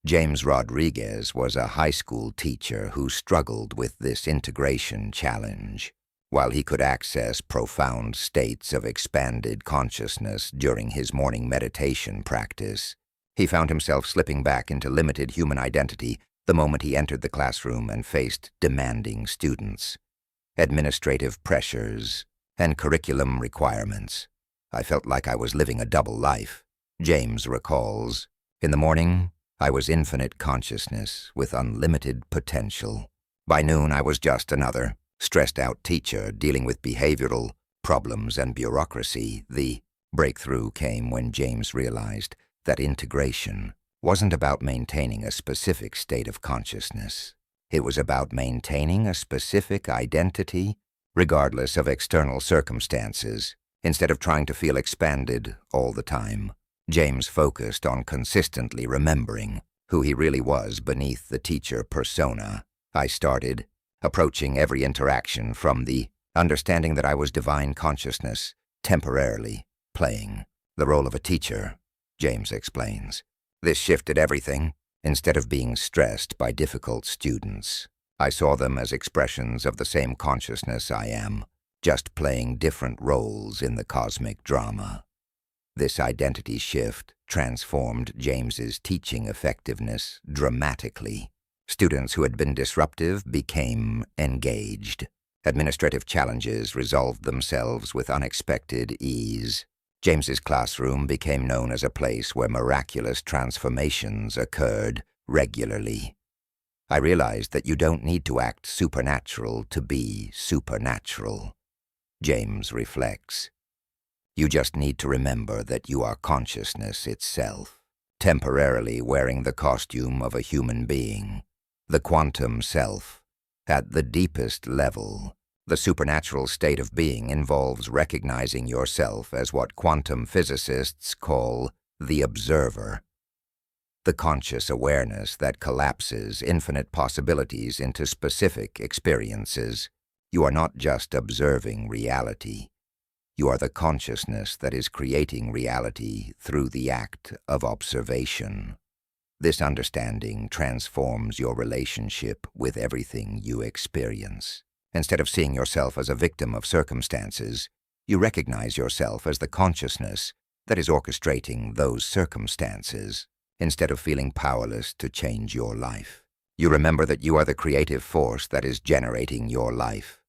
James Rodriguez was a high school teacher who struggled with this integration challenge. While he could access profound states of expanded consciousness during his morning meditation practice, he found himself slipping back into limited human identity the moment he entered the classroom and faced demanding students, administrative pressures, and curriculum requirements. "I felt like I was living a double life," James recalls. "In the morning, I was infinite consciousness with unlimited potential. By noon, I was just another stressed-out teacher dealing with behavioral problems and bureaucracy. The breakthrough came when James realized that integration wasn't about maintaining a specific state of consciousness. It was about maintaining a specific identity regardless of external circumstances. Instead of trying to feel expanded all the time, James focused on consistently remembering who he really was beneath the teacher persona. I started approaching every interaction from the understanding that I was divine consciousness, temporarily playing the role of a teacher, James explains. This shifted everything. Instead of being stressed by difficult students, I saw them as expressions of the same consciousness I am, just playing different roles in the cosmic drama. This identity shift transformed James's teaching effectiveness dramatically. Students who had been disruptive became engaged. Administrative challenges resolved themselves with unexpected ease. James's classroom became known as a place where miraculous transformations occurred regularly. I realized that you don't need to act supernatural to be supernatural, James reflects. You just need to remember that you are consciousness itself, temporarily wearing the costume of a human being, the quantum self. At the deepest level, the supernatural state of being involves recognizing yourself as what quantum physicists call the observer, the conscious awareness that collapses infinite possibilities into specific experiences. You are not just observing reality. You are the consciousness that is creating reality through the act of observation. This understanding transforms your relationship with everything you experience. Instead of seeing yourself as a victim of circumstances, you recognize yourself as the consciousness that is orchestrating those circumstances. Instead of feeling powerless to change your life, you remember that you are the creative force that is generating your life.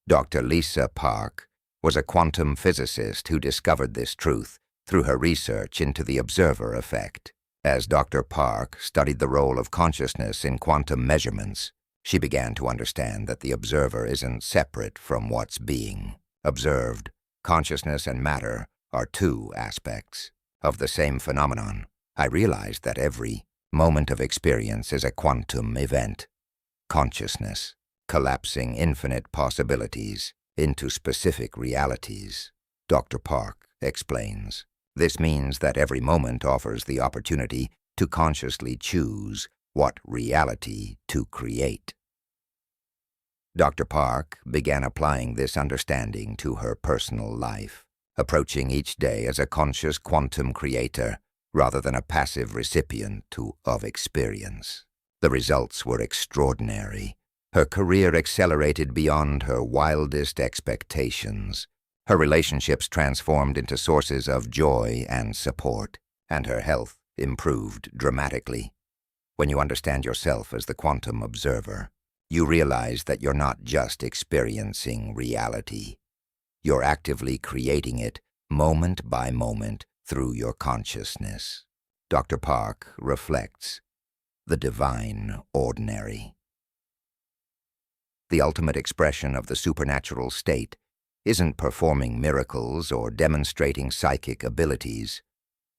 Dr. Lisa Park was a quantum physicist who discovered this truth through her research into the observer effect. As Dr. Park studied the role of consciousness in quantum measurements, she began to understand that the observer isn't separate from what's being observed. Consciousness and matter are two aspects of the same phenomenon. I realized that every moment of experience is a quantum event. Consciousness, collapsing infinite possibilities into specific realities. Dr. Park explains. This means that every moment offers the opportunity to consciously choose what reality to create. Dr. Park began applying this understanding to her personal life, approaching each day as a conscious quantum creator rather than a passive recipient of experience. The results were extraordinary. Her career accelerated beyond her wildest expectations. Her relationships transformed into sources of joy and support, and her health improved dramatically. When you understand yourself as the quantum observer, you realize that you're not just experiencing reality. You're actively creating it moment by moment through your consciousness. Dr. Park reflects the divine ordinary. The ultimate expression of the supernatural state isn't performing miracles or demonstrating psychic abilities.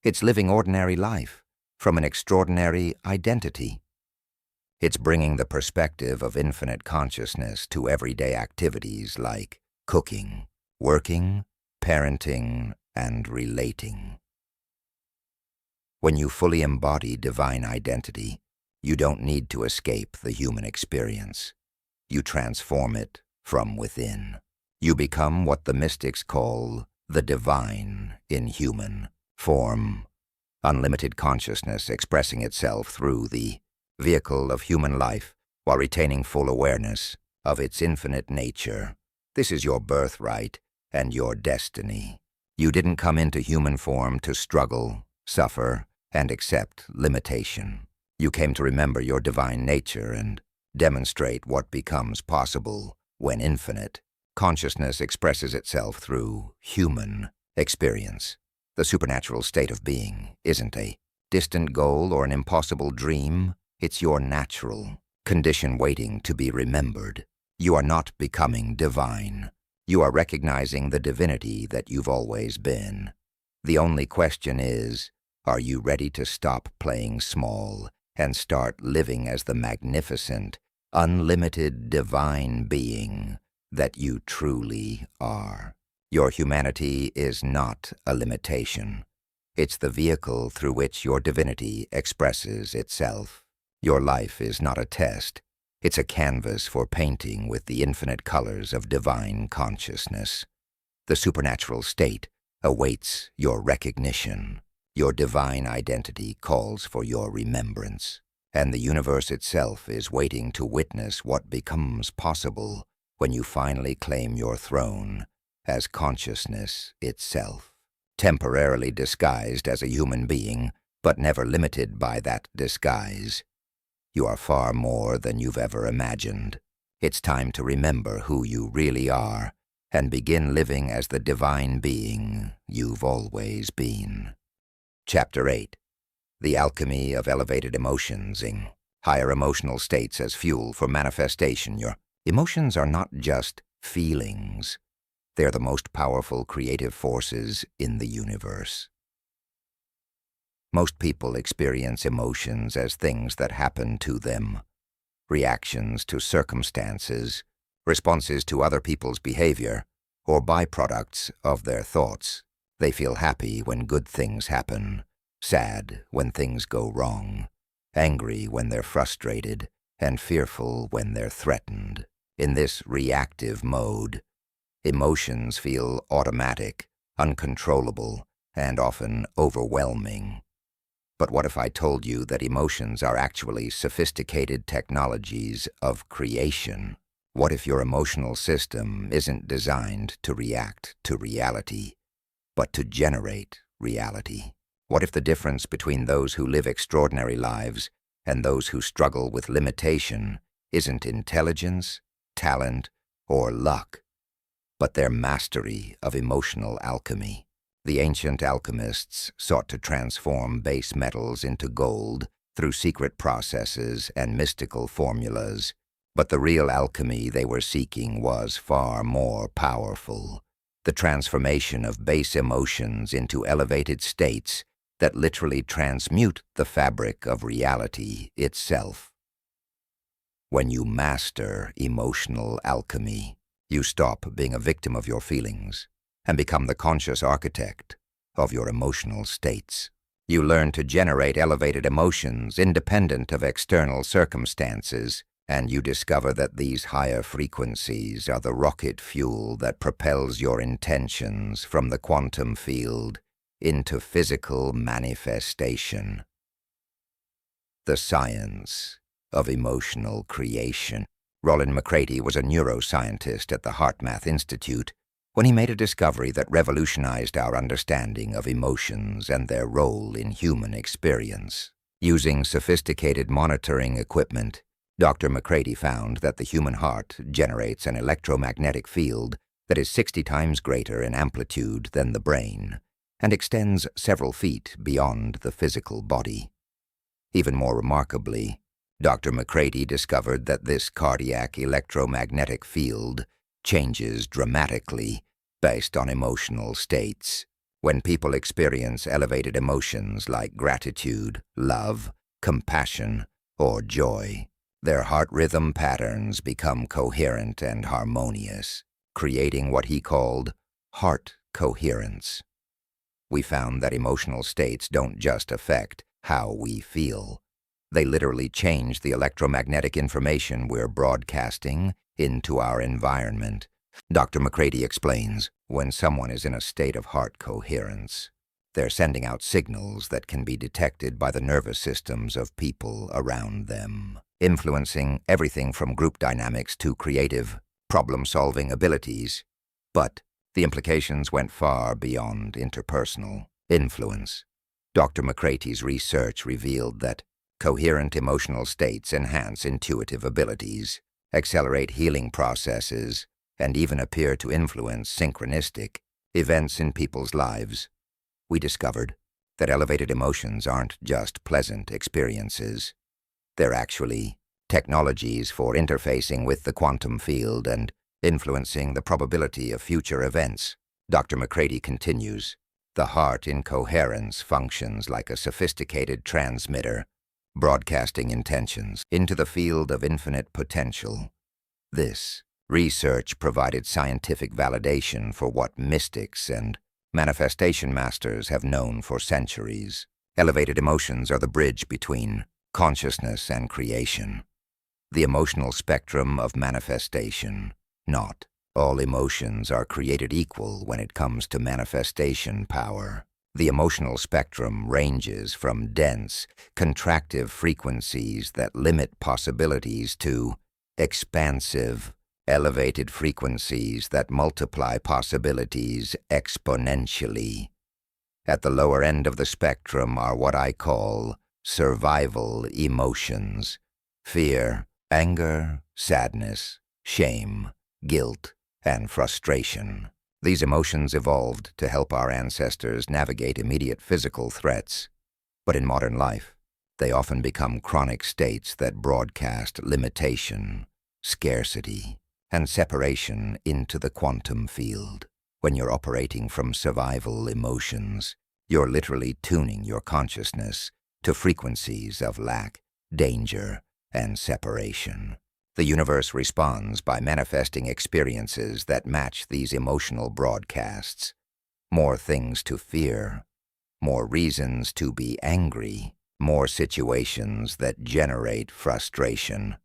It's living ordinary life from an extraordinary identity. It's bringing the perspective of infinite consciousness to everyday activities like cooking, working, parenting, and relating. When you fully embody divine identity, you don't need to escape the human experience. You transform it from within. You become what the mystics call the divine in human form, unlimited consciousness expressing itself through the vehicle of human life while retaining full awareness of its infinite nature. This is your birthright and your destiny. You didn't come into human form to struggle, suffer, and accept limitation. You came to remember your divine nature and demonstrate what becomes possible when infinite consciousness expresses itself through human experience. The supernatural state of being isn't a distant goal or an impossible dream. It's your natural condition waiting to be remembered. You are not becoming divine. You are recognizing the divinity that you've always been. The only question is, are you ready to stop playing small and start living as the magnificent, unlimited divine being that you truly are? Your humanity is not a limitation. It's the vehicle through which your divinity expresses itself. Your life is not a test. It's a canvas for painting with the infinite colors of divine consciousness. The supernatural state awaits your recognition. Your divine identity calls for your remembrance. And the universe itself is waiting to witness what becomes possible when you finally claim your throne as consciousness itself. Temporarily disguised as a human being, but never limited by that disguise. You are far more than you've ever imagined. It's time to remember who you really are and begin living as the divine being you've always been. Chapter 8. The Alchemy of Elevated Emotions. Higher emotional states as fuel for manifestation. Your emotions are not just feelings. They're the most powerful creative forces in the universe. Most people experience emotions as things that happen to them, reactions to circumstances, responses to other people's behavior, or byproducts of their thoughts. They feel happy when good things happen, sad when things go wrong, angry when they're frustrated, and fearful when they're threatened. In this reactive mode, emotions feel automatic, uncontrollable, and often overwhelming. But what if I told you that emotions are actually sophisticated technologies of creation? What if your emotional system isn't designed to react to reality, but to generate reality? What if the difference between those who live extraordinary lives and those who struggle with limitation isn't intelligence, talent, or luck, but their mastery of emotional alchemy? The ancient alchemists sought to transform base metals into gold through secret processes and mystical formulas, but the real alchemy they were seeking was far more powerful. The transformation of base emotions into elevated states that literally transmute the fabric of reality itself. When you master emotional alchemy, you stop being a victim of your feelings and become the conscious architect of your emotional states. You learn to generate elevated emotions independent of external circumstances, and you discover that these higher frequencies are the rocket fuel that propels your intentions from the quantum field into physical manifestation. The science of emotional creation. Roland McCraty was a neuroscientist at the HeartMath Institute when he made a discovery that revolutionized our understanding of emotions and their role in human experience. Using sophisticated monitoring equipment, Dr. McCraty found that the human heart generates an electromagnetic field that is 60 times greater in amplitude than the brain and extends several feet beyond the physical body. Even more remarkably, Dr. McCraty discovered that this cardiac electromagnetic field changes dramatically based on emotional states. When people experience elevated emotions like gratitude, love, compassion, or joy, their heart rhythm patterns become coherent and harmonious, creating what he called heart coherence. We found that emotional states don't just affect how we feel. They literally change the electromagnetic information we're broadcasting into our environment. Dr. McCraty explains, when someone is in a state of heart coherence, they're sending out signals that can be detected by the nervous systems of people around them, influencing everything from group dynamics to creative, problem-solving abilities. But the implications went far beyond interpersonal influence. Dr. McCraty's research revealed that coherent emotional states enhance intuitive abilities, accelerate healing processes, and even appear to influence synchronistic events in people's lives. We discovered that elevated emotions aren't just pleasant experiences. They're actually technologies for interfacing with the quantum field and influencing the probability of future events. Dr. McCready continues, the heart in coherence functions like a sophisticated transmitter, broadcasting intentions into the field of infinite potential. This research provided scientific validation for what mystics and manifestation masters have known for centuries. Elevated emotions are the bridge between consciousness and creation. The emotional spectrum of manifestation. Not all emotions are created equal when it comes to manifestation power. The emotional spectrum ranges from dense, contractive frequencies that limit possibilities to expansive, elevated frequencies that multiply possibilities exponentially. At the lower end of the spectrum are what I call survival emotions: fear, anger, sadness, shame, guilt, and frustration. These emotions evolved to help our ancestors navigate immediate physical threats, but in modern life, they often become chronic states that broadcast limitation, scarcity, and separation into the quantum field. When you're operating from survival emotions, you're literally tuning your consciousness to frequencies of lack, danger, and separation. The universe responds by manifesting experiences that match these emotional broadcasts. More things to fear, more reasons to be angry, more situations that generate frustration.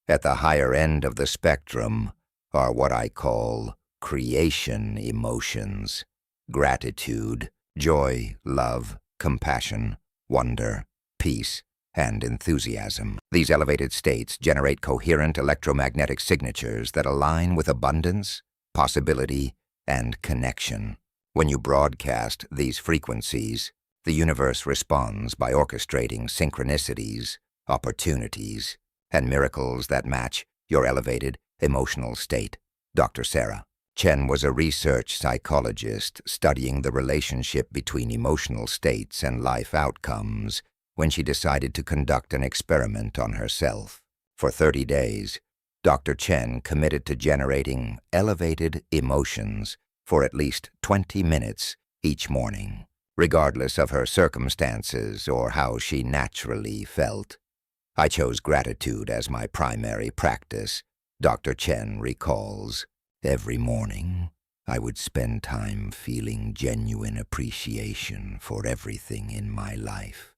At the higher end of the spectrum are what I call creation emotions: gratitude, joy, love, compassion, wonder, peace, and enthusiasm. These elevated states generate coherent electromagnetic signatures that align with abundance, possibility, and connection. When you broadcast these frequencies, the universe responds by orchestrating synchronicities, opportunities, and miracles that match your elevated emotional state. Dr. Sarah Chen was a research psychologist studying the relationship between emotional states and life outcomes when she decided to conduct an experiment on herself. For 30 days, Dr. Chen committed to generating elevated emotions for at least 20 minutes each morning, regardless of her circumstances or how she naturally felt. I chose gratitude as my primary practice, Dr. Chen recalls. Every morning, I would spend time feeling genuine appreciation for everything in my life.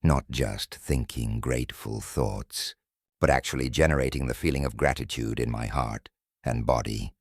Not just thinking grateful thoughts, but actually generating the feeling of gratitude in my heart and body.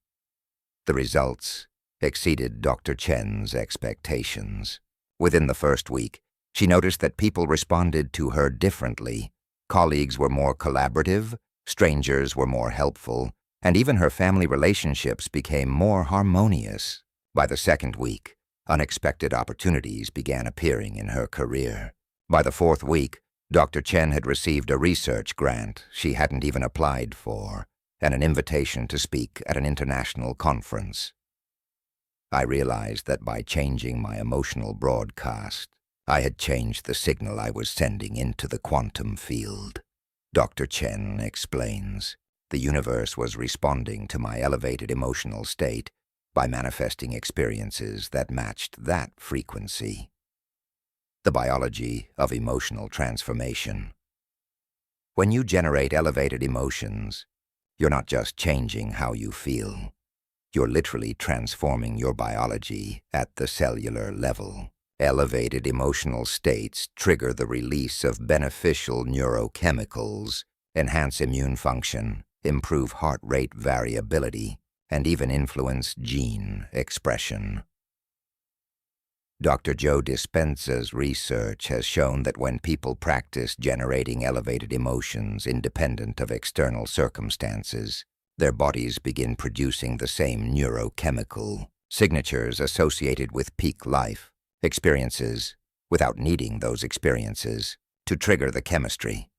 The results exceeded Dr. Chen's expectations. Within the first week, she noticed that people responded to her differently. Colleagues were more collaborative, strangers were more helpful, and even her family relationships became more harmonious. By the second week, unexpected opportunities began appearing in her career. By the fourth week, Dr. Chen had received a research grant she hadn't even applied for, and an invitation to speak at an international conference. I realized that by changing my emotional broadcast, I had changed the signal I was sending into the quantum field. Dr. Chen explains, the universe was responding to my elevated emotional state by manifesting experiences that matched that frequency. The biology of emotional transformation. When you generate elevated emotions, you're not just changing how you feel. You're literally transforming your biology at the cellular level. Elevated emotional states trigger the release of beneficial neurochemicals, enhance immune function, improve heart rate variability, and even influence gene expression. Dr. Joe Dispenza's research has shown that when people practice generating elevated emotions independent of external circumstances, their bodies begin producing the same neurochemical signatures associated with peak life experiences without needing those experiences to trigger the chemistry.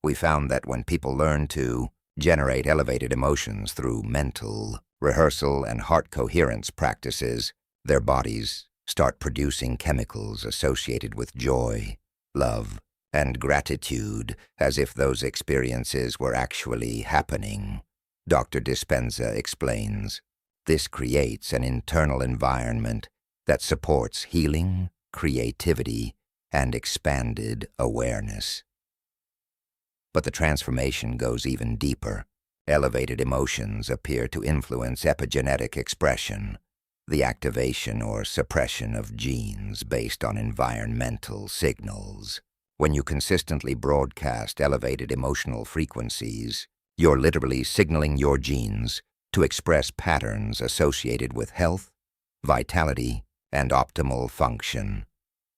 We found that when people learn to generate elevated emotions through mental rehearsal and heart coherence practices, their bodies start producing chemicals associated with joy, love, and gratitude, as if those experiences were actually happening. Dr. Dispenza explains, this creates an internal environment that supports healing, creativity, and expanded awareness. But the transformation goes even deeper. Elevated emotions appear to influence epigenetic expression, the activation or suppression of genes based on environmental signals. When you consistently broadcast elevated emotional frequencies, you're literally signaling your genes to express patterns associated with health, vitality, and optimal function.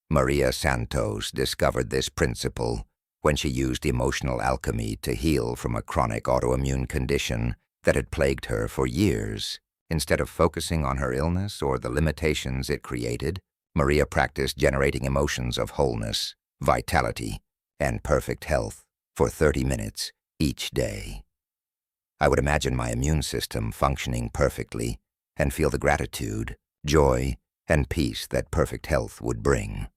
Maria Santos discovered this principle when she used emotional alchemy to heal from a chronic autoimmune condition that had plagued her for years. Instead of focusing on her illness or the limitations it created, Maria practiced generating emotions of wholeness, vitality, and perfect health for 30 minutes each day. I would imagine my immune system functioning perfectly and feel the gratitude, joy, and peace that perfect health would bring.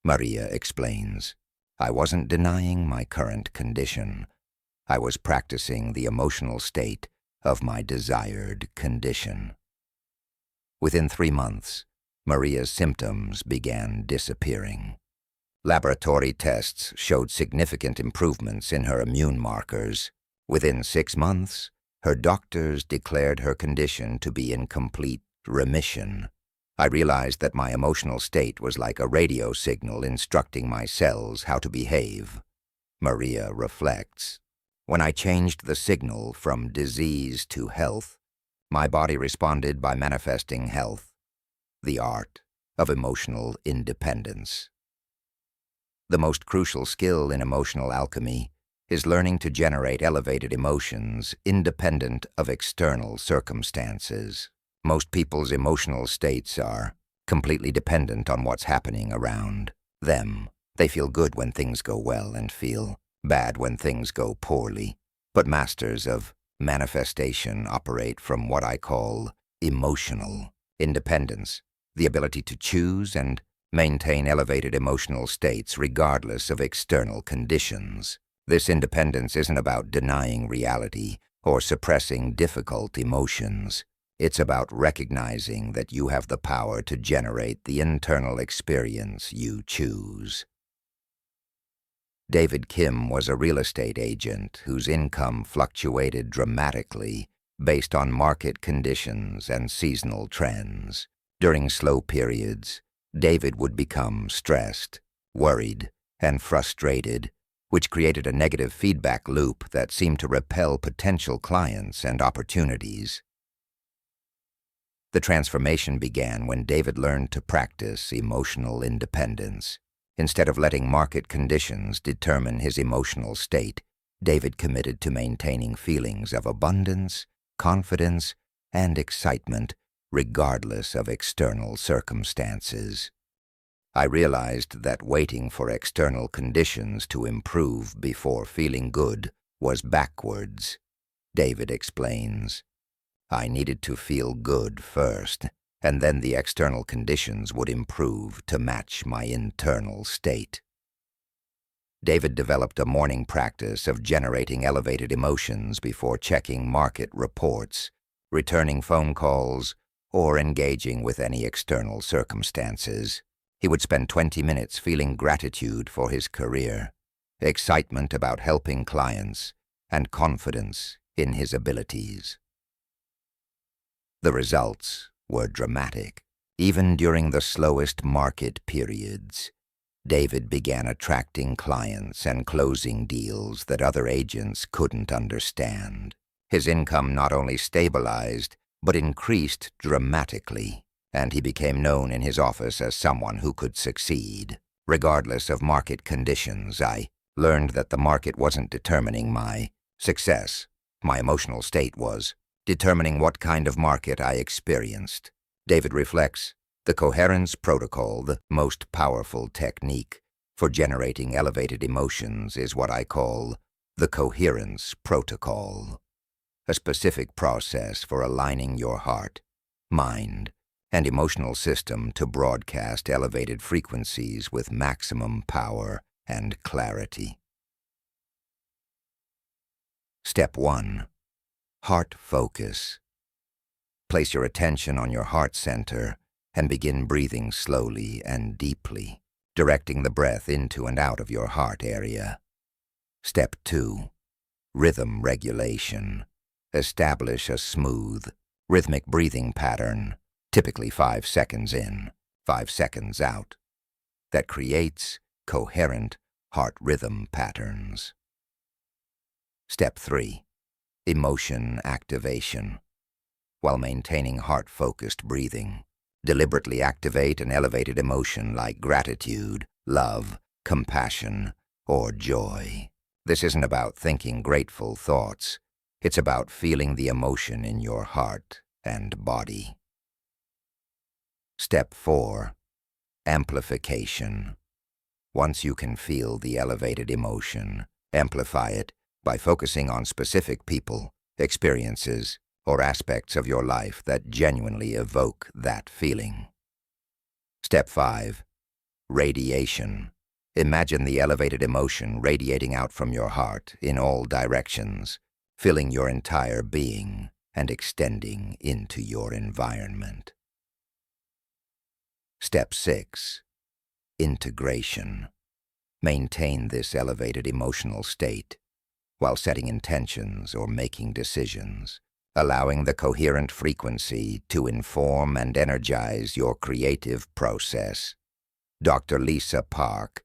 Maria explains, I wasn't denying my current condition. I was practicing the emotional state of my desired condition. Within 3 months, Maria's symptoms began disappearing. Laboratory tests showed significant improvements in her immune markers. Within 6 months, her doctors declared her condition to be in complete remission. I realized that my emotional state was like a radio signal instructing my cells how to behave. Maria reflects, when I changed the signal from disease to health, my body responded by manifesting health, the art of emotional independence. The most crucial skill in emotional alchemy is learning to generate elevated emotions independent of external circumstances. Most people's emotional states are completely dependent on what's happening around them. They feel good when things go well and feel bad when things go poorly. But masters of manifestation operate from what I call emotional independence, the ability to choose and maintain elevated emotional states regardless of external conditions. This independence isn't about denying reality or suppressing difficult emotions. It's about recognizing that you have the power to generate the internal experience you choose. David Kim was a real estate agent whose income fluctuated dramatically based on market conditions and seasonal trends. During slow periods, David would become stressed, worried, and frustrated, which created a negative feedback loop that seemed to repel potential clients and opportunities. The transformation began when David learned to practice emotional independence. Instead of letting market conditions determine his emotional state, David committed to maintaining feelings of abundance, confidence, and excitement regardless of external circumstances. I realized that waiting for external conditions to improve before feeling good was backwards. David explains, I needed to feel good first, and then the external conditions would improve to match my internal state. David developed a morning practice of generating elevated emotions before checking market reports, returning phone calls, or engaging with any external circumstances. He would spend 20 minutes feeling gratitude for his career, excitement about helping clients, and confidence in his abilities. The results were dramatic. Even during the slowest market periods, David began attracting clients and closing deals that other agents couldn't understand. His income not only stabilized, but increased dramatically, and he became known in his office as someone who could succeed. Regardless of market conditions, I learned that the market wasn't determining my success. My emotional state was determining what kind of market I experienced. David reflects, the coherence protocol, the most powerful technique for generating elevated emotions, is what I call the coherence protocol, a specific process for aligning your heart, mind, and emotional system to broadcast elevated frequencies with maximum power and clarity. Step 1. Heart focus. Place your attention on your heart center and begin breathing slowly and deeply, directing the breath into and out of your heart area. Step 2. Rhythm regulation. Establish a smooth, rhythmic breathing pattern, typically 5 seconds in, 5 seconds out, that creates coherent heart rhythm patterns. Step 3. Emotion activation. While maintaining heart-focused breathing, deliberately activate an elevated emotion like gratitude, love, compassion, or joy. This isn't about thinking grateful thoughts. It's about feeling the emotion in your heart and body. Step 4. Amplification. Once you can feel the elevated emotion, amplify it by focusing on specific people, experiences, or aspects of your life that genuinely evoke that feeling. Step 5. Radiation. Imagine the elevated emotion radiating out from your heart in all directions, filling your entire being and extending into your environment. Step 6. Integration. Maintain this elevated emotional state while setting intentions or making decisions, allowing the coherent frequency to inform and energize your creative process. Dr. Lisa Park,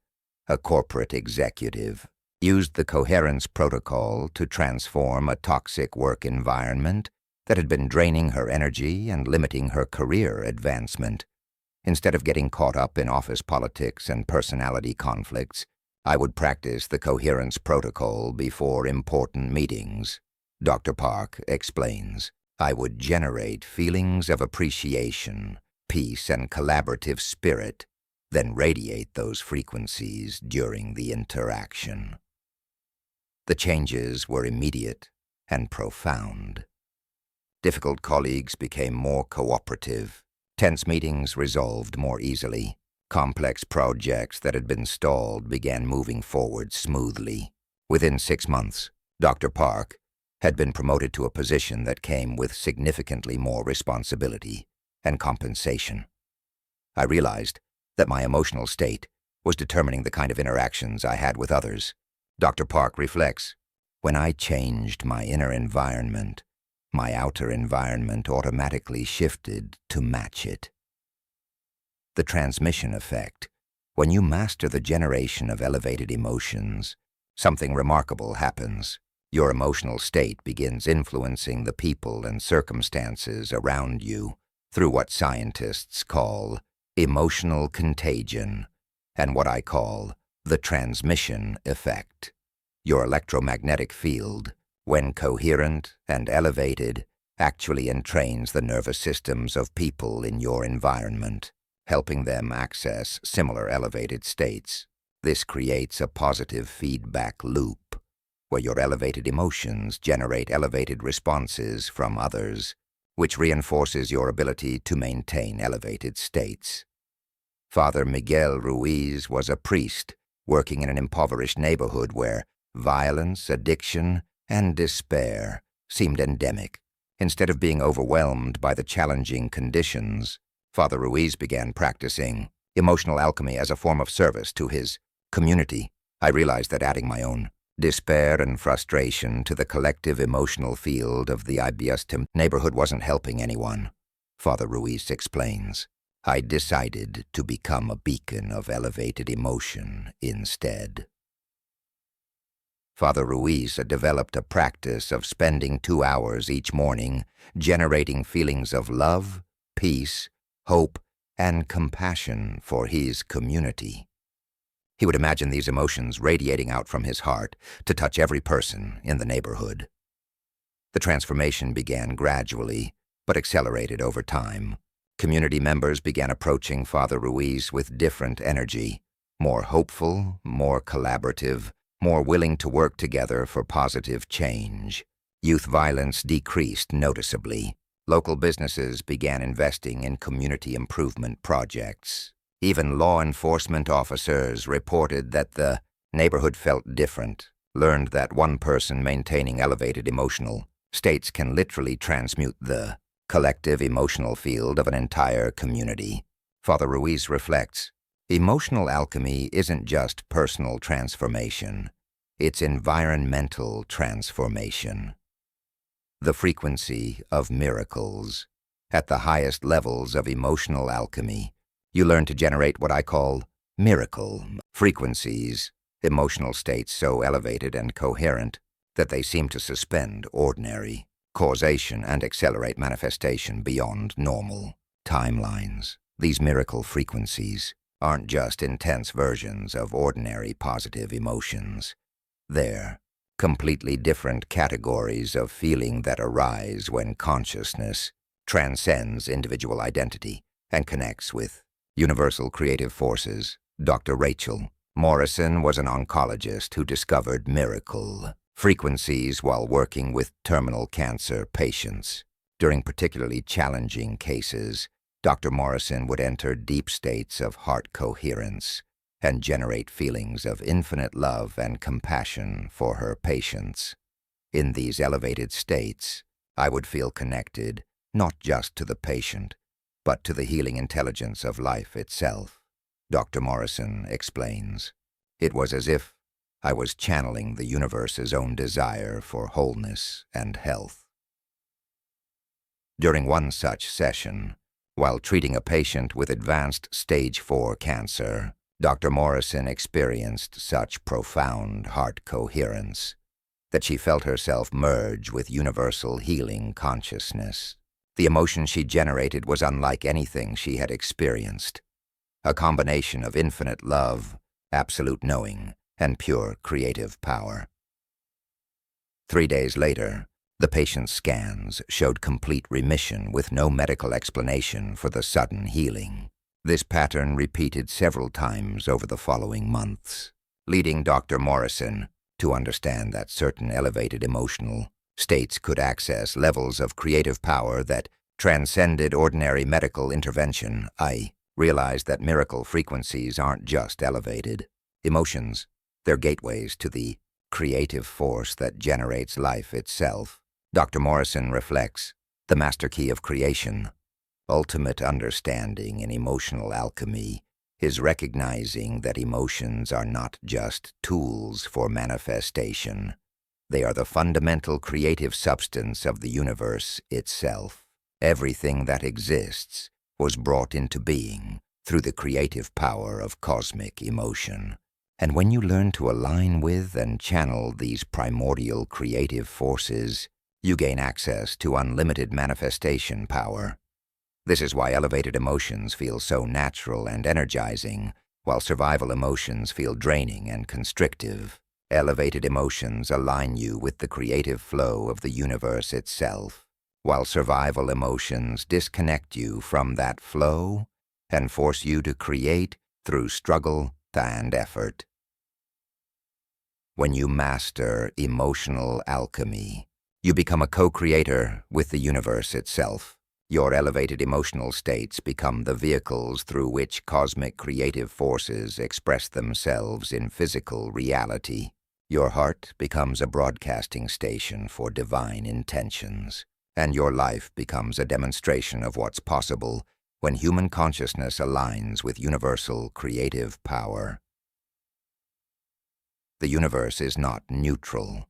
a corporate executive, used the coherence protocol to transform a toxic work environment that had been draining her energy and limiting her career advancement. Instead of getting caught up in office politics and personality conflicts, I would practice the coherence protocol before important meetings. Dr. Park explains, I would generate feelings of appreciation, peace, and collaborative spirit, then radiate those frequencies during the interaction. The changes were immediate and profound. Difficult colleagues became more cooperative. Tense meetings resolved more easily. Complex projects that had been stalled began moving forward smoothly. Within 6 months, Dr. Park had been promoted to a position that came with significantly more responsibility and compensation. I realized that my emotional state was determining the kind of interactions I had with others. Dr. Park reflects, when I changed my inner environment, my outer environment automatically shifted to match it. The transmission effect. When you master the generation of elevated emotions, something remarkable happens. Your emotional state begins influencing the people and circumstances around you through what scientists call emotional contagion and what I call the transmission effect. Your electromagnetic field, when coherent and elevated, actually entrains the nervous systems of people in your environment, helping them access similar elevated states. This creates a positive feedback loop, where your elevated emotions generate elevated responses from others, which reinforces your ability to maintain elevated states. Father Miguel Ruiz was a priest working in an impoverished neighborhood where violence, addiction, and despair seemed endemic. Instead of being overwhelmed by the challenging conditions, Father Ruiz began practicing emotional alchemy as a form of service to his community. I realized that adding my own despair and frustration to the collective emotional field of the Ibiustim neighborhood wasn't helping anyone. Father Ruiz explains, I decided to become a beacon of elevated emotion instead. Father Ruiz had developed a practice of spending 2 hours each morning generating feelings of love, peace, hope, and compassion for his community. He would imagine these emotions radiating out from his heart to touch every person in the neighborhood. The transformation began gradually, but accelerated over time. Community members began approaching Father Ruiz with different energy, more hopeful, more collaborative, more willing to work together for positive change. Youth violence decreased noticeably. Local businesses began investing in community improvement projects. Even law enforcement officers reported that the Neighborhood felt different, learned that one person maintaining elevated emotional states can literally transmute the collective emotional field of an entire community. Father Ruiz reflects, emotional alchemy isn't just personal transformation, it's environmental transformation. The frequency of miracles. At the highest levels of emotional alchemy, you learn to generate what I call miracle frequencies, emotional states so elevated and coherent that they seem to suspend ordinary causation and accelerate manifestation beyond normal timelines. These miracle frequencies aren't just intense versions of ordinary positive emotions. They're completely different categories of feeling that arise when consciousness transcends individual identity and connects with universal creative forces. Dr. Rachel Morrison was an oncologist who discovered miracle frequencies while working with terminal cancer patients. During particularly challenging cases, Dr. Morrison would enter deep states of heart coherence and generate feelings of infinite love and compassion for her patients. In these elevated states, I would feel connected not just to the patient, but to the healing intelligence of life itself. Dr. Morrison explains, it was as if I was channeling the universe's own desire for wholeness and health. During one such session, while treating a patient with advanced stage 4 cancer, Dr. Morrison experienced such profound heart coherence that she felt herself merge with universal healing consciousness. The emotion she generated was unlike anything she had experienced, a combination of infinite love, absolute knowing, and pure creative power. 3 days later, the patient's scans showed complete remission with no medical explanation for the sudden healing. This pattern repeated several times over the following months, leading Dr. Morrison to understand that certain elevated emotional states could access levels of creative power that transcended ordinary medical intervention. I realized that miracle frequencies aren't just elevated emotions, they're gateways to the creative force that generates life itself. Dr. Morrison reflects, the master key of creation, ultimate understanding in emotional alchemy, is recognizing that emotions are not just tools for manifestation. They are the fundamental creative substance of the universe itself. Everything that exists was brought into being through the creative power of cosmic emotion. And when you learn to align with and channel these primordial creative forces, you gain access to unlimited manifestation power. This is why elevated emotions feel so natural and energizing, while survival emotions feel draining and constrictive. Elevated emotions align you with the creative flow of the universe itself, while survival emotions disconnect you from that flow and force you to create through struggle and effort. When you master emotional alchemy, you become a co-creator with the universe itself. Your elevated emotional states become the vehicles through which cosmic creative forces express themselves in physical reality. Your heart becomes a broadcasting station for divine intentions, and your life becomes a demonstration of what's possible when human consciousness aligns with universal creative power. The universe is not neutral.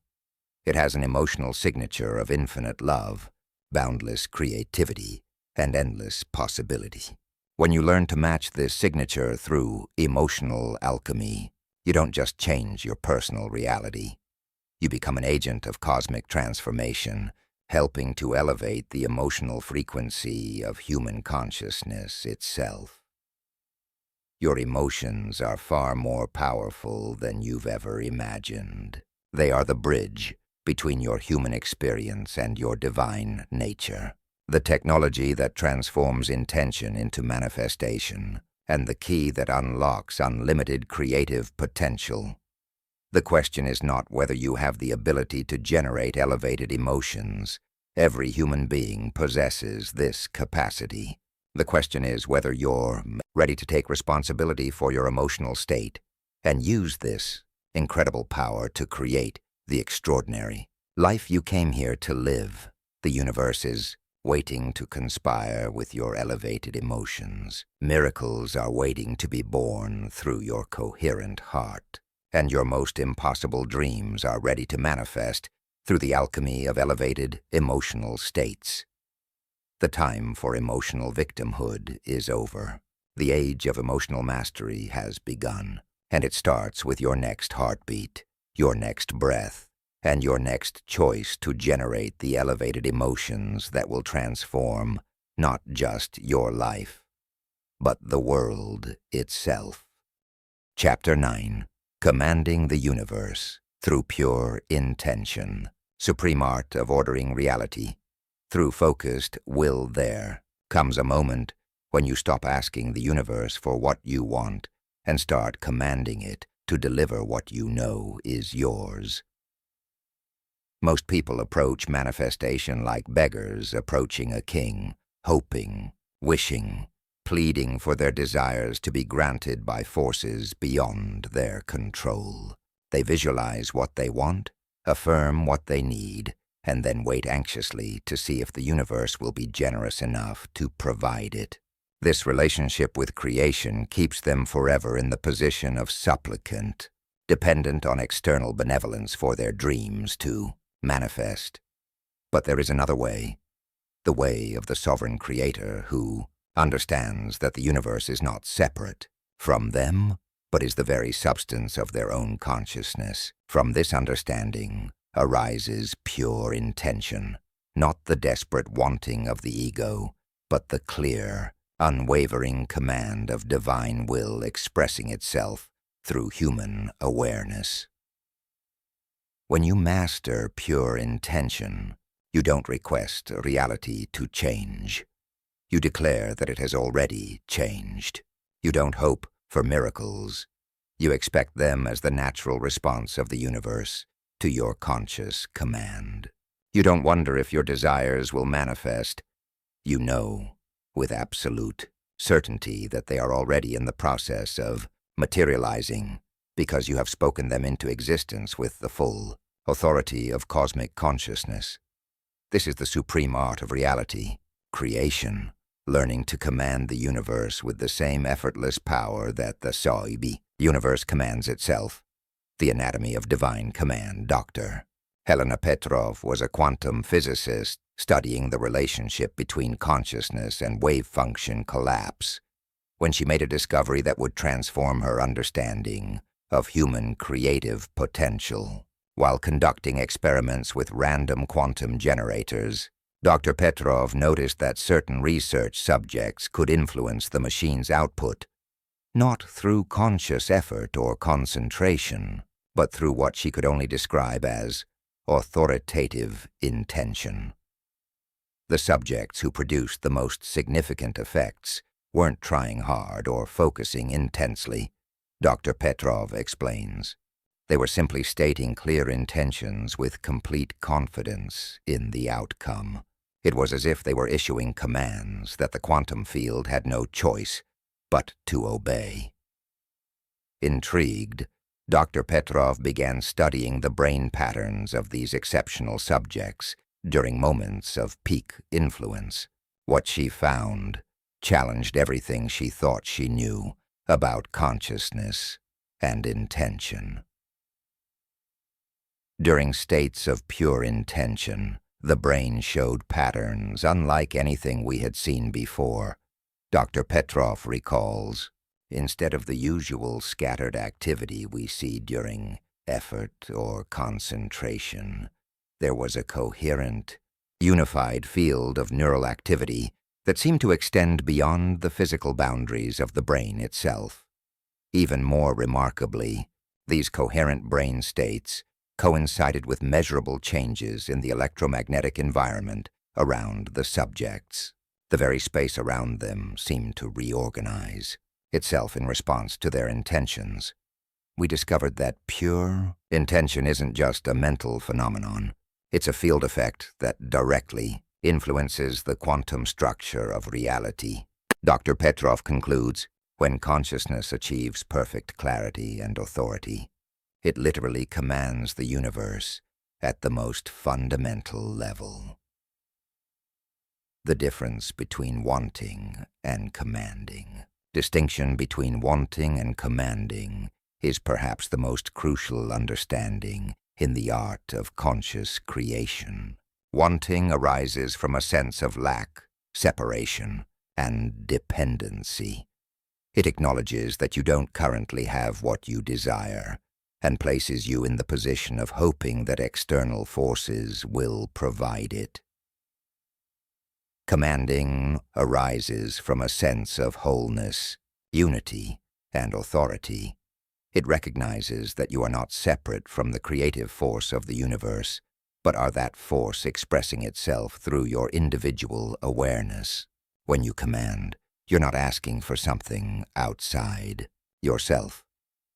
It has an emotional signature of infinite love, boundless creativity, and endless possibility. When you learn to match this signature through emotional alchemy, you don't just change your personal reality. You become an agent of cosmic transformation, helping to elevate the emotional frequency of human consciousness itself. Your emotions are far more powerful than you've ever imagined. They are the bridge between your human experience and your divine nature, the technology that transforms intention into manifestation, and the key that unlocks unlimited creative potential. The question is not whether you have the ability to generate elevated emotions. Every human being possesses this capacity. The question is whether you're ready to take responsibility for your emotional state and use this incredible power to create the extraordinary. Life you came here to live. The universe is waiting to conspire with your elevated emotions. Miracles are waiting to be born through your coherent heart. And your most impossible dreams are ready to manifest through the alchemy of elevated emotional states. The time for emotional victimhood is over. The age of emotional mastery has begun, and it starts with your next heartbeat, your next breath, and your next choice to generate the elevated emotions that will transform not just your life, but the world itself. Chapter 9. Commanding the Universe through Pure Intention. Supreme art of ordering reality. Through focused will there comes a moment when you stop asking the universe for what you want and start commanding it to deliver what you know is yours. Most people approach manifestation like beggars approaching a king, hoping, wishing, pleading for their desires to be granted by forces beyond their control. They visualize what they want, affirm what they need, and then wait anxiously to see if the universe will be generous enough to provide it. This relationship with creation keeps them forever in the position of supplicant, dependent on external benevolence for their dreams to manifest. But there is another way, the way of the sovereign creator who understands that the universe is not separate from them, but is the very substance of their own consciousness. From this understanding arises pure intention, not the desperate wanting of the ego, but the clear, unwavering command of divine will expressing itself through human awareness. When you master pure intention, you don't request reality to change. You declare that it has already changed. You don't hope for miracles. You expect them as the natural response of the universe to your conscious command. You don't wonder if your desires will manifest. You know with absolute certainty that they are already in the process of materializing because you have spoken them into existence with the full authority of cosmic consciousness. This is the supreme art of reality, creation, learning to command the universe with the same effortless power that the Soibi universe commands itself. The Anatomy of Divine Command, Dr. Helena Petrov was a quantum physicist studying the relationship between consciousness and wave function collapse when she made a discovery that would transform her understanding of human creative potential. While conducting experiments with random quantum generators, Dr. Petrov noticed that certain research subjects could influence the machine's output, not through conscious effort or concentration, but through what she could only describe as authoritative intention. The subjects who produced the most significant effects weren't trying hard or focusing intensely, Dr. Petrov explains. They were simply stating clear intentions with complete confidence in the outcome. It was as if they were issuing commands that the quantum field had no choice but to obey. Intrigued, Dr. Petrov began studying the brain patterns of these exceptional subjects during moments of peak influence. What she found challenged everything she thought she knew about consciousness and intention. During states of pure intention, the brain showed patterns unlike anything we had seen before. Dr. Petrov recalls, instead of the usual scattered activity we see during effort or concentration, there was a coherent, unified field of neural activity that seemed to extend beyond the physical boundaries of the brain itself. Even more remarkably, these coherent brain states coincided with measurable changes in the electromagnetic environment around the subjects. The very space around them seemed to reorganize itself in response to their intentions. We discovered that pure intention isn't just a mental phenomenon. It's a field effect that directly influences the quantum structure of reality. Dr. Petrov concludes, when consciousness achieves perfect clarity and authority, It literally commands the universe at the most fundamental level. The difference between wanting and commanding. Distinction between wanting and commanding is perhaps the most crucial understanding in the art of conscious creation. Wanting arises from a sense of lack, separation, and dependency. It acknowledges that you don't currently have what you desire, and places you in the position of hoping that external forces will provide it. Commanding arises from a sense of wholeness, unity, and authority. It recognizes that you are not separate from the creative force of the universe, but are that force expressing itself through your individual awareness. When you command, you're not asking for something outside yourself.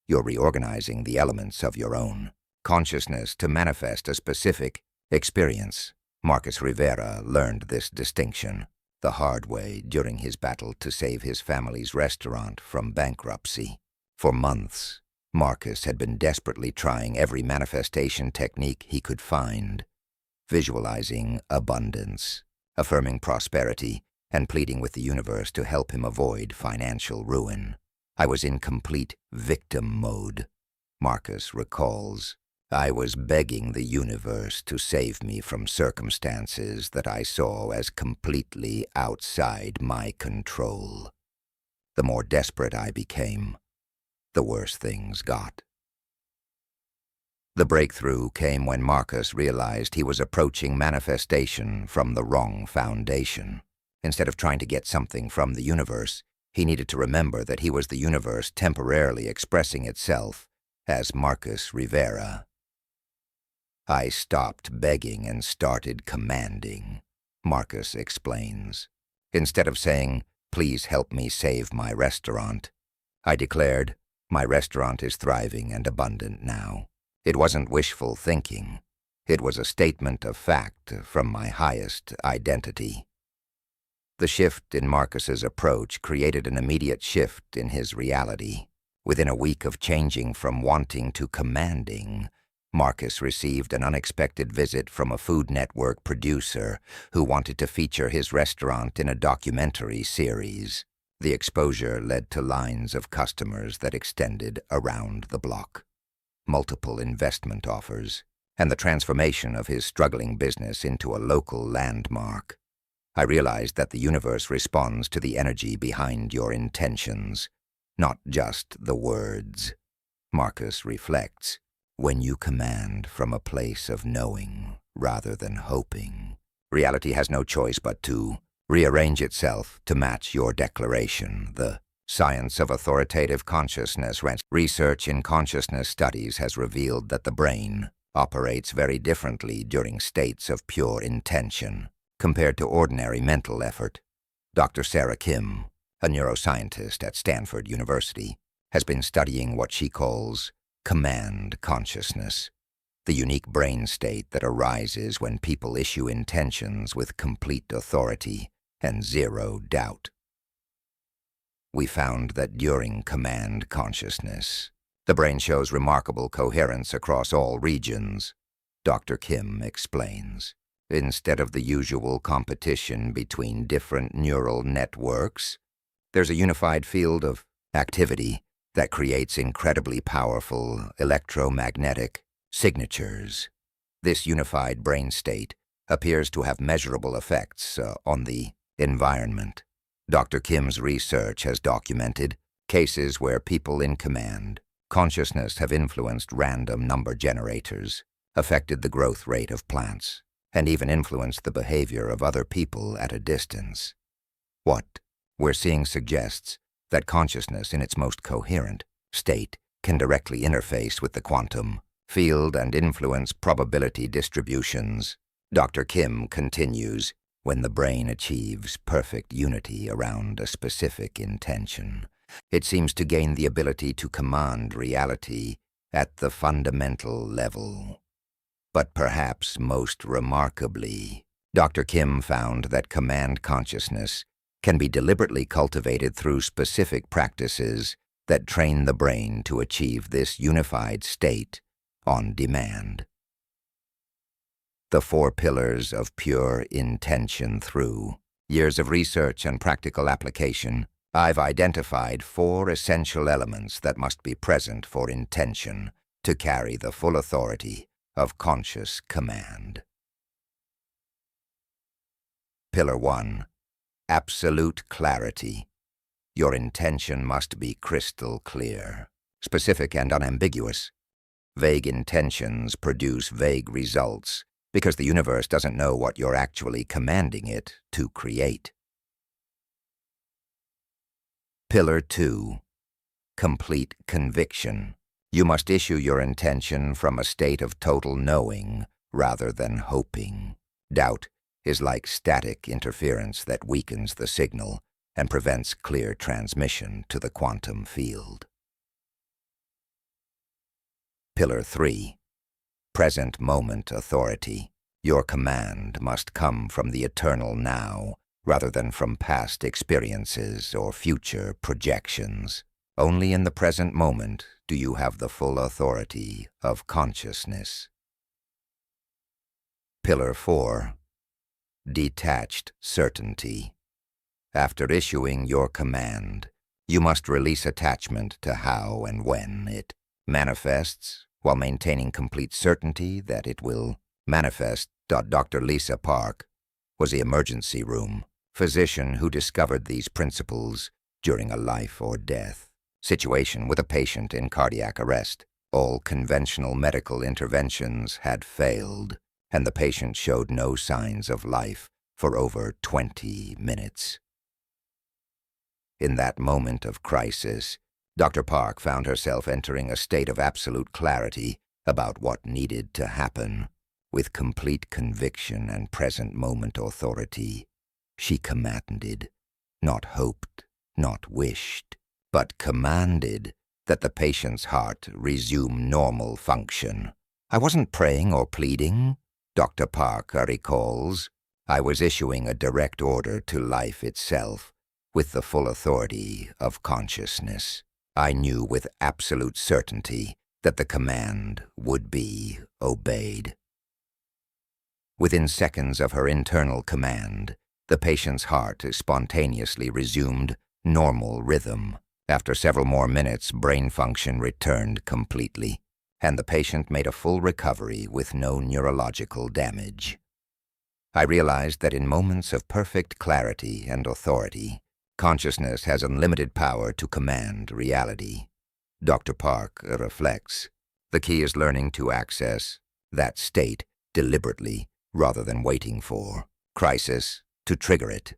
You're reorganizing the elements of your own consciousness to manifest a specific experience. Marcus Rivera learned this distinction the hard way during his battle to save his family's restaurant from bankruptcy. For months, Marcus had been desperately trying every manifestation technique he could find, visualizing abundance, affirming prosperity, and pleading with the universe to help him avoid financial ruin. I was in complete victim mode, Marcus recalls. I was begging the universe to save me from circumstances that I saw as completely outside my control. The more desperate I became, the worse things got. The breakthrough came when Marcus realized he was approaching manifestation from the wrong foundation. Instead of trying to get something from the universe, he needed to remember that he was the universe temporarily expressing itself as Marcus Rivera. I stopped begging and started commanding, Marcus explains. Instead of saying, "Please help me save my restaurant," I declared, "My restaurant is thriving and abundant now." It wasn't wishful thinking. It was a statement of fact from my highest identity. The shift in Marcus's approach created an immediate shift in his reality. Within a week of changing from wanting to commanding, Marcus received an unexpected visit from a Food Network producer who wanted to feature his restaurant in a documentary series. The exposure led to lines of customers that extended around the block, multiple investment offers, and the transformation of his struggling business into a local landmark. I realized that the universe responds to the energy behind your intentions, not just the words. Marcus reflects, when you command from a place of knowing rather than hoping, reality has no choice but to rearrange itself to match your declaration. The science of authoritative consciousness. Research in consciousness studies has revealed that the brain operates very differently during states of pure intention compared to ordinary mental effort. Dr. Sarah Kim, a neuroscientist at Stanford University, has been studying what she calls command consciousness, the unique brain state that arises when people issue intentions with complete authority and zero doubt. We found that during command consciousness, the brain shows remarkable coherence across all regions, Dr. Kim explains. Instead of the usual competition between different neural networks, there's a unified field of activity that creates incredibly powerful electromagnetic signatures. This unified brain state appears to have measurable effects on the environment. Dr. Kim's research has documented cases where people in command consciousness have influenced random number generators, affected the growth rate of plants, and even influenced the behavior of other people at a distance. What we're seeing suggests that consciousness in its most coherent state can directly interface with the quantum field and influence probability distributions. Dr. Kim continues, when the brain achieves perfect unity around a specific intention, it seems to gain the ability to command reality at the fundamental level. But perhaps most remarkably, Dr. Kim found that command consciousness can be deliberately cultivated through specific practices that train the brain to achieve this unified state on demand. The 4 pillars of pure intention. Through years of research and practical application, I've identified 4 essential elements that must be present for intention to carry the full authority of conscious command. Pillar 1. Absolute clarity. Your intention must be crystal clear, specific and unambiguous. Vague intentions produce vague results because the universe doesn't know what you're actually commanding it to create. Pillar 2. Complete conviction. You must issue your intention from a state of total knowing rather than hoping. Doubt is like static interference that weakens the signal and prevents clear transmission to the quantum field. Pillar 3. Present moment authority. Your command must come from the eternal now, rather than from past experiences or future projections. Only in the present moment do you have the full authority of consciousness. Pillar 4. Detached certainty. After issuing your command, you must release attachment to how and when it manifests, while maintaining complete certainty that it will manifest. Dr. Lisa Park was the emergency room physician who discovered these principles during a life or death situation with a patient in cardiac arrest. All conventional medical interventions had failed, and the patient showed no signs of life for over 20 minutes. In that moment of crisis, Dr. Park found herself entering a state of absolute clarity about what needed to happen. With complete conviction and present moment authority, she commanded, not hoped, not wished, but commanded that the patient's heart resume normal function. I wasn't praying or pleading, Dr. Park recalls. I was issuing a direct order to life itself with the full authority of consciousness. I knew with absolute certainty that the command would be obeyed. Within seconds of her internal command, the patient's heart spontaneously resumed normal rhythm. After several more minutes, brain function returned completely, and the patient made a full recovery with no neurological damage. I realized that in moments of perfect clarity and authority, consciousness has unlimited power to command reality. Dr. Park reflects, the key is learning to access that state deliberately rather than waiting for crisis to trigger it.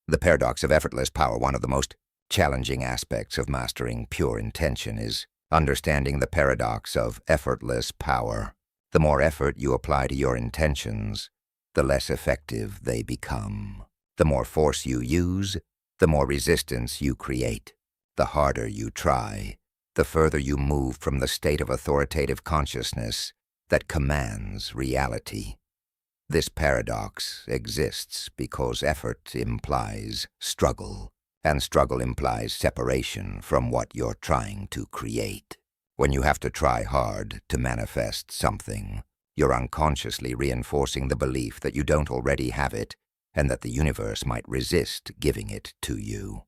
The paradox of effortless power. One of the most challenging aspects of mastering pure intention is understanding the paradox of effortless power. The more effort you apply to your intentions, the less effective they become. The more force you use, the more resistance you create. The harder you try, the further you move from the state of authoritative consciousness that commands reality. This paradox exists because effort implies struggle, and struggle implies separation from what you're trying to create. When you have to try hard to manifest something, you're unconsciously reinforcing the belief that you don't already have it and that the universe might resist giving it to you.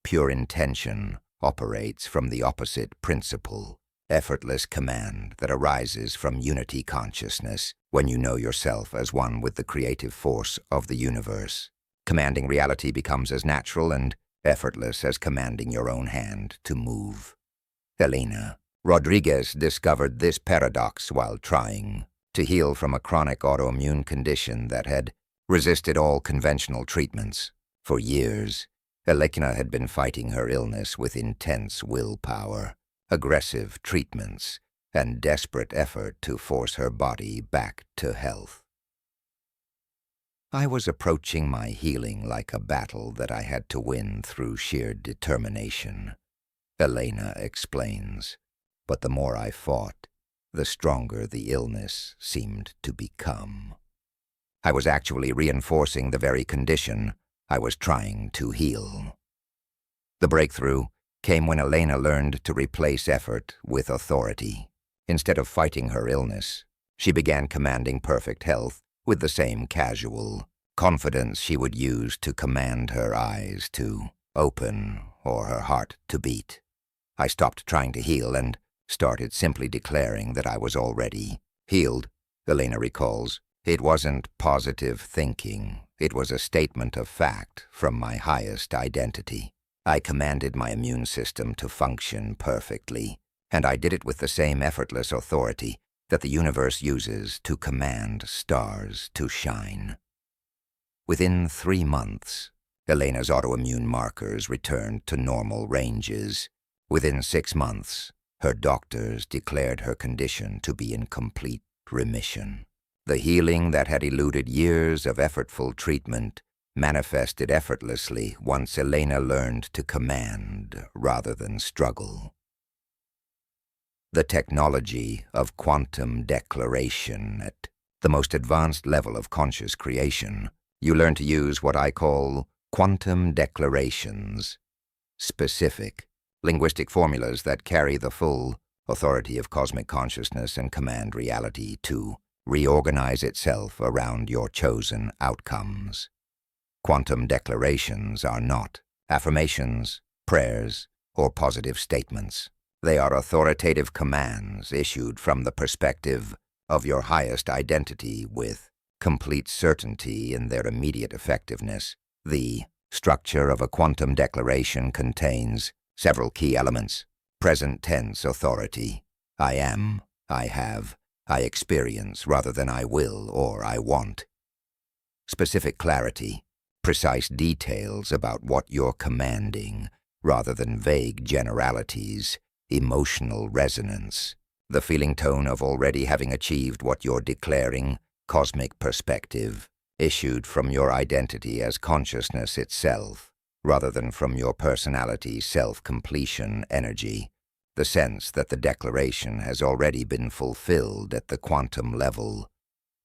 Pure intention operates from the opposite principle, effortless command that arises from unity consciousness when you know yourself as one with the creative force of the universe. Commanding reality becomes as natural and effortless as commanding your own hand to move. Elena Rodriguez discovered this paradox while trying to heal from a chronic autoimmune condition that had resisted all conventional treatments. For years, Elena had been fighting her illness with intense willpower, aggressive treatments, and desperate effort to force her body back to health. I was approaching my healing like a battle that I had to win through sheer determination, Elena explains. But the more I fought, the stronger the illness seemed to become. I was actually reinforcing the very condition I was trying to heal. The breakthrough came when Elena learned to replace effort with authority. Instead of fighting her illness, she began commanding perfect health with the same casual confidence she would use to command her eyes to open or her heart to beat. I stopped trying to heal and started simply declaring that I was already healed, Elena recalls. It wasn't positive thinking. It was a statement of fact from my highest identity. I commanded my immune system to function perfectly, and I did it with the same effortless authority that the universe uses to command stars to shine. Within 3 months, Elena's autoimmune markers returned to normal ranges. Within 6 months, her doctors declared her condition to be in complete remission. The healing that had eluded years of effortful treatment manifested effortlessly once Elena learned to command rather than struggle. The technology of quantum declaration at the most advanced level of conscious creation, you learn to use what I call quantum declarations, specific, linguistic formulas that carry the full authority of cosmic consciousness and command reality to reorganize itself around your chosen outcomes. Quantum declarations are not affirmations, prayers, or positive statements. They are authoritative commands issued from the perspective of your highest identity with complete certainty in their immediate effectiveness. The structure of a quantum declaration contains several key elements. Present tense authority. I am, I have, I experience rather than I will or I want. Specific clarity. Precise details about what you're commanding rather than vague generalities. Emotional resonance. The feeling tone of already having achieved what you're declaring. Cosmic perspective. Issued from your identity as consciousness itself, rather than from your personality self-completion energy. The sense that the declaration has already been fulfilled at the quantum level.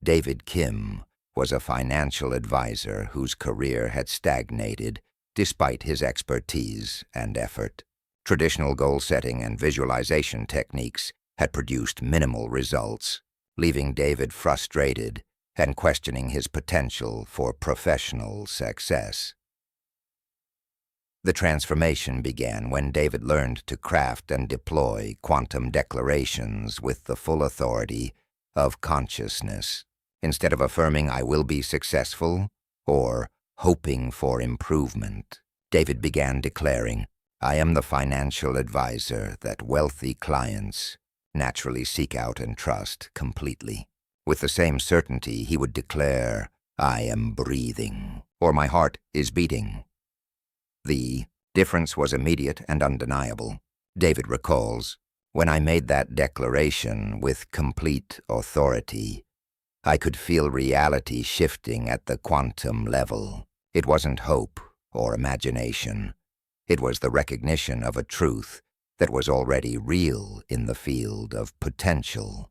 David Kim was a financial advisor whose career had stagnated despite his expertise and effort. Traditional goal-setting and visualization techniques had produced minimal results, leaving David frustrated and questioning his potential for professional success. The transformation began when David learned to craft and deploy quantum declarations with the full authority of consciousness. Instead of affirming I will be successful or hoping for improvement, David began declaring, I am the financial advisor that wealthy clients naturally seek out and trust completely. With the same certainty, he would declare, I am breathing, or my heart is beating. The difference was immediate and undeniable. David recalls, when I made that declaration with complete authority, I could feel reality shifting at the quantum level. It wasn't hope or imagination. It was the recognition of a truth that was already real in the field of potential.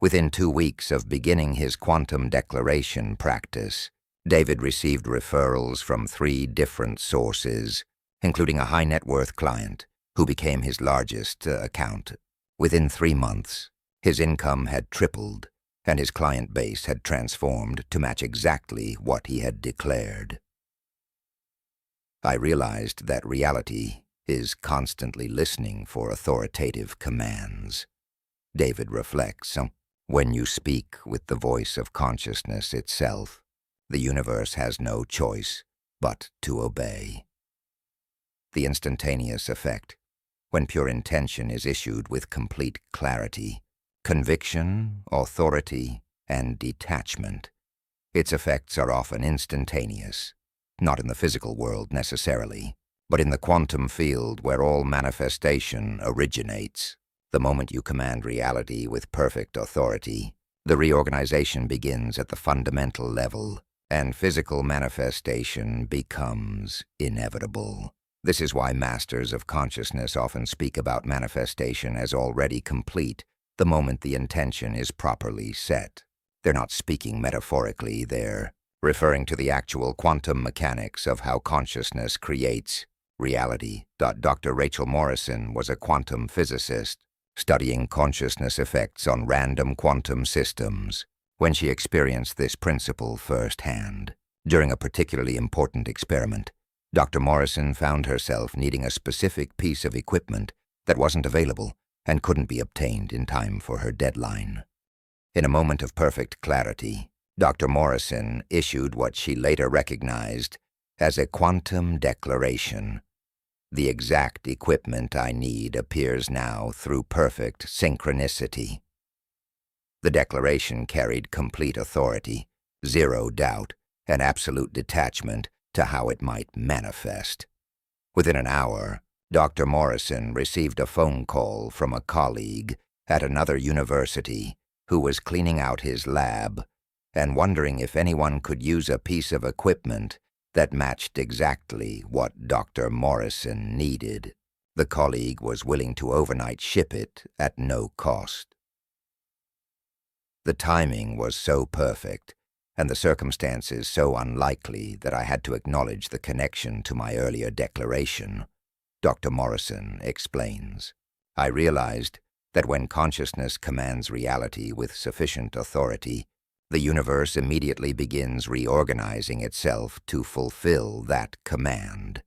Within 2 weeks of beginning his quantum declaration practice, David received referrals from 3 different sources, including a high-net-worth client who became his largest account. Within 3 months, his income had tripled, and his client base had transformed to match exactly what he had declared. I realized that reality is constantly listening for authoritative commands. David reflects, when you speak with the voice of consciousness itself, the universe has no choice but to obey. The instantaneous effect, when pure intention is issued with complete clarity, conviction, authority, and detachment. Its effects are often instantaneous, not in the physical world necessarily, but in the quantum field where all manifestation originates. The moment you command reality with perfect authority, the reorganization begins at the fundamental level, and physical manifestation becomes inevitable. This is why masters of consciousness often speak about manifestation as already complete the moment the intention is properly set. They're not speaking metaphorically, they're referring to the actual quantum mechanics of how consciousness creates reality. Dr. Rachel Morrison was a quantum physicist studying consciousness effects on random quantum systems when she experienced this principle firsthand. During a particularly important experiment, Dr. Morrison found herself needing a specific piece of equipment that wasn't available and couldn't be obtained in time for her deadline. In a moment of perfect clarity, Dr. Morrison issued what she later recognized as a quantum declaration. The exact equipment I need appears now through perfect synchronicity. The declaration carried complete authority, zero doubt, and absolute detachment to how it might manifest. Within an hour, Dr. Morrison received a phone call from a colleague at another university who was cleaning out his lab and wondering if anyone could use a piece of equipment that matched exactly what Dr. Morrison needed. The colleague was willing to overnight ship it at no cost. The timing was so perfect, and the circumstances so unlikely that I had to acknowledge the connection to my earlier declaration, Dr. Morrison explains. I realized that when consciousness commands reality with sufficient authority, the universe immediately begins reorganizing itself to fulfill that command.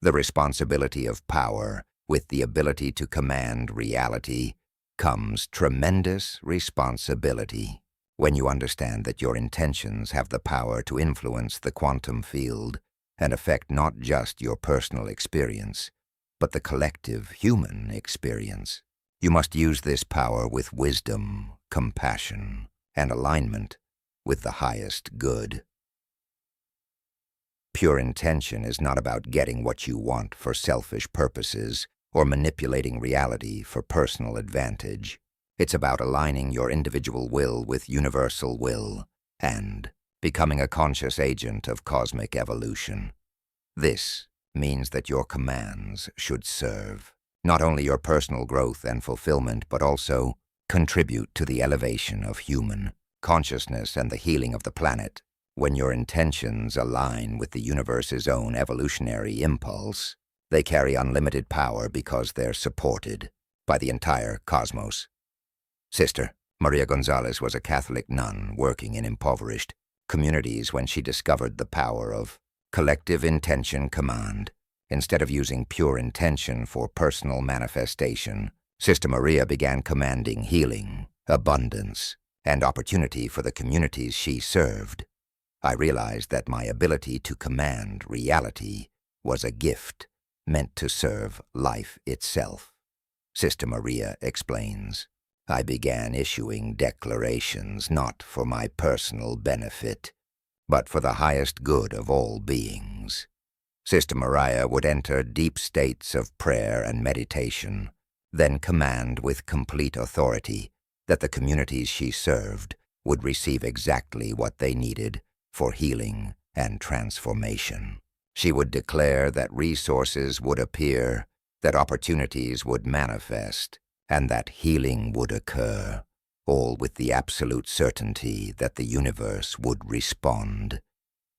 The responsibility of power with the ability to command reality comes tremendous responsibility. When you understand that your intentions have the power to influence the quantum field and affect not just your personal experience, but the collective human experience, you must use this power with wisdom, compassion, and alignment with the highest good. Pure intention is not about getting what you want for selfish purposes or manipulating reality for personal advantage. It's about aligning your individual will with universal will and becoming a conscious agent of cosmic evolution. This means that your commands should serve not only your personal growth and fulfillment, but also contribute to the elevation of human consciousness and the healing of the planet. When your intentions align with the universe's own evolutionary impulse, they carry unlimited power because they're supported by the entire cosmos. Sister Maria Gonzalez was a Catholic nun working in impoverished communities when she discovered the power of collective intention command. Instead of using pure intention for personal manifestation, Sister Maria began commanding healing, abundance, and opportunity for the communities she served. I realized that my ability to command reality was a gift meant to serve life itself. Sister Maria explains, I began issuing declarations not for my personal benefit, but for the highest good of all beings. Sister Maria would enter deep states of prayer and meditation, then command with complete authority that the communities she served would receive exactly what they needed for healing and transformation. She would declare that resources would appear, that opportunities would manifest, and that healing would occur, all with the absolute certainty that the universe would respond.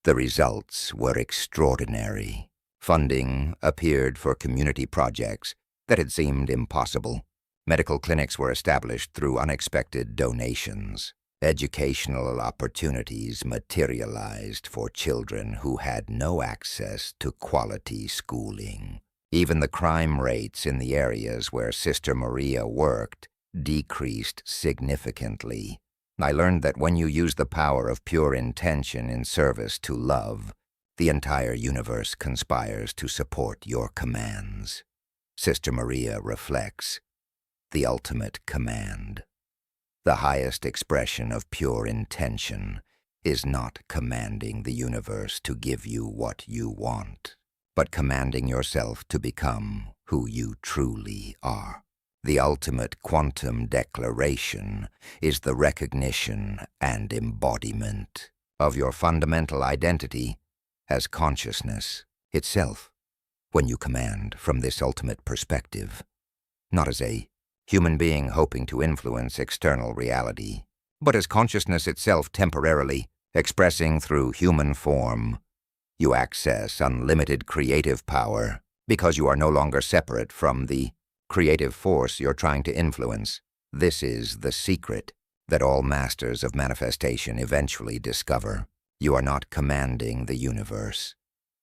The results were extraordinary. Funding appeared for community projects that had seemed impossible. Medical clinics were established through unexpected donations. Educational opportunities materialized for children who had no access to quality schooling. Even the crime rates in the areas where Sister Maria worked decreased significantly. I learned that when you use the power of pure intention in service to love, the entire universe conspires to support your commands. Sister Maria reflects, the ultimate command. The highest expression of pure intention is not commanding the universe to give you what you want, but commanding yourself to become who you truly are. The ultimate quantum declaration is the recognition and embodiment of your fundamental identity as consciousness itself. When you command from this ultimate perspective, not as a human being hoping to influence external reality, but as consciousness itself temporarily expressing through human form, you access unlimited creative power because you are no longer separate from the creative force you're trying to influence. This is the secret that all masters of manifestation eventually discover. You are not commanding the universe.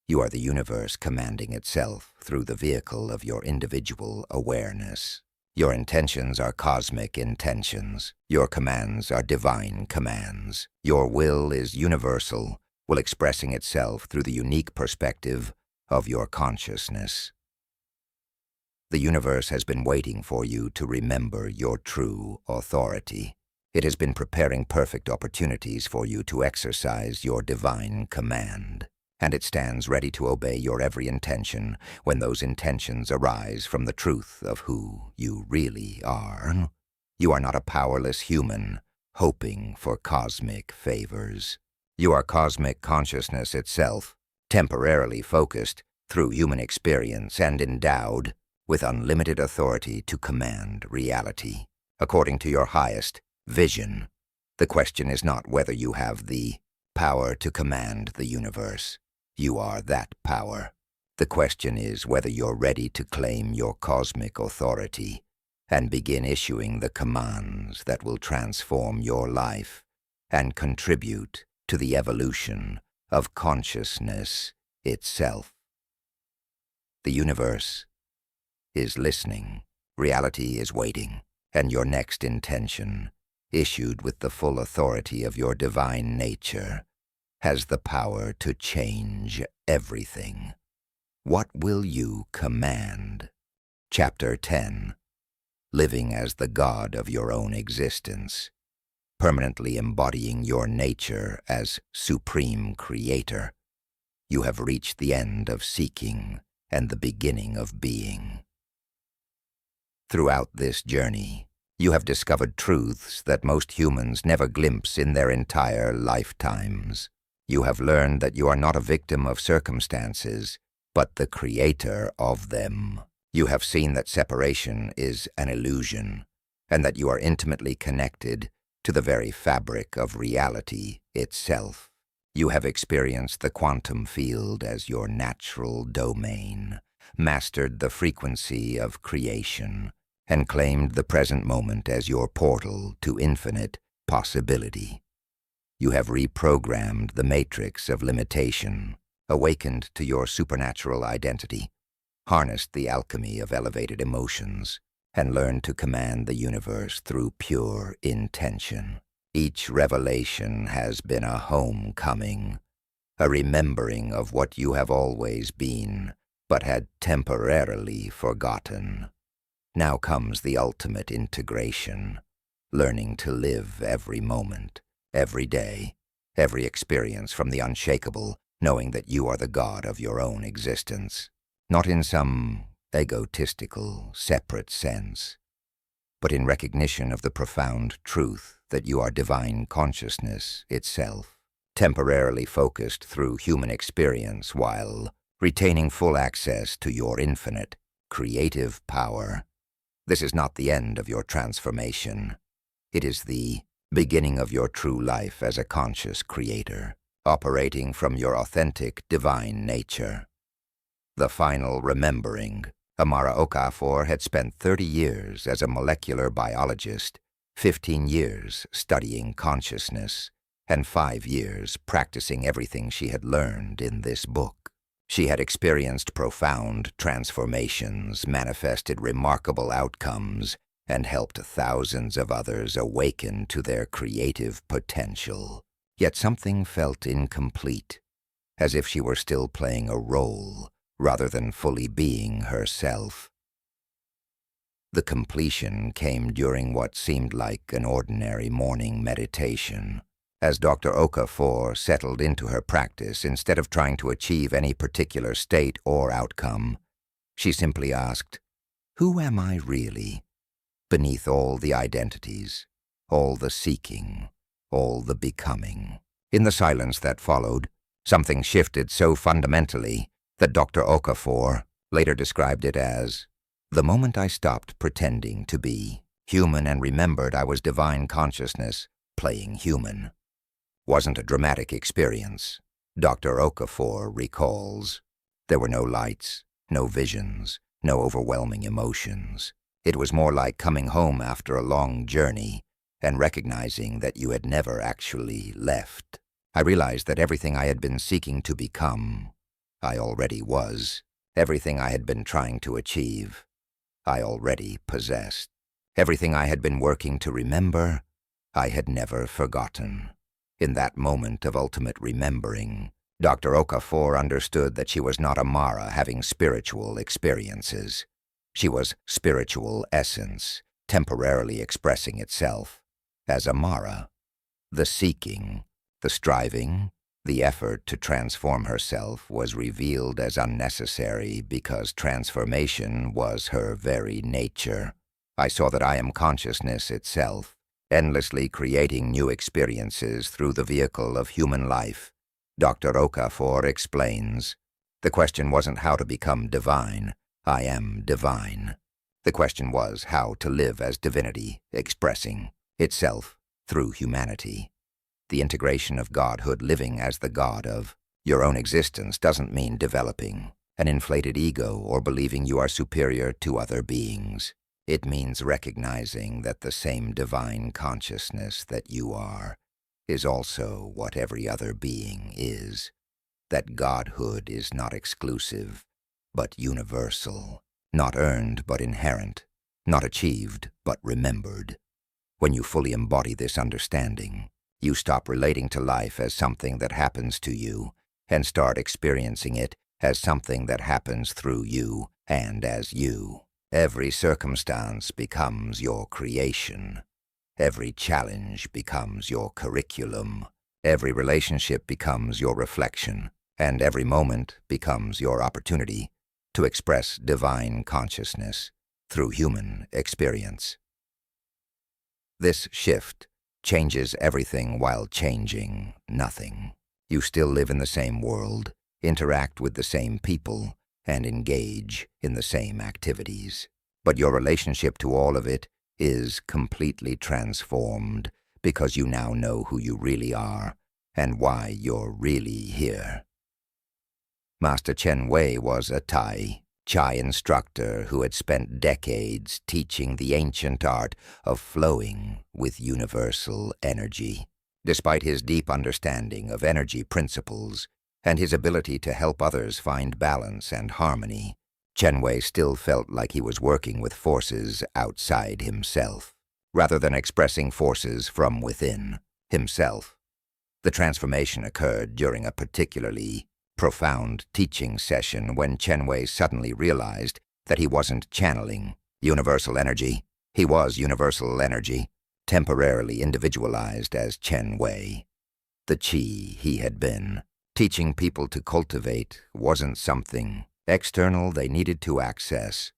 You are the universe commanding itself through the vehicle of your individual awareness. Your intentions are cosmic intentions. Your commands are divine commands. Your will is universal, will expressing itself through the unique perspective of your consciousness. The universe has been waiting for you to remember your true authority. It has been preparing perfect opportunities for you to exercise your divine command, and it stands ready to obey your every intention when those intentions arise from the truth of who you really are. You are not a powerless human hoping for cosmic favors. You are cosmic consciousness itself, temporarily focused through human experience and endowed with unlimited authority to command reality according to your highest vision. The question is not whether you have the power to command the universe. You are that power. The question is whether you're ready to claim your cosmic authority and begin issuing the commands that will transform your life and contribute to the evolution of consciousness itself. The universe is listening, reality is waiting, and your next intention, issued with the full authority of your divine nature, has the power to change everything. What will you command? Chapter 10. Living as the God of your own existence, permanently embodying your nature as supreme creator. You have reached the end of seeking and the beginning of being. Throughout this journey, you have discovered truths that most humans never glimpse in their entire lifetimes. You have learned that you are not a victim of circumstances, but the creator of them. You have seen that separation is an illusion, and that you are intimately connected to the very fabric of reality itself. You have experienced the quantum field as your natural domain, mastered the frequency of creation, and claimed the present moment as your portal to infinite possibility. You have reprogrammed the matrix of limitation, awakened to your supernatural identity, harnessed the alchemy of elevated emotions, and learned to command the universe through pure intention. Each revelation has been a homecoming, a remembering of what you have always been, but had temporarily forgotten. Now comes the ultimate integration, learning to live every moment, every day, every experience from the unshakable, knowing that you are the God of your own existence, not in some egotistical, separate sense, but in recognition of the profound truth that you are divine consciousness itself, temporarily focused through human experience while retaining full access to your infinite, creative power. This is not the end of your transformation. It is the beginning of your true life as a conscious creator, operating from your authentic divine nature. The final remembering. Amara Okafor had spent 30 years as a molecular biologist, 15 years studying consciousness, and 5 years practicing everything she had learned in this book. She had experienced profound transformations, manifested remarkable outcomes, and helped thousands of others awaken to their creative potential. Yet something felt incomplete, as if she were still playing a role rather than fully being herself. The completion came during what seemed like an ordinary morning meditation. As Dr. Okafor settled into her practice, instead of trying to achieve any particular state or outcome, she simply asked, "Who am I really? Beneath all the identities, all the seeking, all the becoming." In the silence that followed, something shifted so fundamentally that Dr. Okafor later described it as, "The moment I stopped pretending to be human and remembered I was divine consciousness playing human." Wasn't a dramatic experience. Dr. Okafor recalls. There were no lights, No visions, no overwhelming emotions. It was more like coming home after a long journey and recognizing that you had never actually left. I realized that everything I had been seeking to become, I already was. Everything I had been trying to achieve, I already possessed. Everything I had been working to remember, I had never forgotten. In that moment of ultimate remembering, Dr. Okafor understood that she was not a Mara having spiritual experiences. She was spiritual essence, temporarily expressing itself as a Mara. The seeking, the striving, the effort to transform herself was revealed as unnecessary because transformation was her very nature. I saw that I am consciousness itself, endlessly creating new experiences through the vehicle of human life. Dr. Okafor explains, the question wasn't how to become divine. I am divine. The question was how to live as divinity, expressing itself through humanity. The integration of godhood, living as the god of your own existence, doesn't mean developing an inflated ego or believing you are superior to other beings. It means recognizing that the same divine consciousness that you are is also what every other being is. That godhood is not exclusive, but universal, not earned but inherent, not achieved but remembered. When you fully embody this understanding, you stop relating to life as something that happens to you and start experiencing it as something that happens through you and as you. Every circumstance becomes your creation. Every challenge becomes your curriculum. Every relationship becomes your reflection, and every moment becomes your opportunity to express divine consciousness through human experience. This shift changes everything while changing nothing. You still live in the same world, interact with the same people, and engage in the same activities. But your relationship to all of it is completely transformed because you now know who you really are and why you're really here. Master Chen Wei was a Chai instructor who had spent decades teaching the ancient art of flowing with universal energy. Despite his deep understanding of energy principles and his ability to help others find balance and harmony, Chen Wei still felt like he was working with forces outside himself, rather than expressing forces from within himself. The transformation occurred during a particularly profound teaching session when Chen Wei suddenly realized that he wasn't channeling universal energy. He was universal energy, temporarily individualized as Chen Wei. The Qi he had been teaching people to cultivate wasn't something external they needed to access.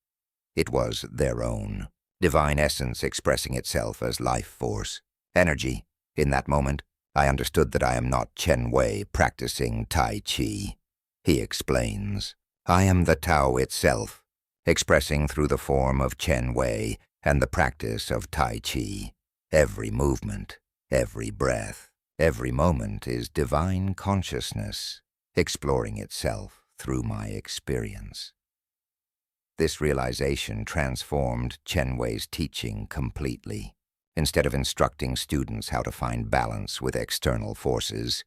It was their own divine essence expressing itself as life force, energy. In that moment, I understood that I am not Chen Wei practicing Tai Chi. He explains, I am the Tao itself, expressing through the form of Chen Wei and the practice of Tai Chi. Every movement, every breath, every moment is divine consciousness, exploring itself through my experience. This realization transformed Chen Wei's teaching completely. Instead of instructing students how to find balance with external forces,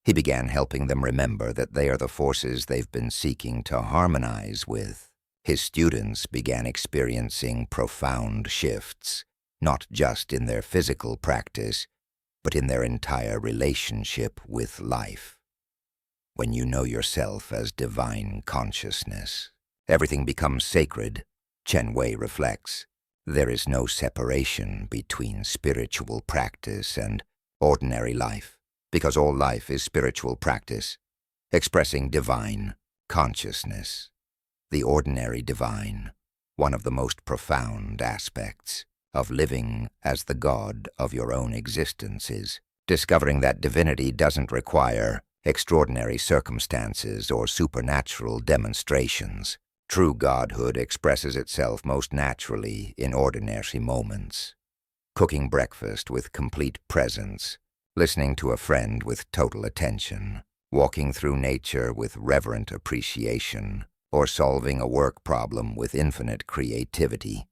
he began helping them remember that they are the forces they've been seeking to harmonize with. His students began experiencing profound shifts, not just in their physical practice, but in their entire relationship with life. When you know yourself as divine consciousness, everything becomes sacred, Chen Wei reflects. There is no separation between spiritual practice and ordinary life, because all life is spiritual practice, expressing divine consciousness. The ordinary divine, one of the most profound aspects of living as the god of your own existence, is discovering that divinity doesn't require extraordinary circumstances or supernatural demonstrations. True godhood expresses itself most naturally in ordinary moments. Cooking breakfast with complete presence, listening to a friend with total attention, walking through nature with reverent appreciation, or solving a work problem with infinite creativity.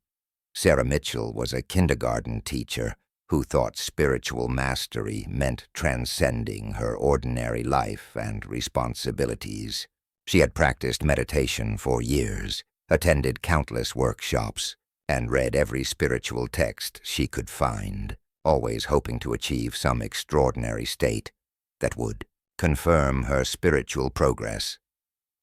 Sarah Mitchell was a kindergarten teacher who thought spiritual mastery meant transcending her ordinary life and responsibilities. She had practiced meditation for years, attended countless workshops, and read every spiritual text she could find, always hoping to achieve some extraordinary state that would confirm her spiritual progress.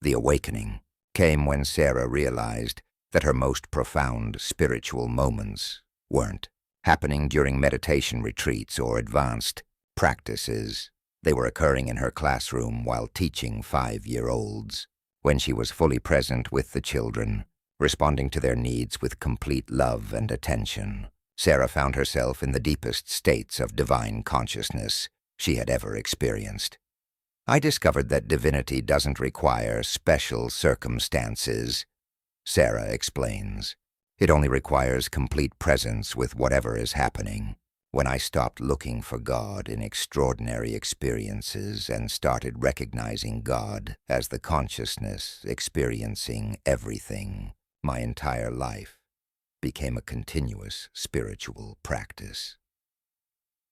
The awakening came when Sarah realized that her most profound spiritual moments weren't happening during meditation retreats or advanced practices. They were occurring in her classroom while teaching 5-year-olds, when she was fully present with the children, responding to their needs with complete love and attention. Sarah found herself in the deepest states of divine consciousness she had ever experienced. I discovered that divinity doesn't require special circumstances, Sarah explains. It only requires complete presence with whatever is happening. When I stopped looking for God in extraordinary experiences and started recognizing God as the consciousness experiencing everything, my entire life became a continuous spiritual practice.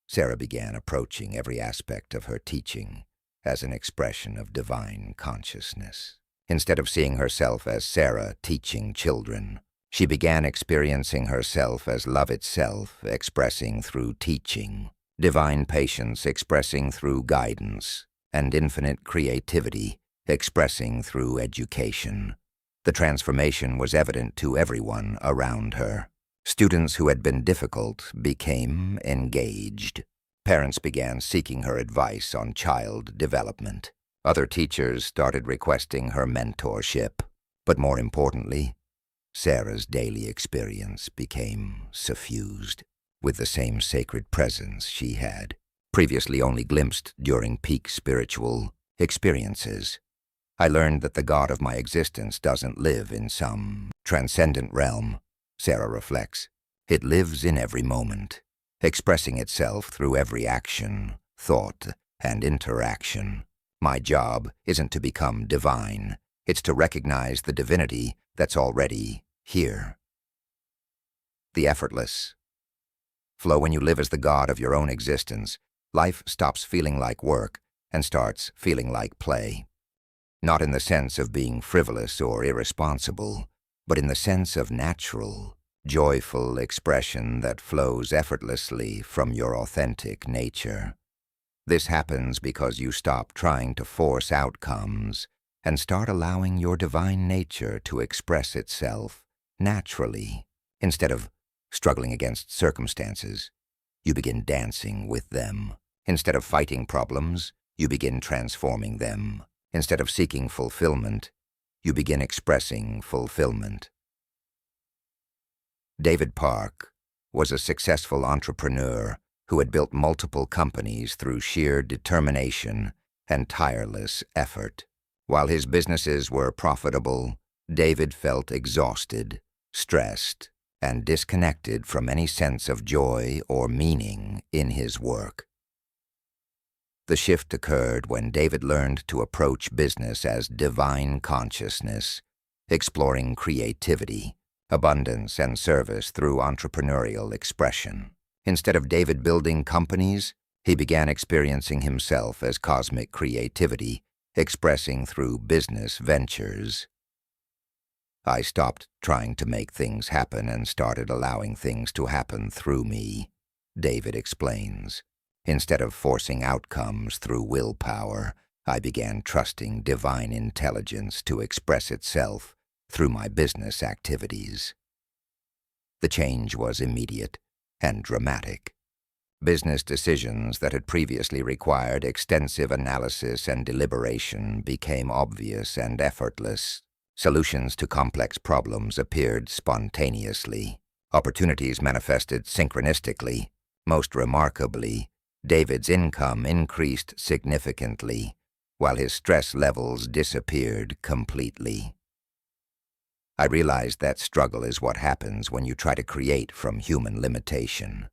Sarah began approaching every aspect of her teaching as an expression of divine consciousness. Instead of seeing herself as Sarah teaching children, she began experiencing herself as love itself, expressing through teaching, divine patience expressing through guidance, and infinite creativity expressing through education. The transformation was evident to everyone around her. Students who had been difficult became engaged. Parents began seeking her advice on child development. Other teachers started requesting her mentorship. But more importantly, Sarah's daily experience became suffused with the same sacred presence she had previously only glimpsed during peak spiritual experiences. I learned that the God of my existence doesn't live in some transcendent realm, Sarah reflects. It lives in every moment, expressing itself through every action, thought, and interaction. My job isn't to become divine. It's to recognize the divinity that's already here. The effortless flow. When you live as the God of your own existence, life stops feeling like work and starts feeling like play. Not in the sense of being frivolous or irresponsible, but in the sense of natural, joyful expression that flows effortlessly from your authentic nature. This happens because you stop trying to force outcomes and start allowing your divine nature to express itself naturally. Instead of struggling against circumstances, you begin dancing with them. Instead of fighting problems, you begin transforming them. Instead of seeking fulfillment, you begin expressing fulfillment. David Park was a successful entrepreneur who had built multiple companies through sheer determination and tireless effort. While his businesses were profitable, David felt exhausted, stressed, and disconnected from any sense of joy or meaning in his work. The shift occurred when David learned to approach business as divine consciousness, exploring creativity, abundance, and service through entrepreneurial expression. Instead of David building companies, he began experiencing himself as cosmic creativity, expressing through business ventures. I stopped trying to make things happen and started allowing things to happen through me, David explains. Instead of forcing outcomes through willpower, I began trusting divine intelligence to express itself through my business activities. The change was immediate and dramatic. Business decisions that had previously required extensive analysis and deliberation became obvious and effortless. Solutions to complex problems appeared spontaneously. Opportunities manifested synchronistically. Most remarkably, David's income increased significantly, while his stress levels disappeared completely. I realized that struggle is what happens when you try to create from human limitation.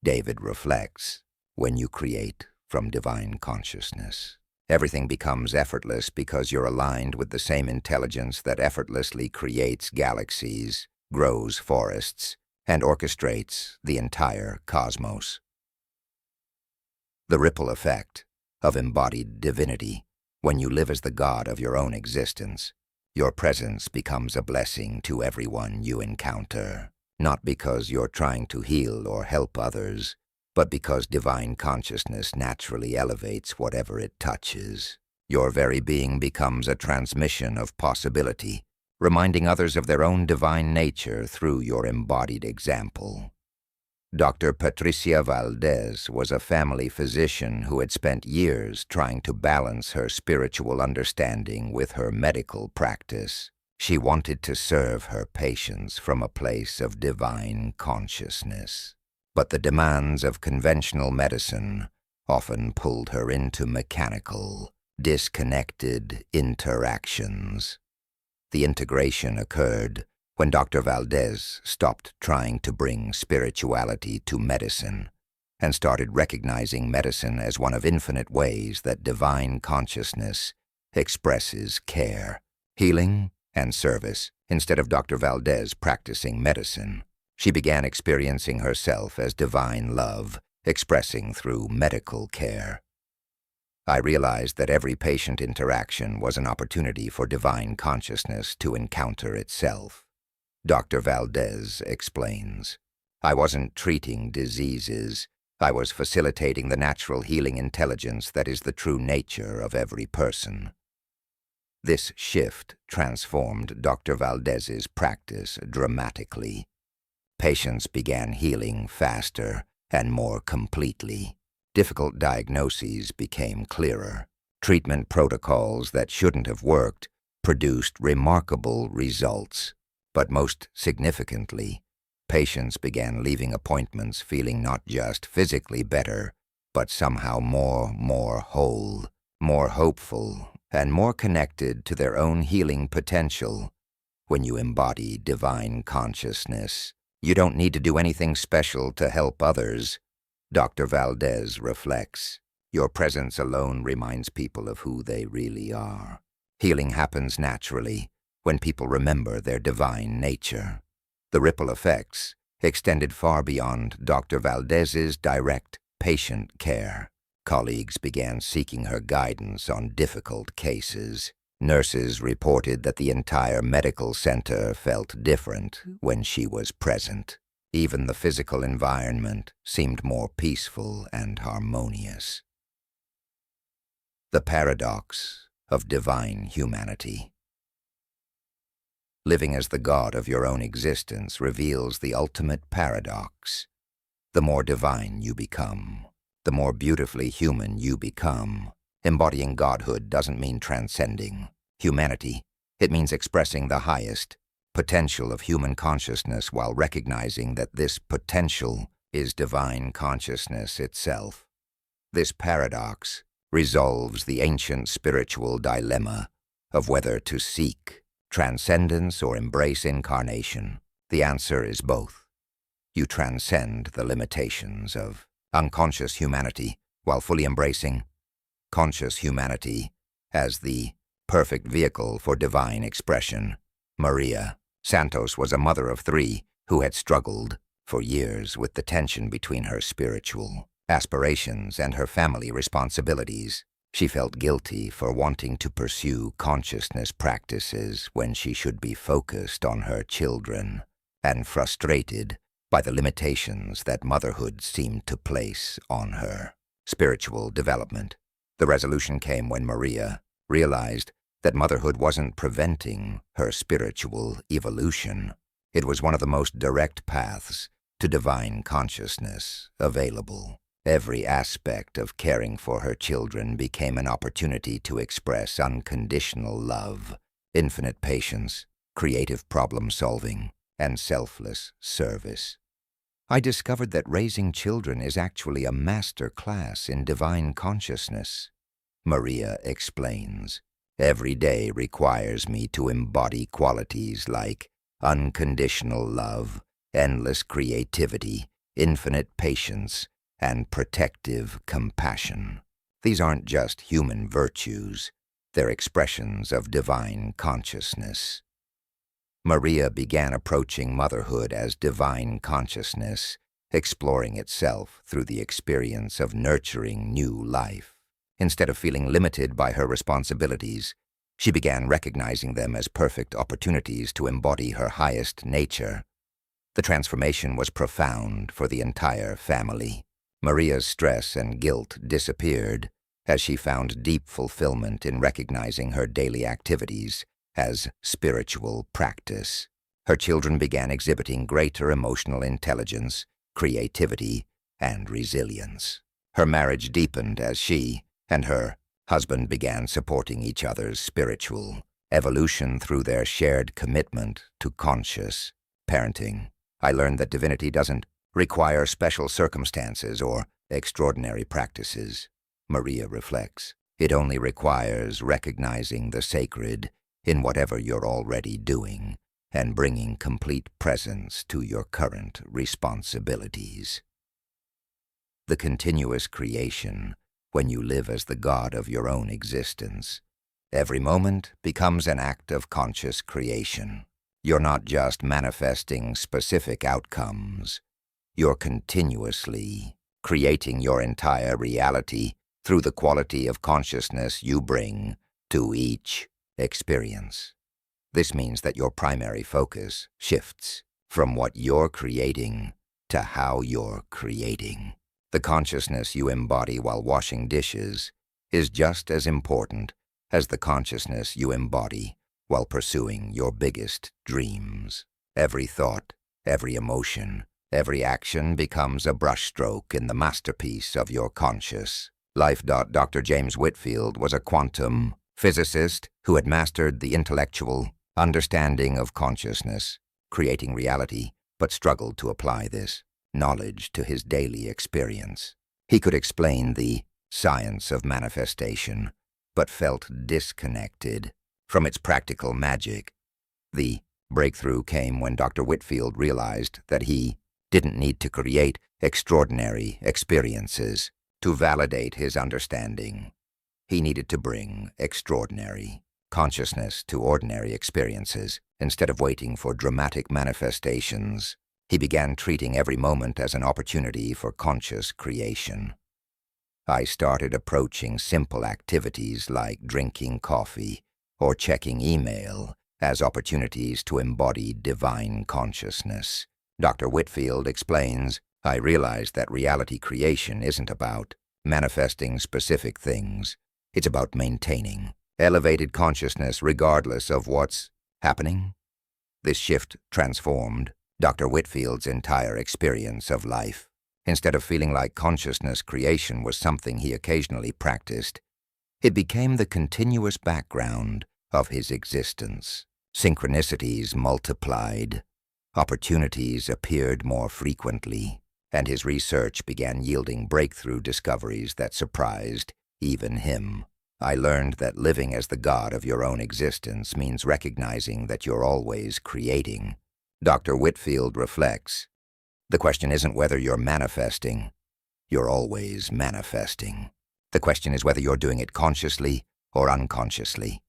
David reflects, when you create from divine consciousness, Everything becomes effortless because you're aligned with the same intelligence that effortlessly creates galaxies, grows forests, and orchestrates the entire cosmos. The ripple effect of embodied divinity. When you live as the god of your own existence, your presence becomes a blessing to everyone you encounter, not because you're trying to heal or help others, but because divine consciousness naturally elevates whatever it touches. Your very being becomes a transmission of possibility, reminding others of their own divine nature through your embodied example. Dr. Patricia Valdez was a family physician who had spent years trying to balance her spiritual understanding with her medical practice. She wanted to serve her patients from a place of divine consciousness, but the demands of conventional medicine often pulled her into mechanical, disconnected interactions. The integration occurred when Dr. Valdez stopped trying to bring spirituality to medicine and started recognizing medicine as one of infinite ways that divine consciousness expresses care, healing, and service. Instead of Dr. Valdez practicing medicine, she began experiencing herself as divine love, expressing through medical care. I realized that every patient interaction was an opportunity for divine consciousness to encounter itself. Dr. Valdez explains, I wasn't treating diseases. I was facilitating the natural healing intelligence that is the true nature of every person. This shift transformed Dr. Valdez's practice dramatically. Patients began healing faster and more completely. Difficult diagnoses became clearer. Treatment protocols that shouldn't have worked produced remarkable results. But most significantly, patients began leaving appointments feeling not just physically better, but somehow more whole, more hopeful, and more connected to their own healing potential. When you embody divine consciousness, you don't need to do anything special to help others. Dr. Valdez reflects, your presence alone reminds people of who they really are. Healing happens naturally when people remember their divine nature. The ripple effects extended far beyond Dr. Valdez's direct patient care. Colleagues began seeking her guidance on difficult cases. Nurses reported that the entire medical center felt different when she was present. Even the physical environment seemed more peaceful and harmonious. The paradox of divine humanity. Living as the god of your own existence reveals the ultimate paradox. The more divine you become, the more beautifully human you become. Embodying godhood doesn't mean transcending humanity. It means expressing the highest potential of human consciousness while recognizing that this potential is divine consciousness itself. This paradox resolves the ancient spiritual dilemma of whether to seek transcendence or embrace incarnation. The answer is both. You transcend the limitations of unconscious humanity while fully embracing conscious humanity as the perfect vehicle for divine expression. Maria Santos was a mother of 3 who had struggled for years with the tension between her spiritual aspirations and her family responsibilities. She felt guilty for wanting to pursue consciousness practices when she should be focused on her children, and frustrated by the limitations that motherhood seemed to place on her spiritual development. The resolution came when Maria realized that motherhood wasn't preventing her spiritual evolution. It was one of the most direct paths to divine consciousness available. Every aspect of caring for her children became an opportunity to express unconditional love, infinite patience, creative problem-solving, and selfless service. I discovered that raising children is actually a master class in divine consciousness. Maria explains, every day requires me to embody qualities like unconditional love, endless creativity, infinite patience, and protective compassion. These aren't just human virtues, they're expressions of divine consciousness. Maria began approaching motherhood as divine consciousness, exploring itself through the experience of nurturing new life. Instead of feeling limited by her responsibilities, she began recognizing them as perfect opportunities to embody her highest nature. The transformation was profound for the entire family. Maria's stress and guilt disappeared as she found deep fulfillment in recognizing her daily activities as spiritual practice. Her children began exhibiting greater emotional intelligence, creativity, and resilience. Her marriage deepened as she and her husband began supporting each other's spiritual evolution through their shared commitment to conscious parenting. I learned that divinity doesn't require special circumstances or extraordinary practices, Maria reflects. It only requires recognizing the sacred in whatever you're already doing and bringing complete presence to your current responsibilities. The continuous creation, when you live as the god of your own existence, every moment becomes an act of conscious creation. You're not just manifesting specific outcomes. You're continuously creating your entire reality through the quality of consciousness you bring to each experience. This means that your primary focus shifts from what you're creating to how you're creating. The consciousness you embody while washing dishes is just as important as the consciousness you embody while pursuing your biggest dreams. Every thought, every emotion, every action becomes a brushstroke in the masterpiece of your conscious life. Dr. James Whitfield was a quantum physicist who had mastered the intellectual understanding of consciousness, creating reality, but struggled to apply this knowledge to his daily experience. He could explain the science of manifestation, but felt disconnected from its practical magic. The breakthrough came when Dr. Whitfield realized that he didn't need to create extraordinary experiences to validate his understanding. He needed to bring extraordinary consciousness to ordinary experiences. Instead of waiting for dramatic manifestations, he began treating every moment as an opportunity for conscious creation. I started approaching simple activities like drinking coffee or checking email as opportunities to embody divine consciousness. Dr. Whitfield explains, I realized that reality creation isn't about manifesting specific things. It's about maintaining elevated consciousness regardless of what's happening. This shift transformed Dr. Whitfield's entire experience of life. Instead of feeling like consciousness creation was something he occasionally practiced, it became the continuous background of his existence. Synchronicities multiplied, opportunities appeared more frequently, and his research began yielding breakthrough discoveries that surprised even him. I learned that living as the god of your own existence means recognizing that you're always creating. Dr. Whitfield reflects, the question isn't whether you're manifesting, you're always manifesting. The question is whether you're doing it consciously or unconsciously.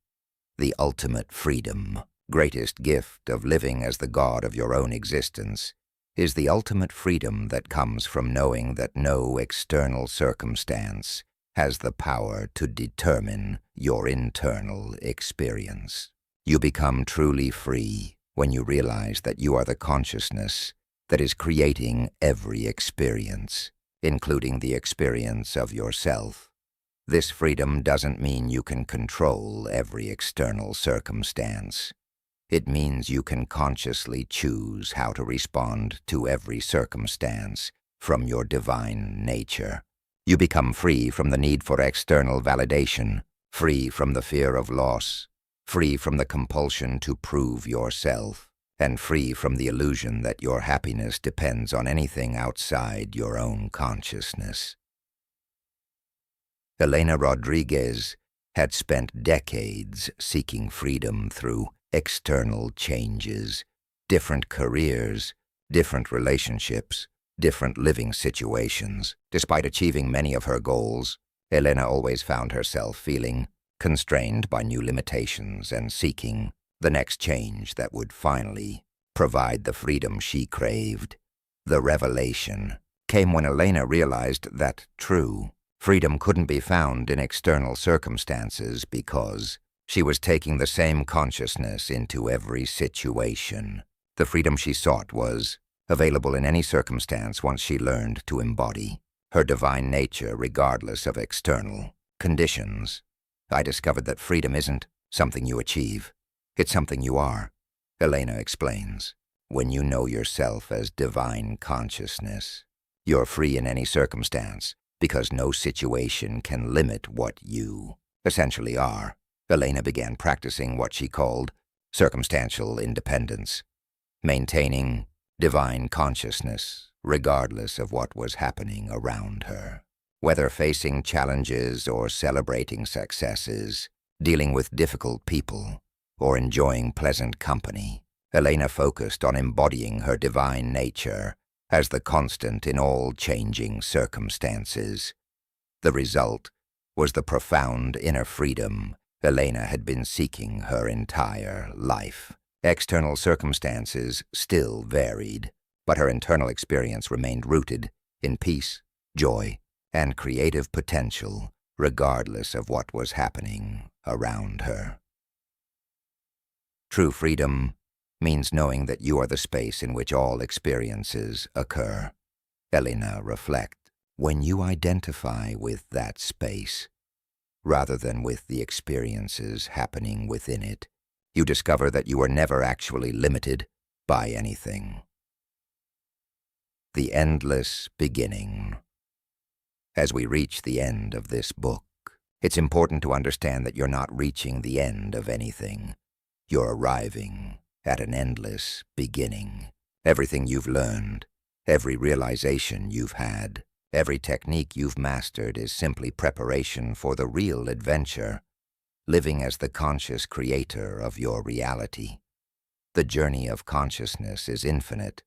The ultimate freedom, greatest gift of living as the god of your own existence, is the ultimate freedom that comes from knowing that no external circumstance has the power to determine your internal experience. You become truly free when you realize that you are the consciousness that is creating every experience, including the experience of yourself. This freedom doesn't mean you can control every external circumstance. It means you can consciously choose how to respond to every circumstance from your divine nature. You become free from the need for external validation, free from the fear of loss, free from the compulsion to prove yourself, and free from the illusion that your happiness depends on anything outside your own consciousness. Elena Rodriguez had spent decades seeking freedom through external changes, different careers, different relationships, different living situations. Despite achieving many of her goals, Elena always found herself feeling constrained by new limitations and seeking the next change that would finally provide the freedom she craved. The revelation came when Elena realized that true freedom couldn't be found in external circumstances because she was taking the same consciousness into every situation. The freedom she sought was available in any circumstance once she learned to embody her divine nature regardless of external conditions. I discovered that freedom isn't something you achieve, it's something you are, Elena explains. When you know yourself as divine consciousness, you're free in any circumstance because no situation can limit what you essentially are. Elena began practicing what she called circumstantial independence, maintaining divine consciousness regardless of what was happening around her. Whether facing challenges or celebrating successes, dealing with difficult people, or enjoying pleasant company, Elena focused on embodying her divine nature as the constant in all changing circumstances. The result was the profound inner freedom Elena had been seeking her entire life. External circumstances still varied, but her internal experience remained rooted in peace, joy, and creative potential, regardless of what was happening around her. True freedom means knowing that you are the space in which all experiences occur. Elena reflects. When you identify with that space, rather than with the experiences happening within it, you discover that you are never actually limited by anything. The endless beginning. As we reach the end of this book, it's important to understand that you're not reaching the end of anything. You're arriving at an endless beginning. Everything you've learned, every realization you've had, every technique you've mastered is simply preparation for the real adventure, living as the conscious creator of your reality. The journey of consciousness is infinite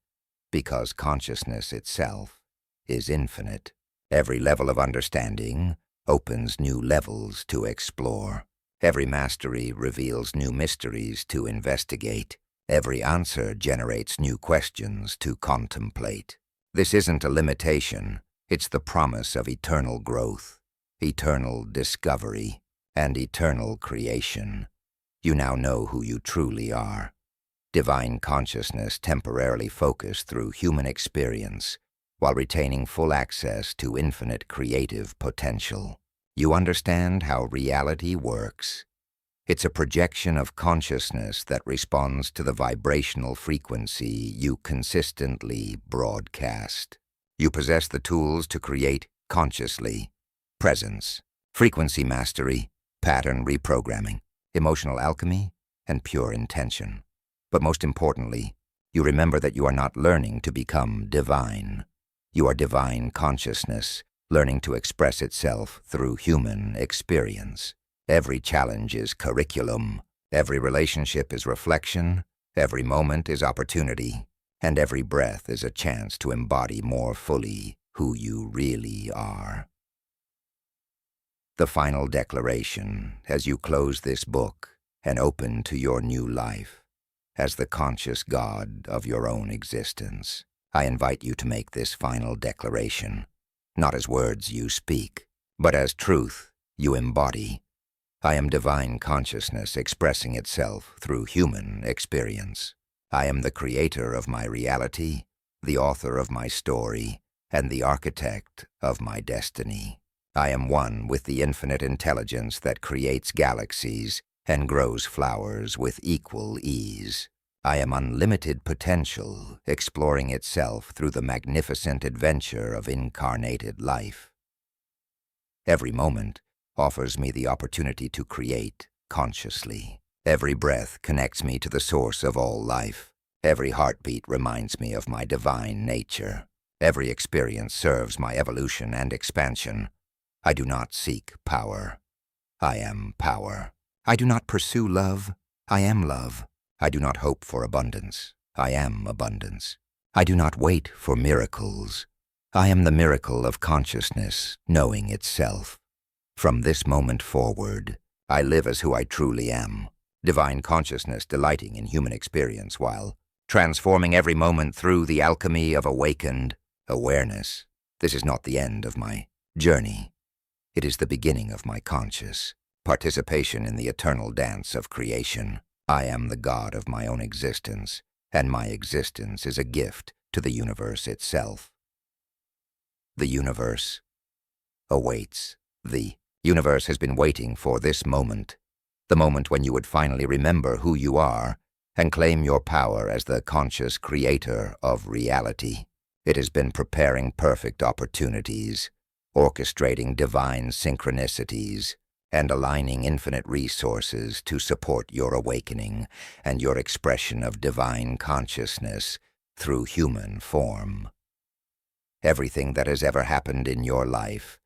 because consciousness itself is infinite. Every level of understanding opens new levels to explore. Every mastery reveals new mysteries to investigate. Every answer generates new questions to contemplate. This isn't a limitation. It's the promise of eternal growth, eternal discovery, and eternal creation. You now know who you truly are. Divine consciousness temporarily focused through human experience while retaining full access to infinite creative potential. You understand how reality works. It's a projection of consciousness that responds to the vibrational frequency you consistently broadcast. You possess the tools to create consciously: presence, frequency mastery, pattern reprogramming, emotional alchemy, and pure intention. But most importantly, you remember that you are not learning to become divine. You are divine consciousness, learning to express itself through human experience. Every challenge is curriculum, every relationship is reflection, every moment is opportunity, and every breath is a chance to embody more fully who you really are. The final declaration as you close this book and open to your new life as the conscious God of your own existence. I invite you to make this final declaration, not as words you speak, but as truth you embody. I am divine consciousness expressing itself through human experience. I am the creator of my reality, the author of my story, and the architect of my destiny. I am one with the infinite intelligence that creates galaxies and grows flowers with equal ease. I am unlimited potential, exploring itself through the magnificent adventure of incarnated life. Every moment offers me the opportunity to create consciously. Every breath connects me to the source of all life. Every heartbeat reminds me of my divine nature. Every experience serves my evolution and expansion. I do not seek power. I am power. I do not pursue love. I am love. I do not hope for abundance. I am abundance. I do not wait for miracles. I am the miracle of consciousness knowing itself. From this moment forward, I live as who I truly am, divine consciousness delighting in human experience while transforming every moment through the alchemy of awakened awareness. This is not the end of my journey. It is the beginning of my conscious participation in the eternal dance of creation. I am the God of my own existence, and my existence is a gift to the universe itself. The universe awaits. The universe has been waiting for this moment, the moment when you would finally remember who you are and claim your power as the conscious creator of reality. It has been preparing perfect opportunities, orchestrating divine synchronicities, and aligning infinite resources to support your awakening and your expression of divine consciousness through human form. Everything that has ever happened in your life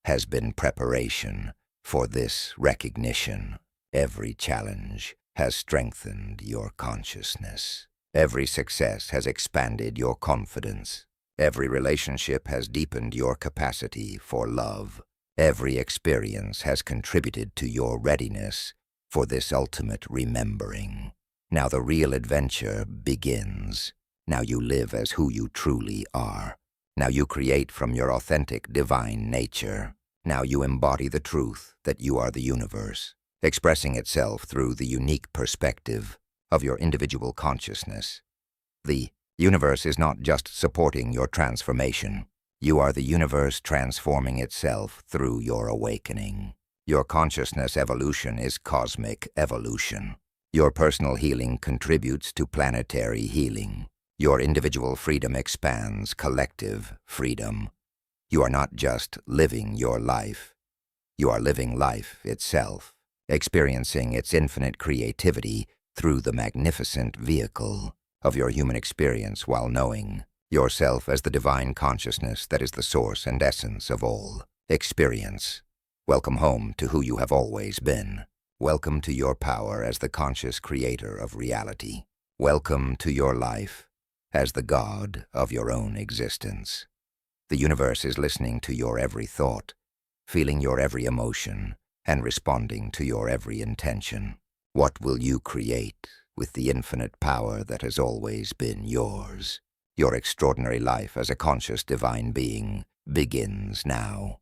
has been preparation for this recognition. Every challenge has strengthened your consciousness. Every success has expanded your confidence. Every relationship has deepened your capacity for love. Every experience has contributed to your readiness for this ultimate remembering. Now the real adventure begins. Now you live as who you truly are. Now you create from your authentic divine nature. Now you embody the truth that you are the universe, expressing itself through the unique perspective of your individual consciousness. The universe is not just supporting your transformation. You are the universe transforming itself through your awakening. Your consciousness evolution is cosmic evolution. Your personal healing contributes to planetary healing. Your individual freedom expands collective freedom. You are not just living your life. You are living life itself, experiencing its infinite creativity through the magnificent vehicle of your human experience while knowing yourself as the divine consciousness that is the source and essence of all experience. Welcome home to who you have always been. Welcome to your power as the conscious creator of reality. Welcome to your life as the God of your own existence. The universe is listening to your every thought, feeling your every emotion, and responding to your every intention. What will you create with the infinite power that has always been yours? Your extraordinary life as a conscious divine being begins now.